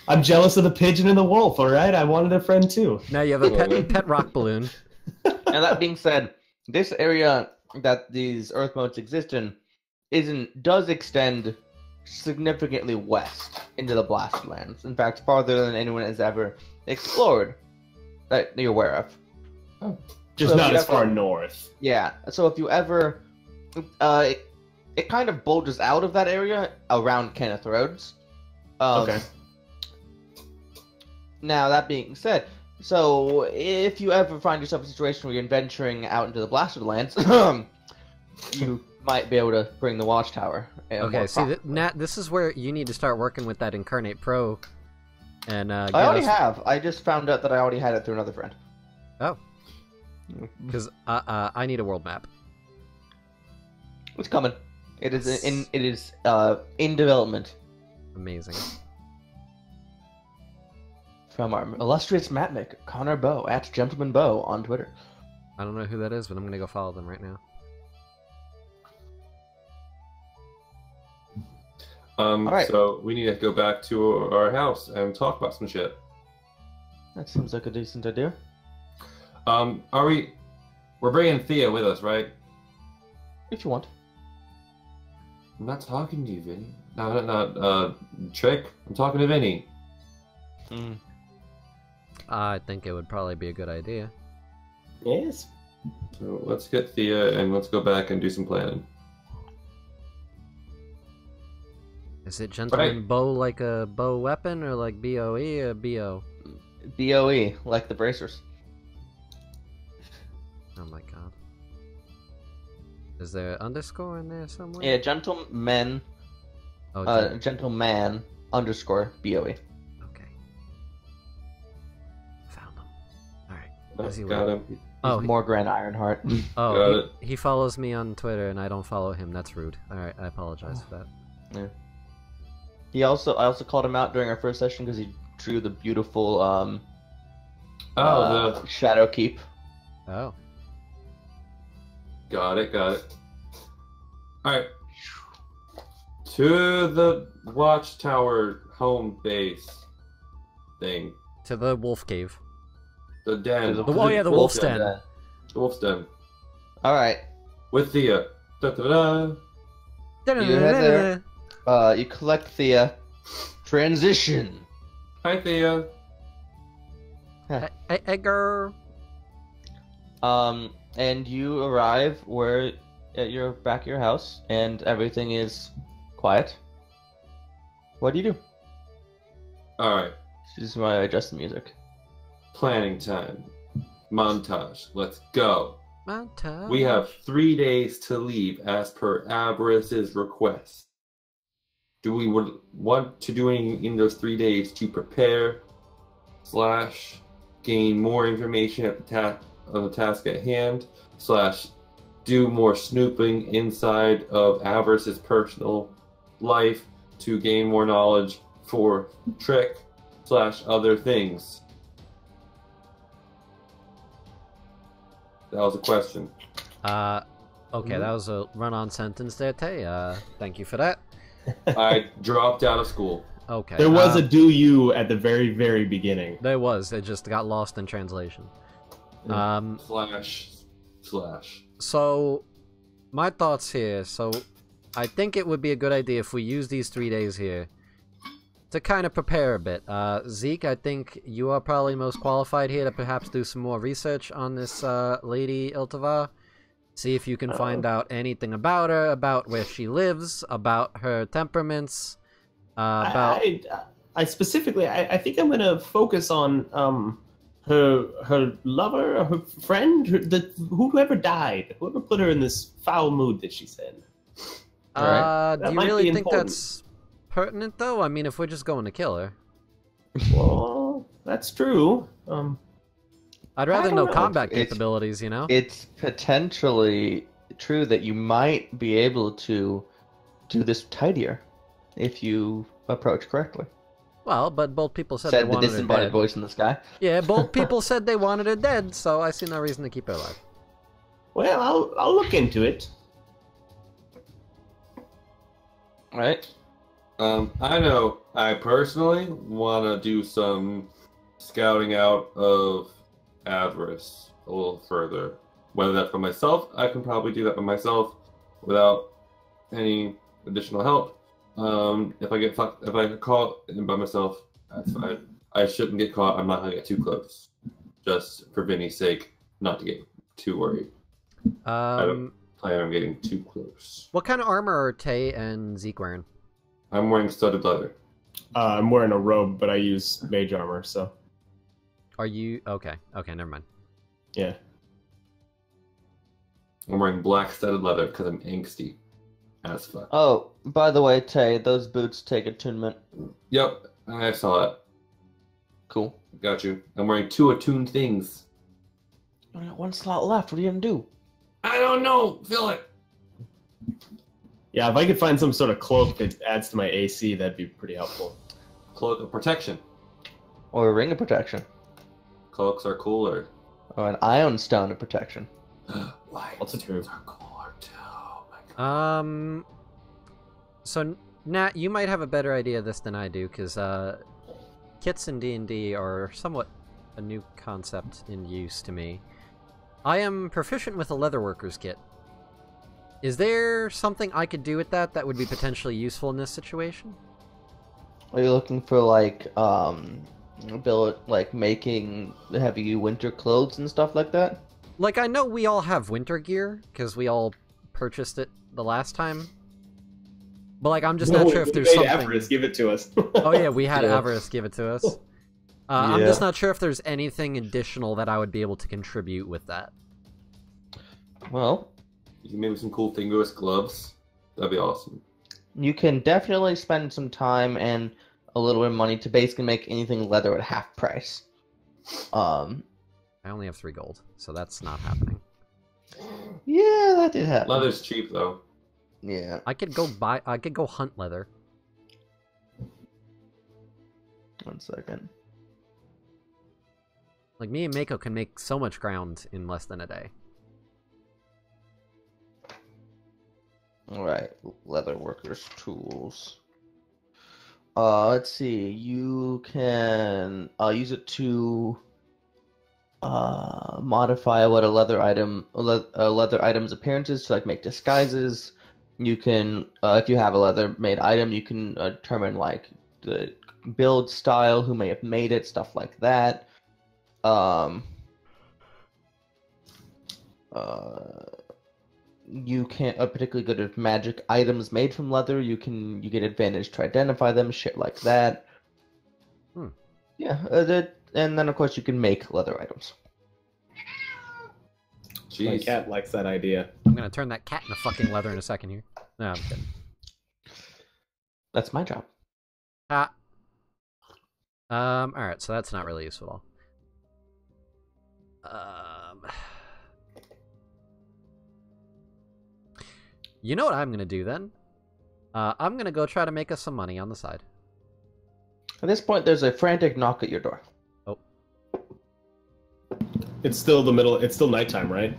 I'm jealous of the pigeon and the wolf. All right, I wanted a friend too. Now you have a pet rock balloon. And that being said, this area that these Earth modes exist in does extend significantly west into the Blast Lands. In fact, farther than anyone has ever explored that you're aware of. Just So not if as you far ever- north. Yeah. So if you ever, it kind of bulges out of that area around Kenneth Roads. Okay. Now that being said, so if you ever find yourself in a situation where you're venturing out into the Blasted Lands, you might be able to bring the Watchtower. Okay, see, Nat, this is where you need to start working with that Incarnate Pro. And I already have. I just found out that I already had it through another friend. Oh. Because I need a world map. It's coming. It is in development. Amazing. From our illustrious mapmaker, Connor Bow, at Gentleman Bow on Twitter. I don't know who that is, but I'm gonna go follow them right now. Alright. So we need to go back to our house and talk about some shit. That seems like a decent idea. We're bringing Thea with us, right? If you want. I'm not talking to you, Vinny. No, Trick. I'm talking to Vinny. I think it would probably be a good idea. Yes. So let's get Thea and let's go back and do some planning. Is it Gentleman Bow like a bow weapon, or like BOE or BO? BOE, like the bracers. Oh my god. Is there an underscore in there somewhere? Yeah, gentleman, Oh, gentleman underscore BOE. okay. Found him. Alright. Is he Got with- him. Oh, More Grand Ironheart. Got oh it. he follows me on Twitter and I don't follow him. That's rude. Alright, I apologize for that. I also called him out during our first session because he drew the beautiful The Shadow Keep. Oh. got it. All right. To the Watchtower home base thing. To the wolf cave. The den. The- Oh yeah, the wolf's den. Den. The wolf's den. All right. With Thea. Da-da-da. You head there. You collect Thea. Transition. Hi, Thea. Hey, Edgar. And you arrive at your back of your house, and everything is quiet. What do you do? All right. This is why I adjust the music. Planning time. Montage. Let's go. Montage. We have 3 days to leave as per Avarice's request. Do we want to do anything in those 3 days to prepare / gain more information at the task at hand / do more snooping inside of Avarice's personal life to gain more knowledge for Trick / other things? That was a question. Okay, that was a run-on sentence there, Tay. Thank you for that. I dropped out of school. Okay. There was a do you at the very, very beginning. There was. It just got lost in translation. / So, my thoughts here. So, I think it would be a good idea if we use these 3 days here to kind of prepare a bit. Zeke, I think you are probably most qualified here to perhaps do some more research on this Lady Iltava. See if you can find out anything about her, about where she lives, about her temperaments, about... I specifically, I think I'm gonna focus on her lover, or her friend, whoever died, whoever put her in this foul mood that she's in. Alright. Do That you might really be think important. that's pertinent, though? I mean, if we're just going to kill her. Well, that's true. I'd rather don't know know. combat It's- capabilities, you know? It's potentially true that you might be able to do this tidier if you approach correctly. Well, but both people said, Said they the wanted her disembodied dead. voice in the sky. Yeah, both people said they wanted her dead, so I see no reason to keep her alive. Well, I'll look into it. Right. I know I personally want to do some scouting out of Avarice a little further. Whether that's by myself, I can probably do that by myself without any additional help. If I get caught by myself, that's fine. I shouldn't get caught. I'm not gonna get too close, just for Vinny's sake, not to get too worried. I don't plan on getting too close. What kind of armor are Tay and Zeke wearing? I'm wearing studded leather. I'm wearing a robe, but I use mage armor, so. Are you... Okay, never mind. Yeah. I'm wearing black studded leather because I'm angsty as fuck. Oh, by the way, Tay, those boots take attunement. Yep, I saw that. Cool. Got you. I'm wearing 2 attuned things. You only got 1 slot left. What are you gonna do? I don't know. Fill it. Yeah, if I could find some sort of cloak that adds to my AC, that'd be pretty helpful. Cloak of protection. Or a ring of protection. Cloaks are cooler. Or an ion stone of protection. Why? Also true. Are cooler too. Oh my god. So, Nat, you might have a better idea of this than I do, because, kits in D&D are somewhat a new concept in use to me. I am proficient with a leatherworker's kit. Is there something I could do with that would be potentially useful in this situation? Are you looking for, like, making heavy winter clothes and stuff like that? Like, I know we all have winter gear, because we all purchased it the last time. But, like, I'm just not sure if there's something... Avarice, give it to us. Oh, yeah, we had Yeah. Avarice give it to us. I'm just not sure if there's anything additional that I would be able to contribute with that. Well, You can make some cool fingerless gloves. That'd be awesome. you can definitely spend some time and a little bit of money to basically make anything leather at half price. I only have 3 gold, so that's not happening. Yeah, that did happen. Leather's cheap though. Yeah. I could go hunt leather. 1 second. Like, me and Mako can make so much ground in less than a day. Alright, leather workers tools. Let's see. You can use it to modify what a leather item's appearance is, to like make disguises. You can, if you have a leather made item, you can determine like the build style, who may have made it, stuff like that. You can't particularly good at magic items made from leather. You get advantage to identify them, shit like that. Yeah, and then of course you can make leather items. Jeez. My cat likes that idea. I'm gonna turn that cat into fucking leather in a second here. No, I'm kidding. That's my job. Alright, so that's not really useful at all. You know what I'm gonna do then? I'm gonna go try to make us some money on the side. At this point, there's a frantic knock at your door. Oh. It's still the middle. It's still nighttime, right?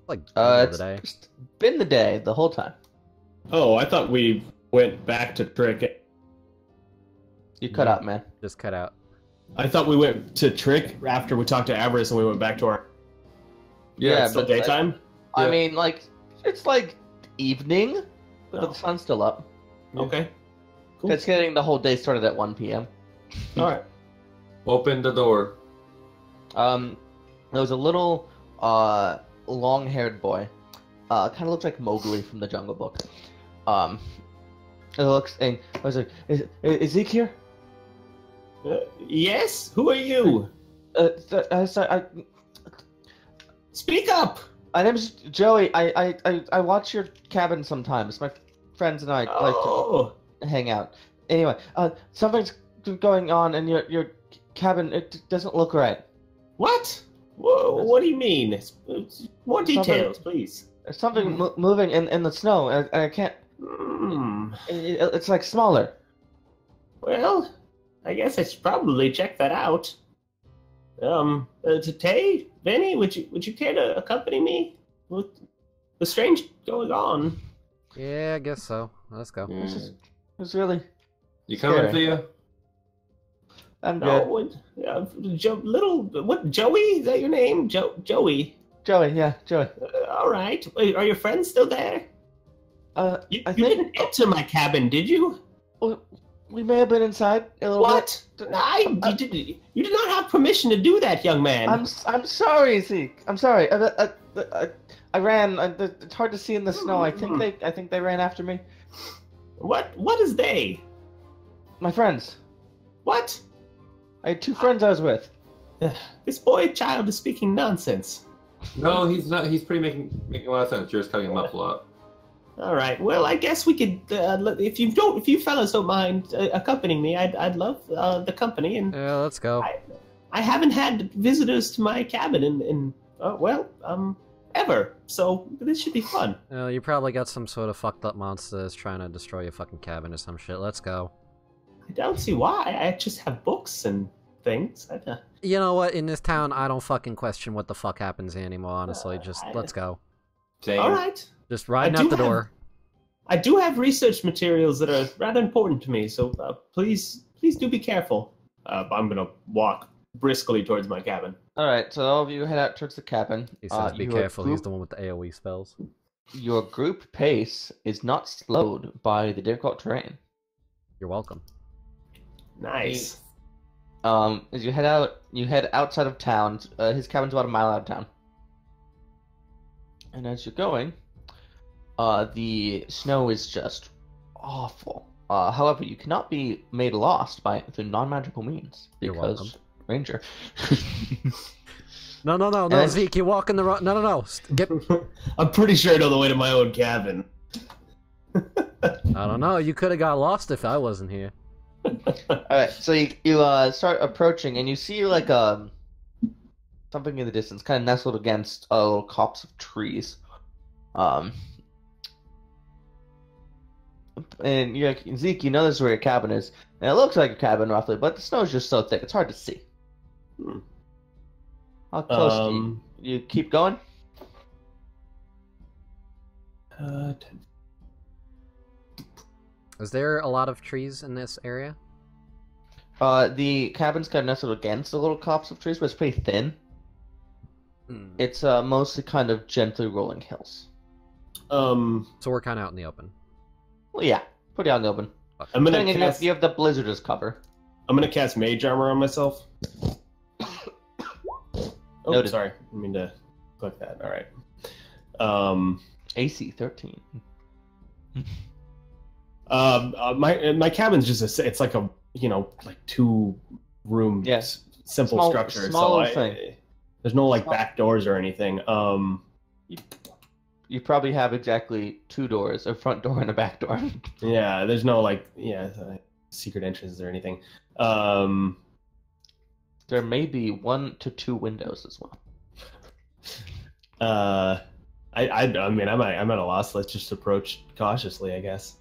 Like, middle of the It's day. just been the day, the whole time. Oh, I thought we went back to Trick. You cut out, man. Just cut out. I thought we went to Trick after we talked to Avarice and we went back to our. Yeah, It's still but daytime. I Yeah. mean, like, it's like evening, but Oh. the sun's still up. Okay. Cool. It's getting the whole day started at 1 p.m. All right. Open the door. There was a little, long-haired boy. Kind of looks like Mowgli from the Jungle Book. It looks, and I was like, is Zeke here? Yes. Who are you? Sorry, Speak up. my name's Joey. I watch your cabin sometimes. My friends and I like Oh. to hang out. Anyway, something's going on in your cabin. It doesn't look right. What? Whoa, what do you mean? More details, please. There's something moving in the snow, and I can't. It's like smaller. Well, I guess I should probably check that out. Tay, Vinny, would you care to accompany me? With the strange going on. Yeah, I guess so. Let's go. Mm. It's really You coming, Sure. Thea? I'm good. No, Joey? Is that your name? Joey. Joey, yeah, Joey. All right. Are your friends still there? You I think didn't enter my cabin, did you? we may have been inside a little What? You did not have permission to do that, young man. bit. I'm sorry, Zeke. I'm sorry. I ran. It's hard to see in the snow. I think they ran after me. What is they? My friends. What? I had two friends I was with. This boy child is speaking nonsense. No, he's not. He's pretty making a lot of sense. You're just cutting him up a lot. All right. Well, I guess we could. If you fellas don't mind accompanying me, I'd love the company. And Yeah, let's go. I haven't had visitors to my cabin in ever. So this should be fun. You probably got some sort of fucked up monster that's trying to destroy your fucking cabin or some shit. Let's go. I don't see why. I just have books and things. You know what? In this town, I don't fucking question what the fuck happens here anymore, honestly. Just, let's go. Same. All right. Just riding out the door. I do have research materials that are rather important to me, so please do be careful. I'm gonna walk briskly towards my cabin. All right, so all of you head out towards the cabin. He says, be careful, he's the one with the AoE spells. Your group pace is not slowed by the difficult terrain. You're welcome. Nice. As you head outside of town. His cabin's about a mile out of town. And as you're going, the snow is just awful. However, you cannot be made lost through non-magical means. You're welcome. Ranger. No, Zeke, you're walking the wrong... No. Get... I'm pretty sure I know the way to my own cabin. I don't know, you could have got lost if I wasn't here. Alright, so you start approaching, and you see like something in the distance, kind of nestled against a little copse of trees. And you're like, Zeke, you know this is where your cabin is. And it looks like a cabin roughly, but the snow's just so thick, it's hard to see. How close do you keep going? Is there a lot of trees in this area? The cabin's kind of nestled against a little copse of trees, but it's pretty thin. It's mostly kind of gently rolling hills. So we're kind of out in the open. Well, yeah, pretty out in the open. I'm gonna cast... You have the blizzard as cover. I'm gonna cast Mage Armor on myself. Oh, Noted. sorry. I mean to click that. All right. AC 13. My cabin's just it's like a like 2-room simple structure. Small so thing. There's no like back doors or anything. You probably have exactly 2 doors, a front door and a back door. Yeah, there's no secret entrances or anything. There may be 1 to 2 windows as well. I mean, I'm at a loss. Let's just approach cautiously, I guess.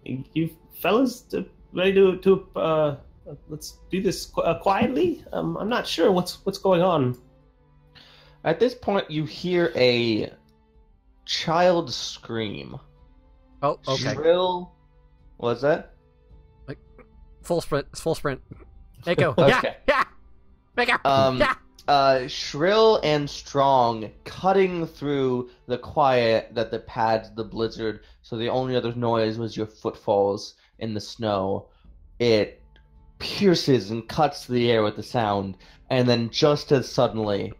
You fellas ready to let's do this quietly? I'm not sure what's going on. At this point, you hear a child scream. Oh, okay. Shrill. What's that? Full sprint. Mako. Okay. Yeah. Mako. Yeah. Shrill and strong, cutting through the quiet that the pads, the blizzard. So the only other noise was your footfalls in the snow. It pierces and cuts the air with the sound, and then just as suddenly,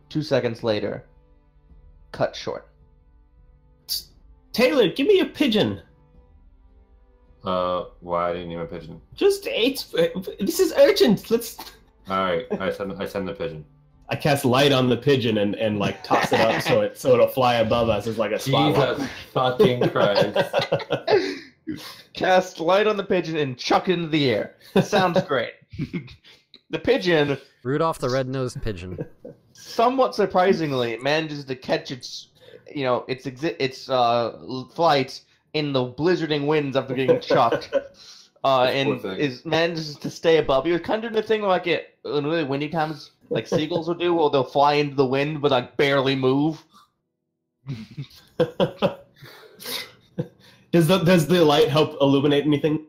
2 seconds later, cut short. Taylor, give me a pigeon. Why I didn't need my pigeon? This is urgent. Let's. All right, I send the pigeon. I cast light on the pigeon and like toss it up so it'll fly above us as like a spotlight. Jesus fucking Christ! Cast light on the pigeon and chuck it into the air. Sounds great. The pigeon, Rudolph the red-nosed pigeon. somewhat surprisingly, manages to catch its flight in the blizzarding winds after getting chucked, and manages to stay above. He was kind of doing the thing like in really windy times, like seagulls will do, where they'll fly into the wind but like barely move. Does the light help illuminate anything?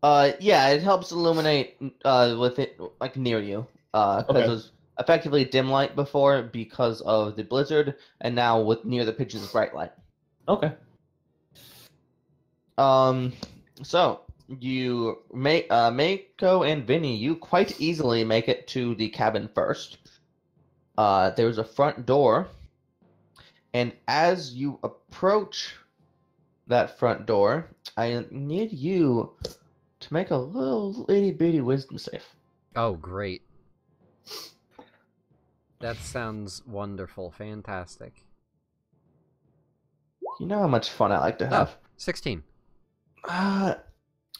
Yeah, it helps illuminate with it like near you. Because Okay. it was effectively dim light before because of the blizzard, and now with near the pitch is bright light. Okay. So you make Mako and Vinny, you quite easily make it to the cabin first. There's a front door, and as you approach that front door, I need you to make a little itty bitty wisdom save. Oh, great. That sounds wonderful. Fantastic. You know how much fun I like to Oh, have. 16.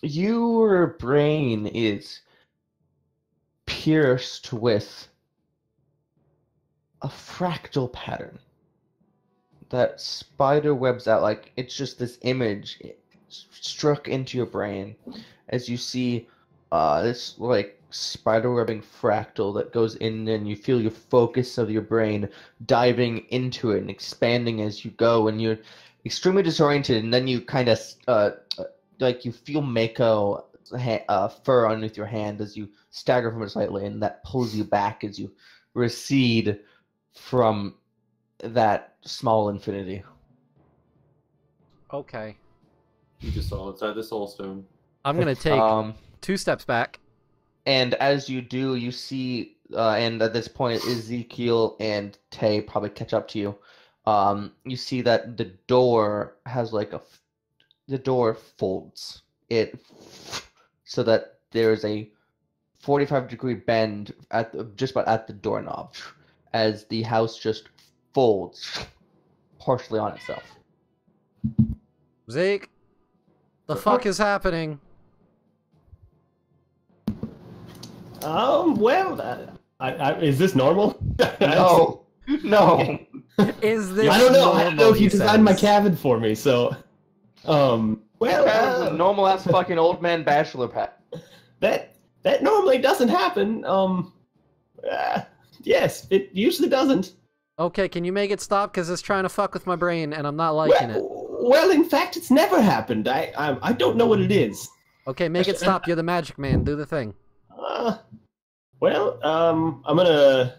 Your brain is pierced with a fractal pattern that spider webs out like it's just this image struck into your brain as you see this like spider webbing fractal that goes in, and you feel your focus of your brain diving into it and expanding as you go, and you're extremely disoriented, and then you kind of like you feel Mako fur underneath your hand as you stagger from it slightly, and that pulls you back as you recede from that small infinity. Okay. You just saw inside the soul stone. I'm going to take 2 steps back. And as you do, you see, and at this point, Ezekiel and Tay probably catch up to you. You see that the door has like the door folds it so that there's a 45-degree bend just about at the doorknob, as the house just folds partially on itself. Zeke, the fuck is happening? Well, is this normal? No, no. Is this I don't know. I don't know normal, if you he designed my says? cabin for me, so. Well, Well, normal ass fucking old man bachelor pad. that normally doesn't happen. Yes, it usually doesn't. Okay, can you make it stop? Because it's trying to fuck with my brain, and I'm not liking it. Well, in fact, it's never happened. I don't know what it is. Okay, make it stop. You're the magic man. Do the thing. Well, I'm gonna.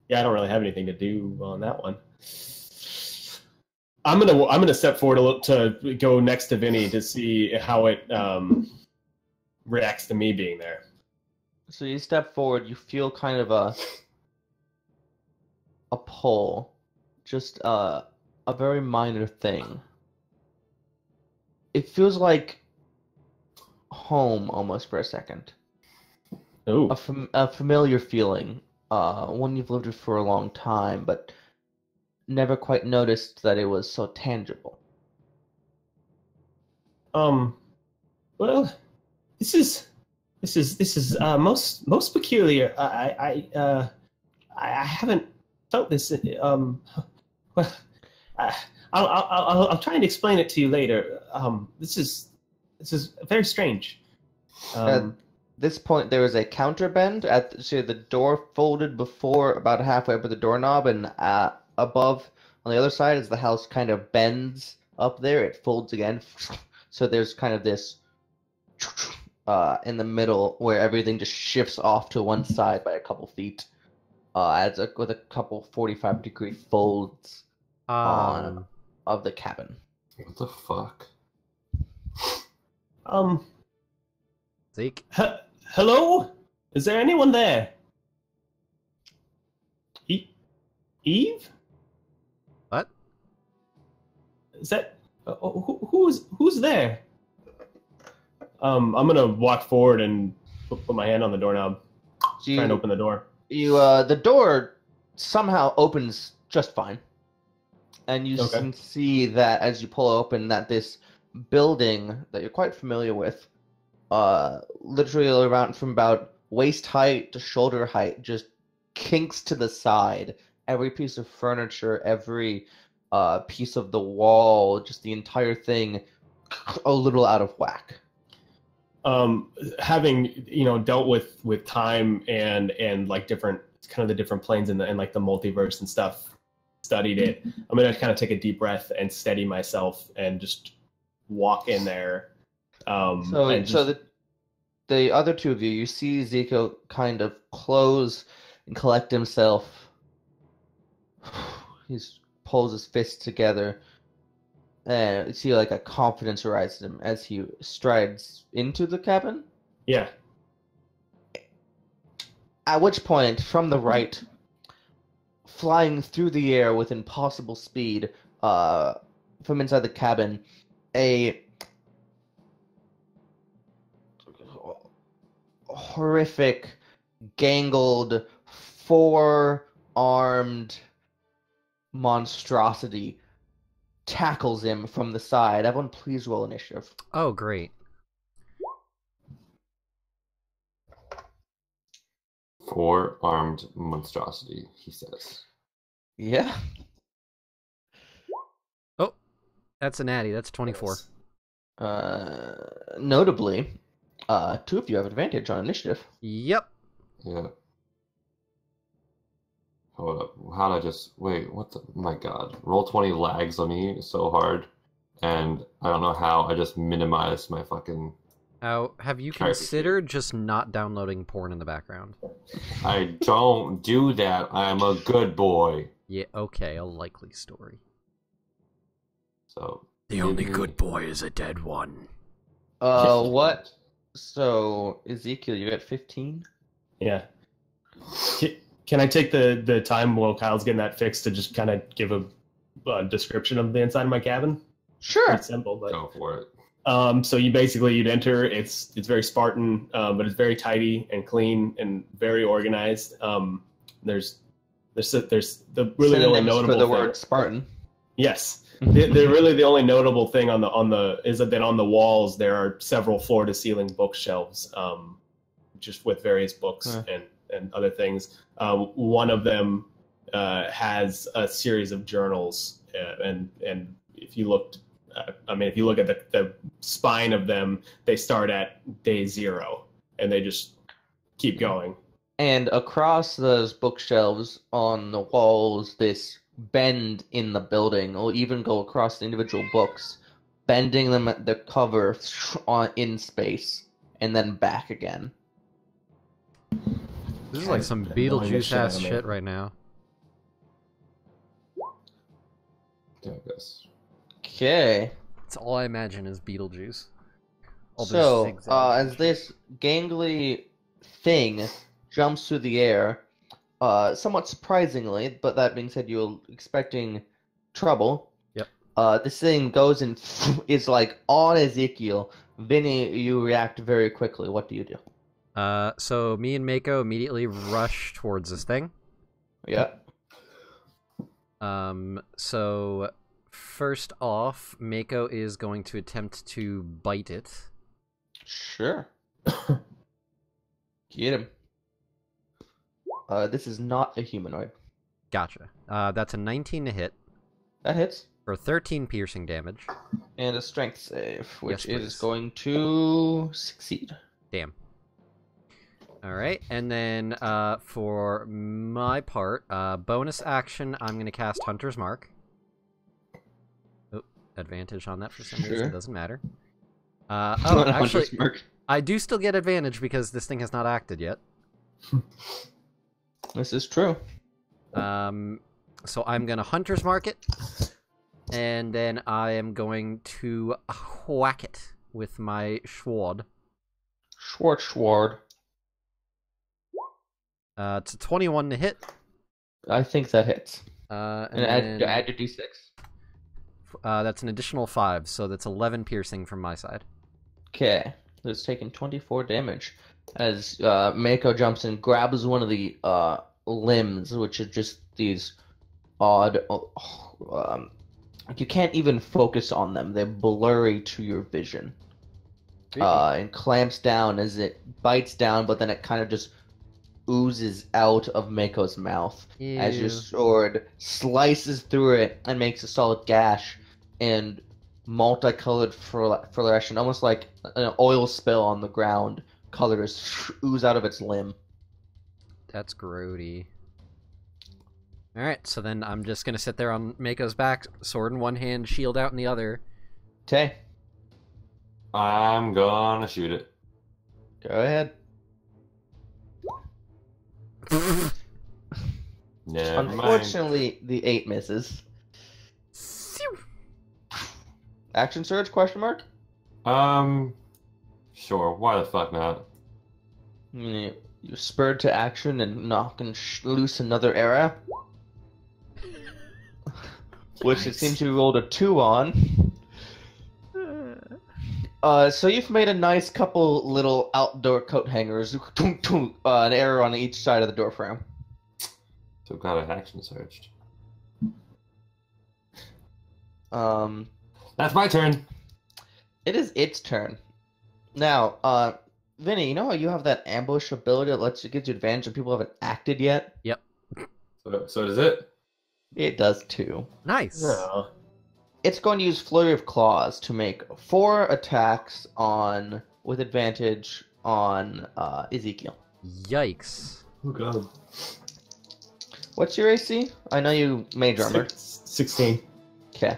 Yeah, I don't really have anything to do on that one. I'm gonna step forward to go next to Vinny to see how it reacts to me being there. So you step forward, you feel kind of a pull, just a very minor thing. It feels like home almost for a second. Ooh. A familiar feeling, one you've lived with for a long time, but never quite noticed that it was so tangible. Well, this is most peculiar. I haven't felt this. Well, I'll try and explain it to you later. This is very strange. At this point, there is a counterbend so the door folded before about halfway up with the doorknob, and above on the other side, as the house kind of bends up there, it folds again. So there's kind of this in the middle where everything just shifts off to one side by a couple feet, with a couple 45-degree folds of the cabin. What the fuck? Zeke? Hello? Is there anyone there? Eve? What? Is that who's there? I'm gonna walk forward and put my hand on the doorknob, So try and open the door. The door somehow opens just fine, and you Okay. can see that as you pull open that this building that you're quite familiar with, literally around from about waist height to shoulder height, just kinks to the side. Every piece of furniture, every piece of the wall, just the entire thing, a little out of whack. Having dealt with time and like different kind of the different planes and like the multiverse and stuff, studied it. I'm gonna kind of take a deep breath and steady myself and just walk in there. So the other two of you, you see Ezekiel kind of close and collect himself. He pulls his fists together, and you see like a confidence rise in him as he strides into the cabin. Yeah. At which point, from the right, flying through the air with impossible speed, from inside the cabin, a horrific, gangled, four-armed monstrosity tackles him from the side. Everyone, please roll initiative. Oh, great. Four-armed monstrosity, he says. Yeah. Oh, that's a natty. That's 24. Notably, two of you have advantage on initiative. Yep. Yeah. Hold up. How'd I just... Wait, what the... My god. Roll20 lags on me so hard, and I don't know how I just minimized my fucking... Have you Character considered just not downloading porn in the background? I don't do that. I'm a good boy. Yeah, okay, a likely story. So... The only good boy is a dead one. What? So, Ezekiel, you got 15? Yeah. Can I take the time while Kyle's getting that fixed to just kind of give a description of the inside of my cabin? Sure. It's simple, but Go for it. so you'd enter. It's very Spartan, but it's very tidy and clean and very organized. There's the really the only Synonyms notable for the thing. word Spartan. Yes. They're really the only notable thing on the is that on the walls there are several floor to ceiling bookshelves, just with various books and other things. One of them has a series of journals, and if you looked, if you look at the spine of them, they start at day 0 and they just keep going. And across those bookshelves on the walls, this bend in the building will even go across the individual books, bending them at the cover in space, and then back again. This is like some Beetlejuice-ass shit right now. Yeah, I guess. Okay. That's all I imagine is Beetlejuice. All those So, zigzags and as this gangly thing jumps through the air, somewhat surprisingly, but that being said, you're expecting trouble. Yep. This thing goes and is like on Ezekiel. Vinny, you react very quickly. What do you do? So me and Mako immediately rush towards this thing. Yeah. So first off, Mako is going to attempt to bite it. Sure. Get him. This is not a humanoid. Gotcha. That's a 19 to hit That hits. for 13 piercing damage. And a strength save, which Yes, is please. going to succeed. Damn. Alright, and then for my part, bonus action, I'm going to cast Hunter's Mark. Oh, advantage on that for some reason, Sure. doesn't matter. Not Oh, a actually, hunter's mark. I do still get advantage because this thing has not acted yet. This is true. So I'm going to Hunter's Mark it, and then I am going to whack it with my Schwad. Schwartz. It's a 21 to hit. I think that hits. And And then, add your d6. that's an additional 5, so that's 11 piercing from my side. Okay. It's taking 24 damage as Mako jumps and grabs one of the limbs, which is just these odd. You can't even focus on them; they're blurry to your vision. And clamps down as it bites down, but then it kind of just oozes out of Mako's mouth as your Ew. sword slices through it and makes a solid gash and multicolored fluorescent, almost like an oil spill on the ground. Colors ooze out of its limb. That's grody. Alright, so then I'm just gonna sit there on Mako's back, sword in one hand, shield out in the other. Okay. I'm gonna shoot it. Go ahead. Never mind. Unfortunately, the 8 misses. Action surge? Question mark. Sure. Why the fuck not? You spurred to action and knock and loose another arrow, which it seems you rolled a 2 on. So you've made a nice couple little outdoor coat hangers, an arrow on each side of the door frame. So got an action surged. That's my turn. It is its turn. Now, Vinny, you know how you have that ambush ability that gives you advantage when people haven't acted yet? Yep. So does it? It does too. Nice. Oh. It's going to use Flurry of Claws to make 4 attacks with advantage on Ezekiel. Yikes. Oh god. What's your AC? I know you mage armor. 16. Okay.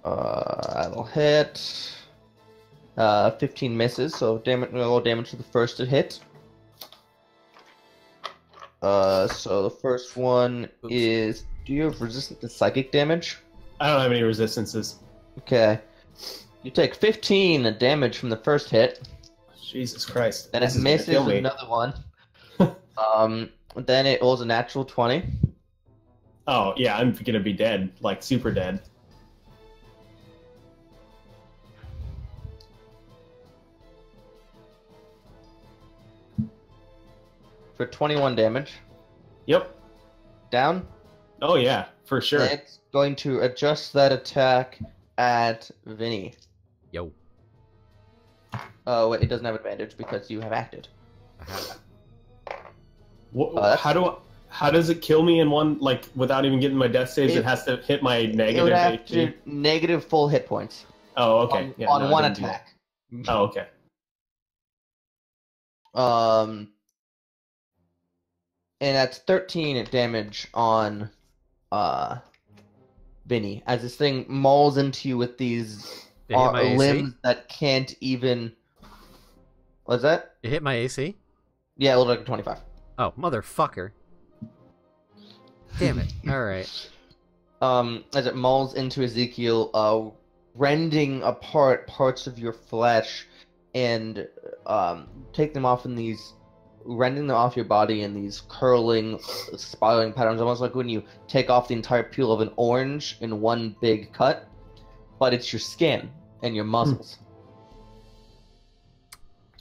That'll hit. 15 misses, so roll damage to the first to hit. So the first one is... Do you have resistance to psychic damage? I don't have any resistances. Okay. You take 15 damage from the first hit. Jesus Christ. Then This it is gonna misses kill me. another one. Then it rolls a natural 20. Oh, yeah, I'm gonna be dead. Like, super dead. For 21 damage. Yep. Down. Oh, yeah, for sure. It's going to adjust that attack at Vinny. Yo. Oh, wait, it doesn't have advantage because you have acted. How does it kill me in one, like, without even getting my death saves? It has to hit my It negative would have HP? to negative full hit points Oh, okay. Yeah, on no, I one didn't do attack. that. Oh, okay. And that's 13 damage on Vinny as this thing mauls into you with these It hit my AC? limbs that can't even. What's that? It hit my AC? Yeah, it looked like a 25. Oh, motherfucker. Damn it. Alright. As it mauls into Ezekiel, rending apart parts of your flesh and take them off in these, rending them off your body in these curling, spiraling patterns, almost like when you take off the entire peel of an orange in one big cut, but it's your skin and your muscles.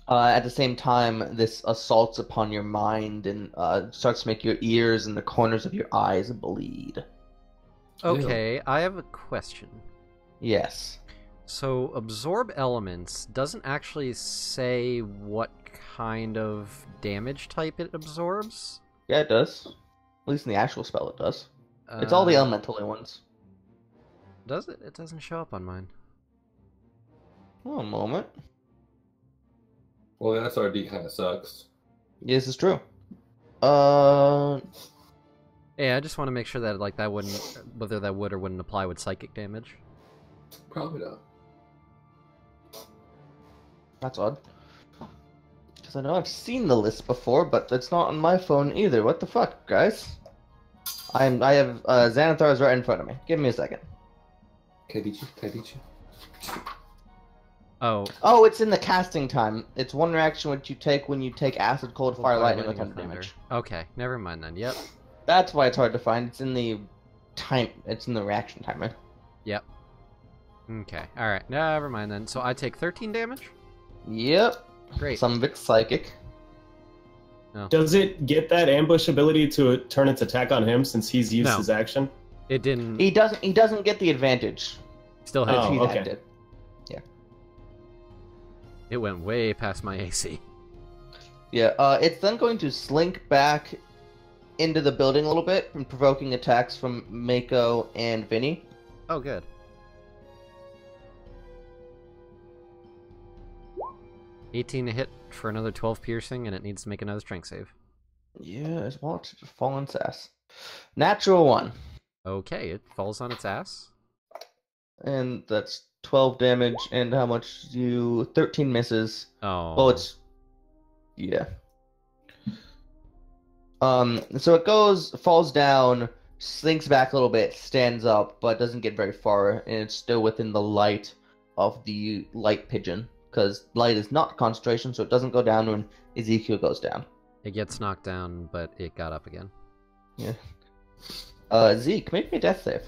At the same time, this assaults upon your mind and starts to make your ears and the corners of your eyes bleed. Okay, I have a question. Yes. So, absorb elements doesn't actually say what kind of damage type it absorbs? Yeah, it does. At least in the actual spell it does. It's all the Uh, elemental ones. Does it? It doesn't show up on mine. Oh, a moment. Well, the SRD kind of sucks. Yes, it's true. Yeah, I just want to make sure that like that wouldn't, whether that would or wouldn't apply with psychic damage. Probably not. That's odd. Because I know I've seen the list before, but it's not on my phone either. What the fuck, guys? I have Xanathar's right in front of me. Give me a second. Can I beat you? Oh, Oh, it's in the casting time. It's one reaction which you take when you take acid, cold, fire, lightning, with thunder damage. Okay, never mind then. Yep. That's why it's hard to find. It's in the time. It's in the reaction timer. Yep. Okay. All right. Never mind then. So I take 13 damage. Yep. Great. Some of it's psychic. Does it get that ambush ability to turn its attack on him since he's used No. his action? It didn't. He doesn't get the advantage. Still hits. Oh, He's okay. acted. It went way past my AC. Yeah. It's then going to slink back into the building a little bit and provoking attacks from Mako and Vinny. Oh, good. $18 to hit for another 12 piercing, and it needs to make another strength save. Yeah, it's just fall on its ass. Natural 1. Okay, it falls on its ass. And that's 12 damage. And how much do you... 13 misses. Oh. Well, it's... Yeah. So it falls down, slinks back a little bit, stands up, but doesn't get very far, and it's still within the light of the light pigeon. Because light is not concentration, so it doesn't go down when Ezekiel goes down. It gets knocked down, but it got up again. Yeah. Zeke, make me a death save.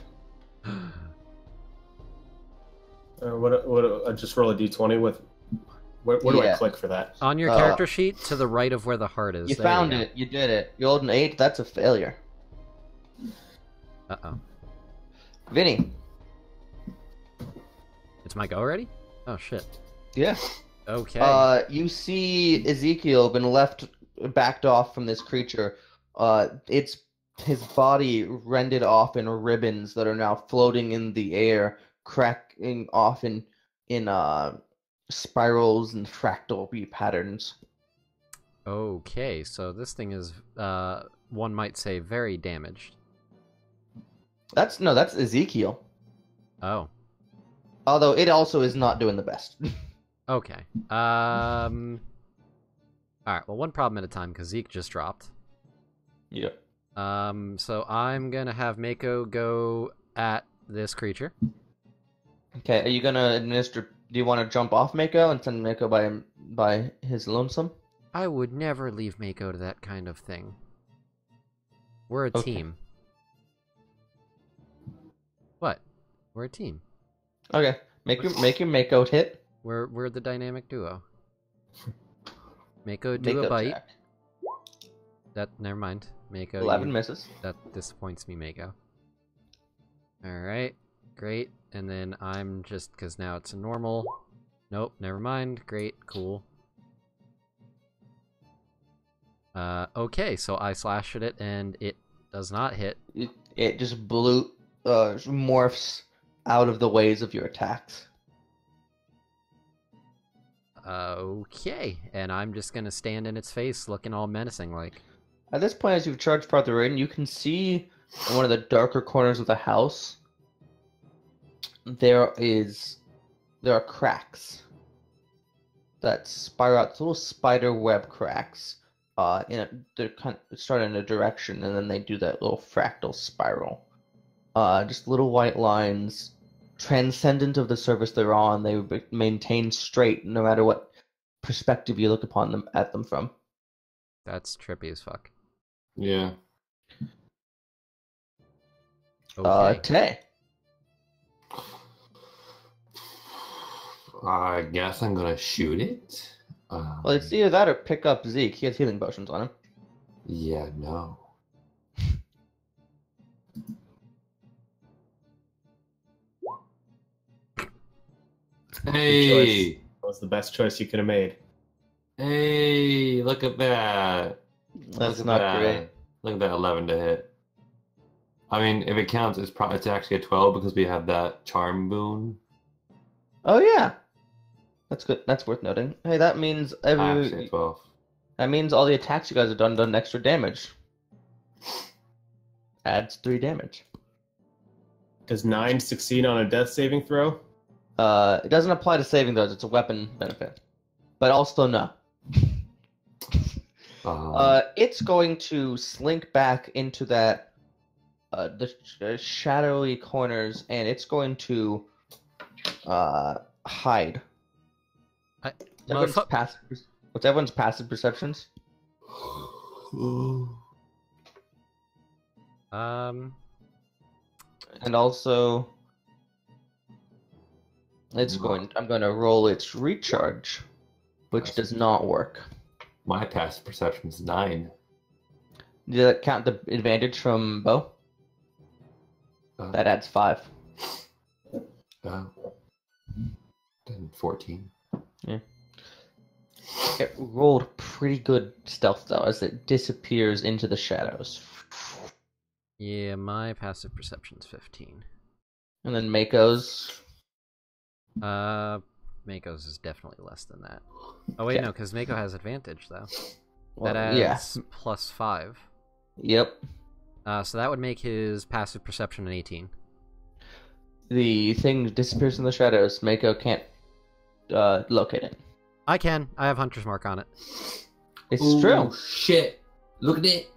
What? Just roll a d20 with. Where do I click for that? On your character sheet, to the right of where the heart is. You found it. You did it. You rolled an 8. That's a failure. Uh-oh. Vinny. It's my go already? Oh, shit. Yeah. Okay. You see Ezekiel been backed off from this creature. It's his body rended off in ribbons that are now floating in the air, cracking off in spirals and fractal patterns. Okay, so this thing is, one might say, very damaged. That's Ezekiel. Oh. Although it also is not doing the best. Okay. Alright, well, one problem at a time, because Zeke just dropped. Yep. So I'm gonna have Mako go at this creature. Okay, are you gonna administer... Do you want to jump off Mako and send Mako by his lonesome? I would never leave Mako to that kind of thing. We're a team. What? We're a team. Okay, make your Mako hit. We're the dynamic duo. Mako do Mako a bite. attack. Never mind. Mako. 11 misses. That disappoints me, Mako. Alright, great. And then I'm just, because now it's a normal. Nope, never mind. Great, cool. Okay, so I slash at it and it does not hit. It just morphs out of the ways of your attacks. Okay, and I'm just gonna stand in its face looking all menacing like. At this point, as you've charged farther in, you can see in one of the darker corners of the house there are cracks that spiral out, little spider web cracks. They're kind of start in a direction, and then they do that little fractal spiral. Just little white lines, transcendent of the surface they're on. They maintain straight no matter what perspective you look at them from. That's trippy as fuck. Yeah. Okay. Tay. I guess I'm gonna shoot it. Well, it's either that or pick up Zeke. He has healing potions on him. Yeah, no. Hey! That was the best choice you could have made. Hey! Look at that! That's Look at not that. great. Look at that 11 to hit. I mean, if it counts, it's actually a 12 because we have that charm boon. Oh yeah, that's good. That's worth noting. Hey, that means Actually, 12. that means all the attacks you guys have done extra damage. Adds 3 damage. Does 9 succeed on a death saving throw? It doesn't apply to saving throws. It's a weapon benefit, but also no. It's going to slink back into that the shadowy corners, and it's going to hide. What's everyone's passive perceptions? And also, I'm going to roll its recharge, which does not work. My passive perception is 9. Did that count the advantage from Bo? That adds 5. Then 14. Yeah. It rolled pretty good stealth though, as it disappears into the shadows. Yeah, my passive perception's 15. And then Mako's. Mako's is definitely less than that. Oh wait, Okay. no, because Mako has advantage though. Well, That adds yeah. plus 5. Yep. So that would make his passive perception an 18. the thing disappears in the shadows. Mako can't locate it. I can. I have Hunter's Mark on it. It's Ooh, true. Shit! Look at it.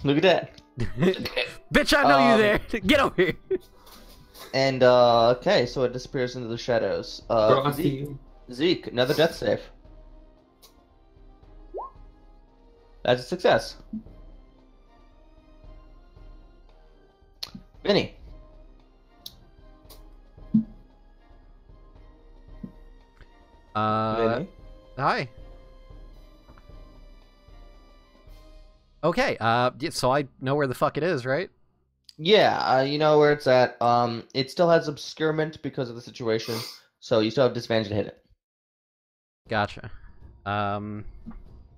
Look at that. Bitch, I know you there. Get over here. And okay, so it disappears into the shadows. Frosty. Zeke, another death save. That's a success. Vinny. Vinny. Hi. Okay, so I know where the fuck it is, right? Yeah, you know where it's at. It still has obscurement because of the situation, so you still have disadvantage to hit it. Gotcha.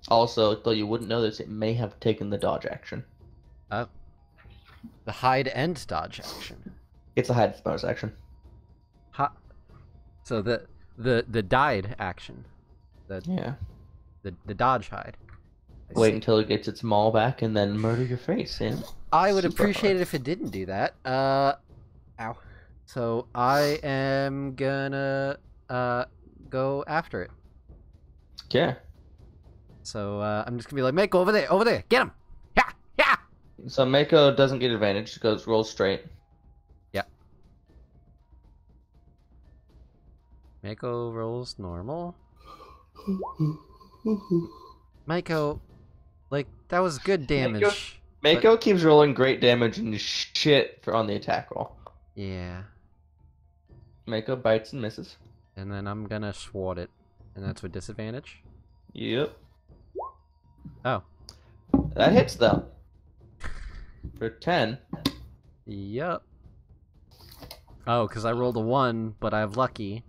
Also, though you wouldn't know this, it may have taken the dodge action. The hide and dodge action. It's a hide bonus action. So the died action. Yeah. The dodge hide. I Wait see. until it gets its maul back and then murder your face. Yeah. I would Super appreciate hard. it if it didn't do that. Ow. So I am gonna go after it. Okay. So I'm just gonna be like, Mako, over there, get him! Yeah, yeah. So Mako doesn't get advantage because rolls straight. Yeah. Mako rolls normal. Mako, like that was good damage. Mako keeps rolling great damage and shit on the attack roll. Yeah. Mako bites and misses. And then I'm gonna swat it, and that's with disadvantage. Yep. Oh. That hits though. For 10. Yup. Oh, because I rolled a 1, but I have lucky.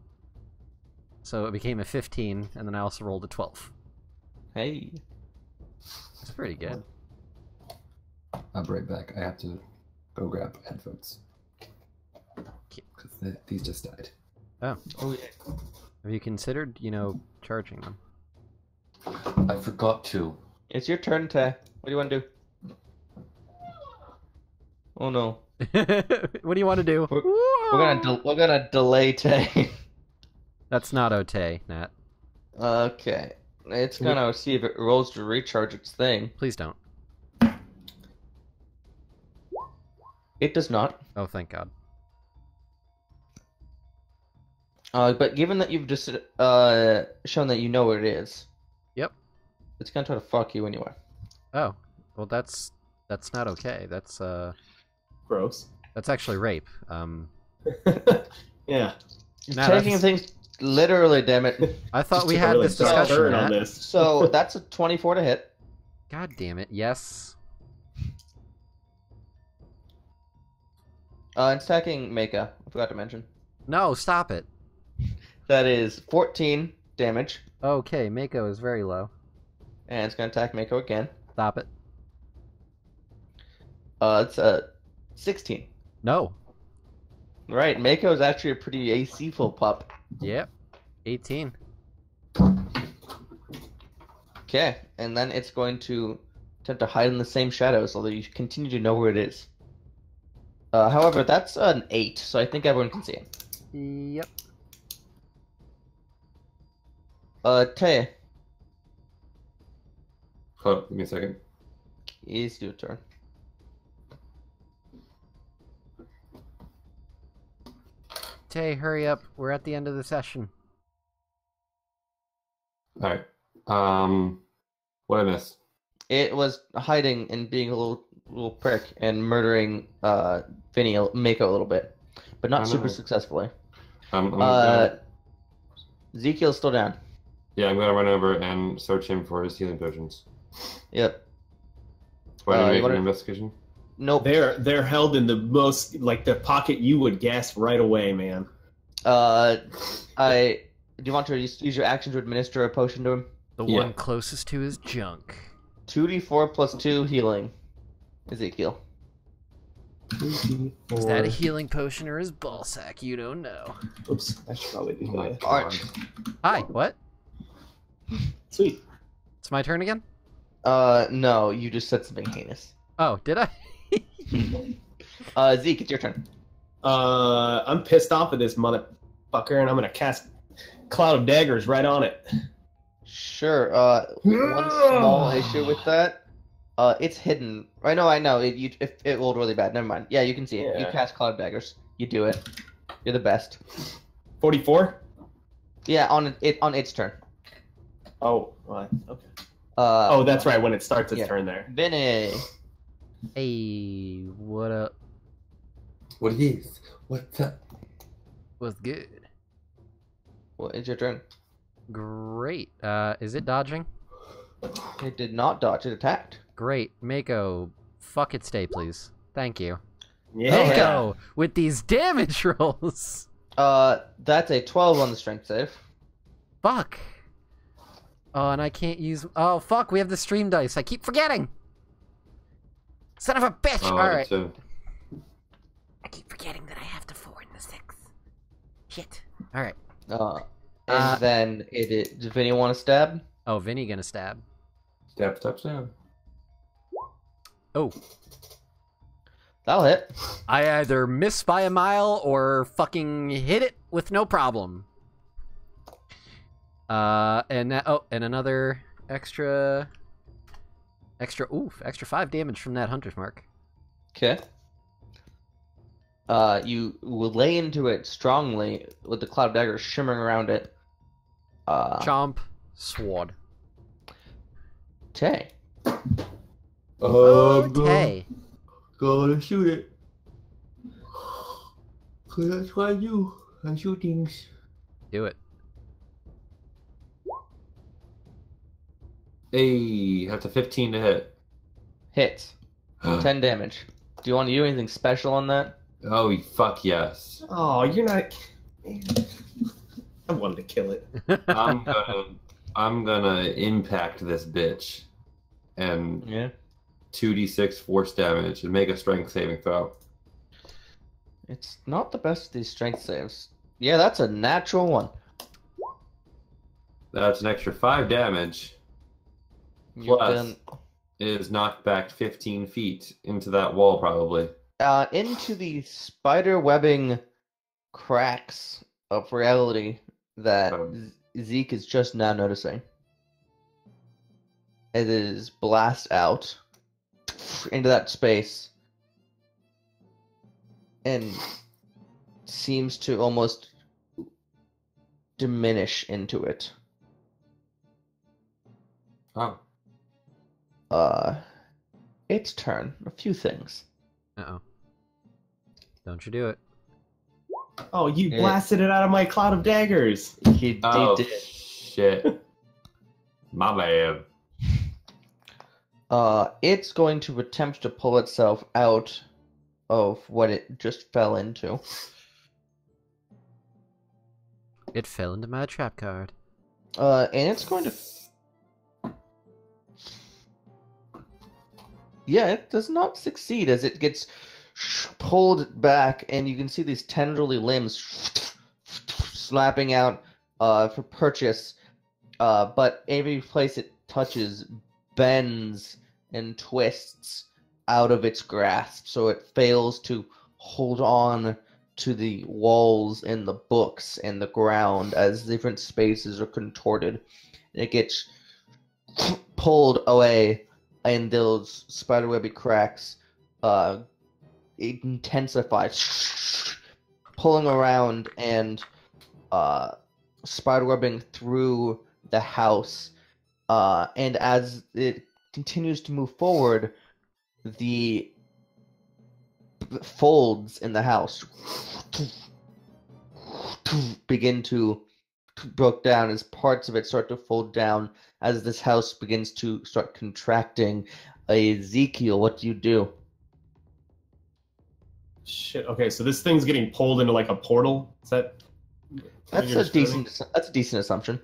So it became a 15, and then I also rolled a 12. Hey. That's pretty good. I'll be right back. I have to go grab headphones. Because these just died. Oh. Oh yeah. Have you considered, charging them? I forgot to. It's your turn, Tay. What do you want to do? Oh no. What do you want to do? We're gonna delay Tay. That's not Otay, Nat. Okay. It's gonna see if it rolls to recharge its thing. Please don't. It does not. Oh, thank God. But given that you've just shown that you know where it is. Yep. It's gonna try to fuck you anyway. Oh, well, that's not okay. That's Gross. that's actually rape. Yeah. Nat, Taking things literally, damn it. I thought Just we took a had really this dark discussion. turn on Nat. this. So that's a 24 to hit. God damn it! Yes. It's attacking Mako. I forgot to mention. No, stop it. That is 14 damage, Okay, Mako is very low. and it's gonna attack Mako again. Stop it. It's a 16. No. Right, Mako is actually a pretty AC-ful pup. Yep. 18. Okay, and then it's going to attempt to hide in the same shadows, although you continue to know where it is. However, that's an 8, so I think everyone can see it. Yep. Tay, Hold up, give me a second. it's your turn. Tay, hurry up. We're at the end of the session. Alright. What I missed? It was hiding and being a little prick and murdering Mako a little bit, but not I super know. successful. I'm gonna, Ezekiel's still down. yeah, I'm gonna run over and search him for his healing potions. Yep. Why do you you make wanna- an investigation? Nope. They're held in the most like the pocket you would guess right away, man. Do you want to use your action to administer a potion to him? The Yeah. one closest to his junk. 2d4 plus 2 healing. Ezekiel. Is that a healing potion or his ball sack? You don't know. Oops, I should probably do Oh my that. Arch. Hi, what? Sweet. It's my turn again? No, you just said something heinous. Oh, did I? Zeke, it's your turn. I'm pissed off at this motherfucker, and I'm gonna cast Cloud of Daggers right on it. Sure. One small issue with that. It's hidden. I know. It rolled really bad. Never mind. Yeah, you can see it. Yeah. You cast Cloud Daggers. You do it. You're the best. 44. Yeah, on its turn. Oh, what? Okay. Oh, that's right. When it starts its yeah. turn there. Vinny. Hey, what up? What is? What's up? What's good? Well, it's your turn. Great. Is it dodging? It did not dodge. It attacked. Great. Mako, fuck it stay, please. Thank you. Yeah. Mako, with these damage rolls. That's a 12 on the strength save. Fuck. Oh, and I can't use... Oh, fuck, we have the stream dice. I keep forgetting. Son of a bitch! Oh, Alright. I keep forgetting that I have the 4 and the 6. Shit. Alright. And then does Vinny want to stab? Oh, Vinny gonna stab. Stab. Oh. That'll hit. I either miss by a mile or fucking hit it with no problem. And another extra 5 damage from that hunter's mark. Okay. You will lay into it strongly with the Cloud Dagger shimmering around it. Chomp, sword. Okay. Okay. Gotta shoot it. Cause that's what I do. I shoot things. Do it. Hey, that's a 15 to hit. Hits. 10 damage. Do you want to do anything special on that? Oh, fuck yes. Oh, you're not. I wanted to kill it. I'm gonna impact this bitch, and Yeah. 2d6 force damage, and make a strength saving throw. It's not the best of these strength saves. Yeah, that's a natural one. That's an extra 5 damage. You've Plus, done is knocked back 15 feet into that wall, probably. into the spider webbing cracks of reality that Zeke is just now noticing. It is blast out into that space and seems to almost diminish into it. Oh. Its turn. A few things. Uh-oh. Don't you do it. Oh, you Yeah. blasted it out of my Cloud of Daggers. He Oh, did. shit. My bad. It's going to attempt to pull itself out of what it just fell into. It fell into my trap card. And it's going to... Yeah, it does not succeed as it gets pulled back, and you can see these tendrily limbs slapping out for purchase. But every place it touches bends and twists out of its grasp, so it fails to hold on to the walls and the books and the ground as different spaces are contorted. It gets pulled away, and those spiderwebby cracks it intensifies, pulling around and spiderwebbing through the house. And as it continues to move forward, the folds in the house begin to break down as parts of it start to fold down as this house begins to start contracting. Ezekiel, what do you do? Shit. Okay, so this thing's getting pulled into like a portal. Is that? That's a decent assumption.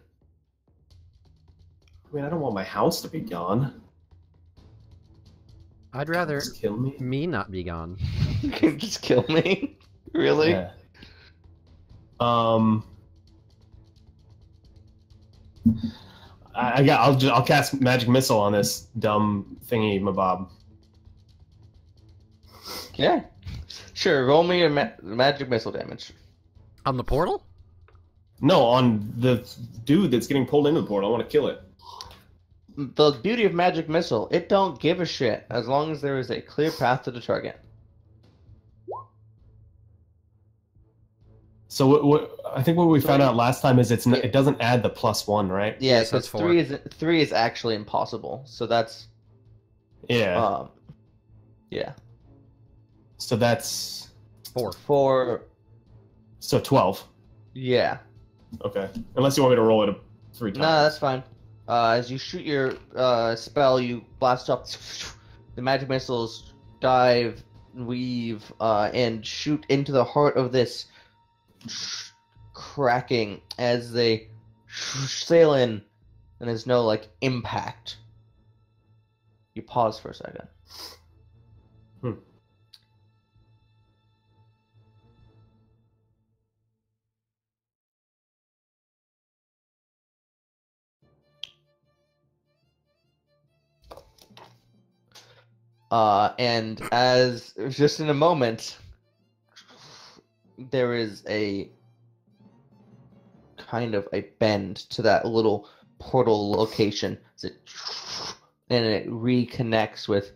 I mean, I don't want my house to be gone. I'd rather Just kill me. me not be gone. You can just kill me? Really? Yeah. I'll cast magic missile on this dumb thingy mabob. Yeah. Sure, roll me your magic missile damage. On the portal? No, on the dude that's getting pulled into the portal. I want to kill it. The beauty of magic missile, it don't give a shit as long as there is a clear path to the target. So I think what we found out last time is it doesn't add the +1, right? Yeah, Yes, that's because four. three is actually impossible. So that's Yeah. yeah. So that's 4. so 12. Yeah. Okay. Unless you want me to roll it 3 times. No, that's fine. As you shoot your spell, you blast up. The magic missiles dive, weave, and shoot into the heart of this cracking as they sail in, and there's no like impact. You pause for a second. And as just in a moment, there is a kind of a bend to that little portal location, and it reconnects with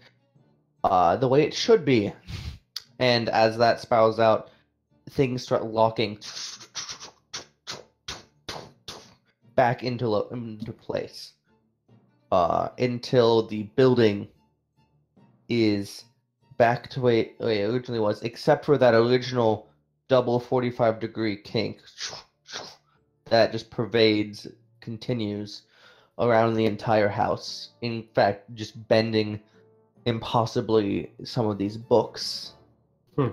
the way it should be. And as that spirals out, things start locking back into place until the building is back to where it originally was, except for that original double 45-degree kink that just continues around the entire house. In fact, just bending impossibly some of these books. How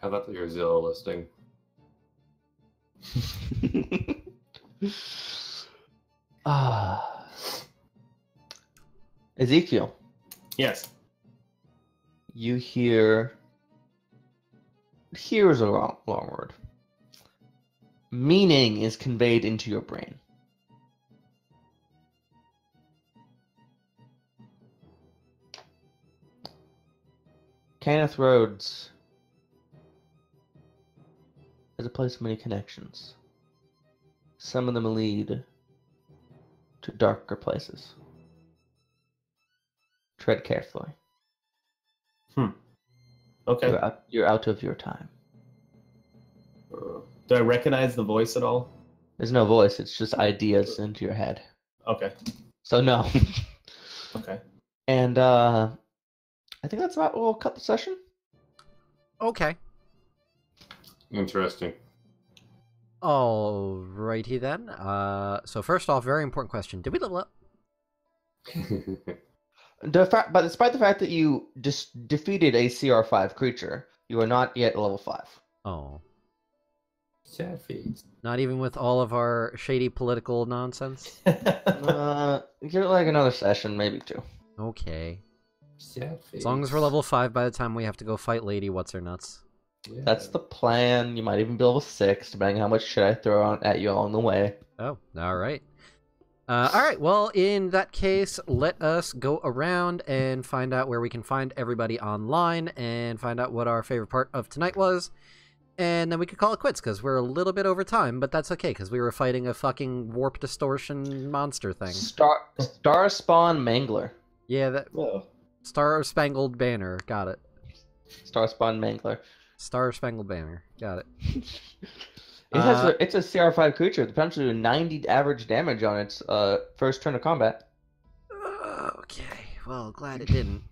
about your Zillow listing? Ezekiel, Yes. you hear. Here is a wrong word. Meaning is conveyed into your brain. Kenneth Rhodes is a place of many connections. Some of them lead to darker places. Tread carefully. Okay. You're out of your time. Do I recognize the voice at all? There's no voice, it's just ideas into your head. Okay. So no. Okay. And I think that's about we'll cut the session. Okay. Interesting. Alrighty then. So first off, very important question. Did we level up? But despite the fact that you defeated a CR5 creature, you are not yet level 5. Oh. Sad face. Not even with all of our shady political nonsense? Give it like another session, maybe 2. Okay. Sad face. As long as we're level 5 by the time we have to go fight Lady What's-Her-Nuts. Yeah. That's the plan. You might even be level 6, depending on how much shit I throw at you along the way. Oh, alright. Alright, well, in that case, let us go around and find out where we can find everybody online and find out what our favorite part of tonight was. And then we could call it quits, because we're a little bit over time, but that's okay, because we were fighting a fucking warp distortion monster thing. Star Spawn Mangler. Yeah, that Oh. Star Spangled Banner. Got it. Star Spawn Mangler. Star Spangled Banner. Got it. It's a CR5 creature with potentially 90 average damage on its first turn of combat. Okay, well, glad it didn't.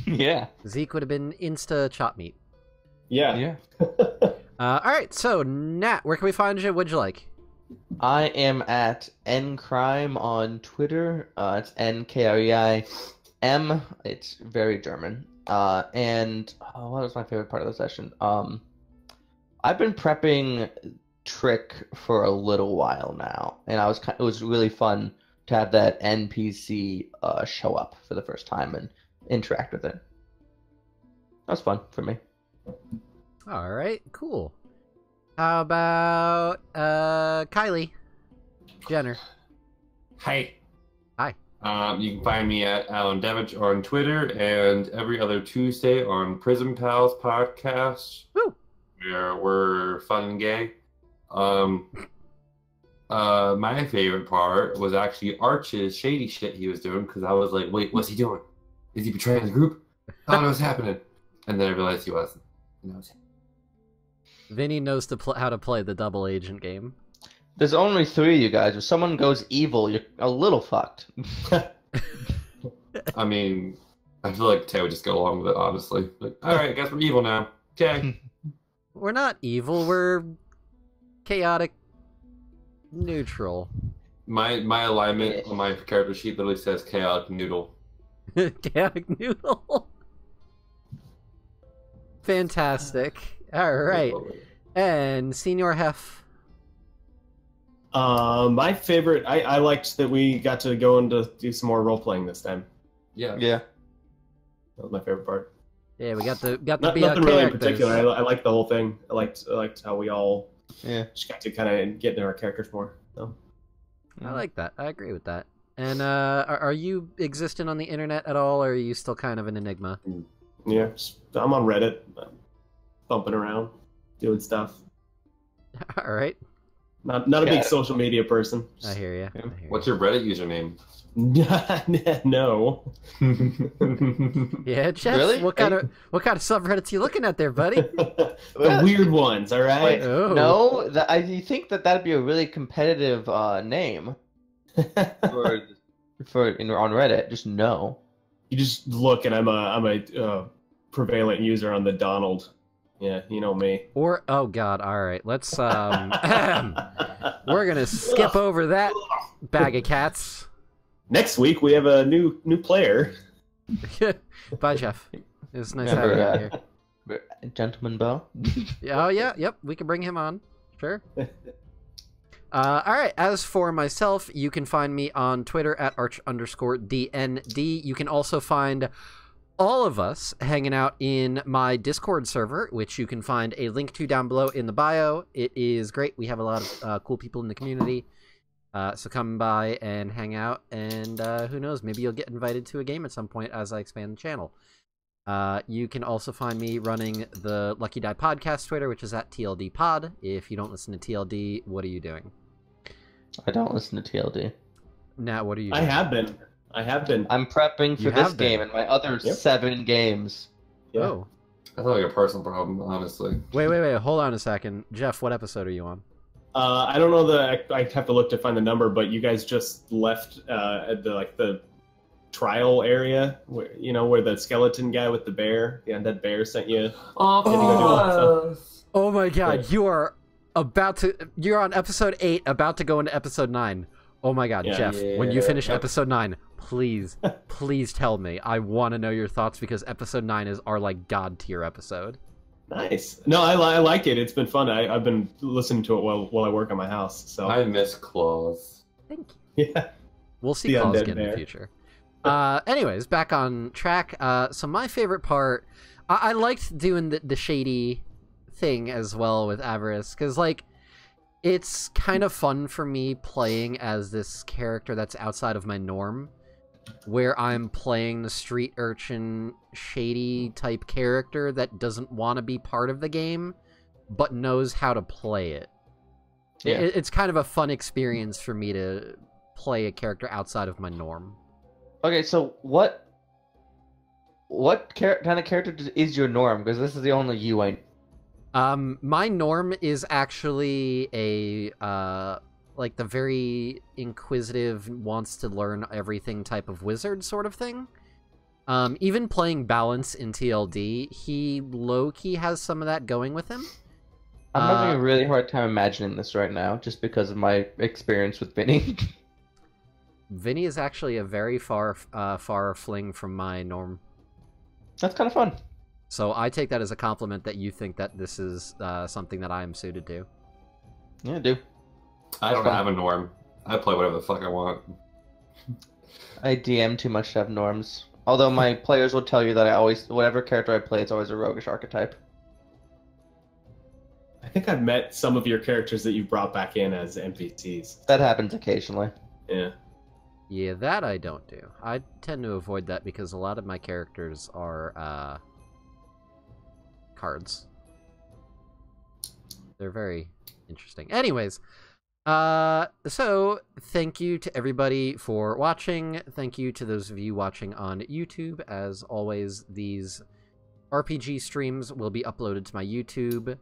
Yeah. Zeke would have been insta chop meat. Yeah. Alright, so, Nat, where can we find you? What'd you like? I am at ncrime on Twitter. It's NKREIM. It's very German. And what was my favorite part of the session? I've been prepping Trick for a little while now, and it was really fun to have that NPC show up for the first time and interact with it. That was fun for me. Alright, cool. How about, Kylie Jenner? Hi. Hi. You can find me at Alan Devich on Twitter and every other Tuesday on Prism Pals podcast, Woo. where we're fun and gay. My favorite part was actually Arch's shady shit he was doing, because I was like, wait, what's he doing? Is he betraying the group? I don't know what's happening. And then I realized he wasn't. And that was it. Vinny knows how to play the double agent game. There's only 3 of you guys. If someone goes evil, you're a little fucked. I mean, I feel like Tay would just go along with it, honestly. Like, alright, I guess we're evil now. Okay. We're not evil. We're chaotic neutral. My alignment on my character sheet literally says chaotic noodle. Chaotic noodle. Fantastic. All right. And Senior Hef. My favorite, I liked that we got to go and do some more role playing this time. Yeah. Yeah. That was my favorite part. Yeah, we got to be Nothing our really in characters. particular. I liked the whole thing. I liked how we all Yeah. just got to kind of get into our characters more. So. I like that. I agree with that. And are you existent on the internet at all, or are you still kind of an enigma? Yeah, I'm on Reddit, bumping around, doing stuff. All right. Not a big social media person. I hear you. What's your Reddit username? No. Yeah, Jeff. Really? What kind of subreddits you looking at there, buddy? The weird ones, all right? Wait, Oh. no, you think that'd be a really competitive name for on Reddit? Just no. You just look, and I'm a prevalent user on the Donald. Yeah, you know me. Or oh god, all right. Let's we're gonna skip over that bag of cats. Next week we have a new player. Bye, Jeff. It was nice Remember, having you here. Gentleman Bo. Oh yeah, yep. We can bring him on. Sure. All right. As for myself, you can find me on Twitter at arch_DND. You can also find all of us hanging out in my Discord server, which you can find a link to down below in the bio. It is great. We have a lot of cool people in the community. So come by and hang out, and who knows, maybe you'll get invited to a game at some point as I expand the channel. You can also find me running the Lucky Die Podcast Twitter, which is at TLD Pod. If you don't listen to TLD, what are you doing? I don't listen to TLD. Now, what are you I doing? have been. I'm prepping for You this have been. game and my other 7 games. Yeah. Oh. That's like a personal problem, honestly. Wait. Hold on a second. Jeff, what episode are you on? I don't know I have to look to find the number, but you guys just left at the trial area where the skeleton guy with the bear, the undead bear, sent you. Oh my god, you're on episode 8, about to go into episode 9. Oh my god, Yeah. Jeff, when you finish Yep. episode 9, please tell me. I want to know your thoughts, because episode 9 is our god tier episode. Nice. No, I like it. It's been fun. I've been listening to it while I work on my house. So I miss claws. Thank you. yeah. We'll see The Claus undead again in the bear. future. Anyways, back on track. So my favorite part, I liked doing the shady thing as well with Avarice, because it's kind of fun for me playing as this character that's outside of my norm, where I'm playing the street urchin shady type character that doesn't want to be part of the game but knows how to play it. Yeah. It's kind of a fun experience for me to play a character outside of my norm. Okay, so what kind of character is your norm? Because this is the only you I... My norm is actually a the very inquisitive, wants to learn everything type of wizard sort of thing. Even playing Balance in TLD, he low-key has some of that going with him. I'm having a really hard time imagining this right now, just because of my experience with Vinny. Vinny is actually a very far fling from my norm. That's kind of fun. So I take that as a compliment that you think that this is something that I am suited to. Yeah, I do. I don't have a norm. I play whatever the fuck I want. I DM too much to have norms. Although my players will tell you that whatever character I play, it's always a roguish archetype. I think I've met some of your characters that you brought back in as NPCs. That happens occasionally. Yeah. Yeah, that I don't do. I tend to avoid that because a lot of my characters are cards. They're very interesting. Anyways, so thank you to everybody for watching. Thank you to those of you watching on YouTube. As always, these RPG streams will be uploaded to my YouTube,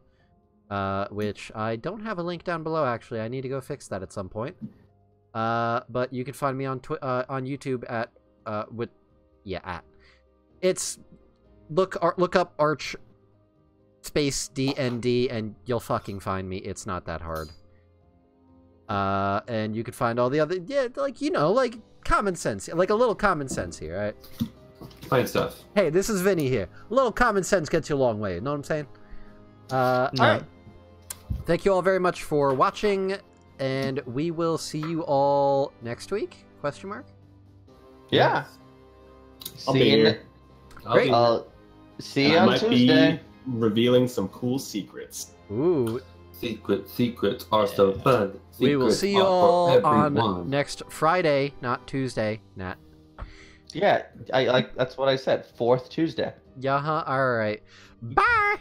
which I don't have a link down below, actually. I need to go fix that at some point. But you can find me on YouTube at it's look up Arch space DND and you'll fucking find me. It's not that hard. And you can find all the other like common sense, like a little common sense here, right? Plain stuff. Hey, this is Vinny here. A little common sense gets you a long way. You know what I'm saying? All right. Thank you all very much for watching. And we will see you all next week? Question mark? Yeah. I'll be here. Great. I'll see you I on might Tuesday. be revealing some cool secrets. Ooh. Secrets are so fun. We will Secrets see you are for all on everyone. next Friday, not Tuesday. Nat. Yeah, I like that's what I said. 4th Tuesday. Yaha. All right. Bye.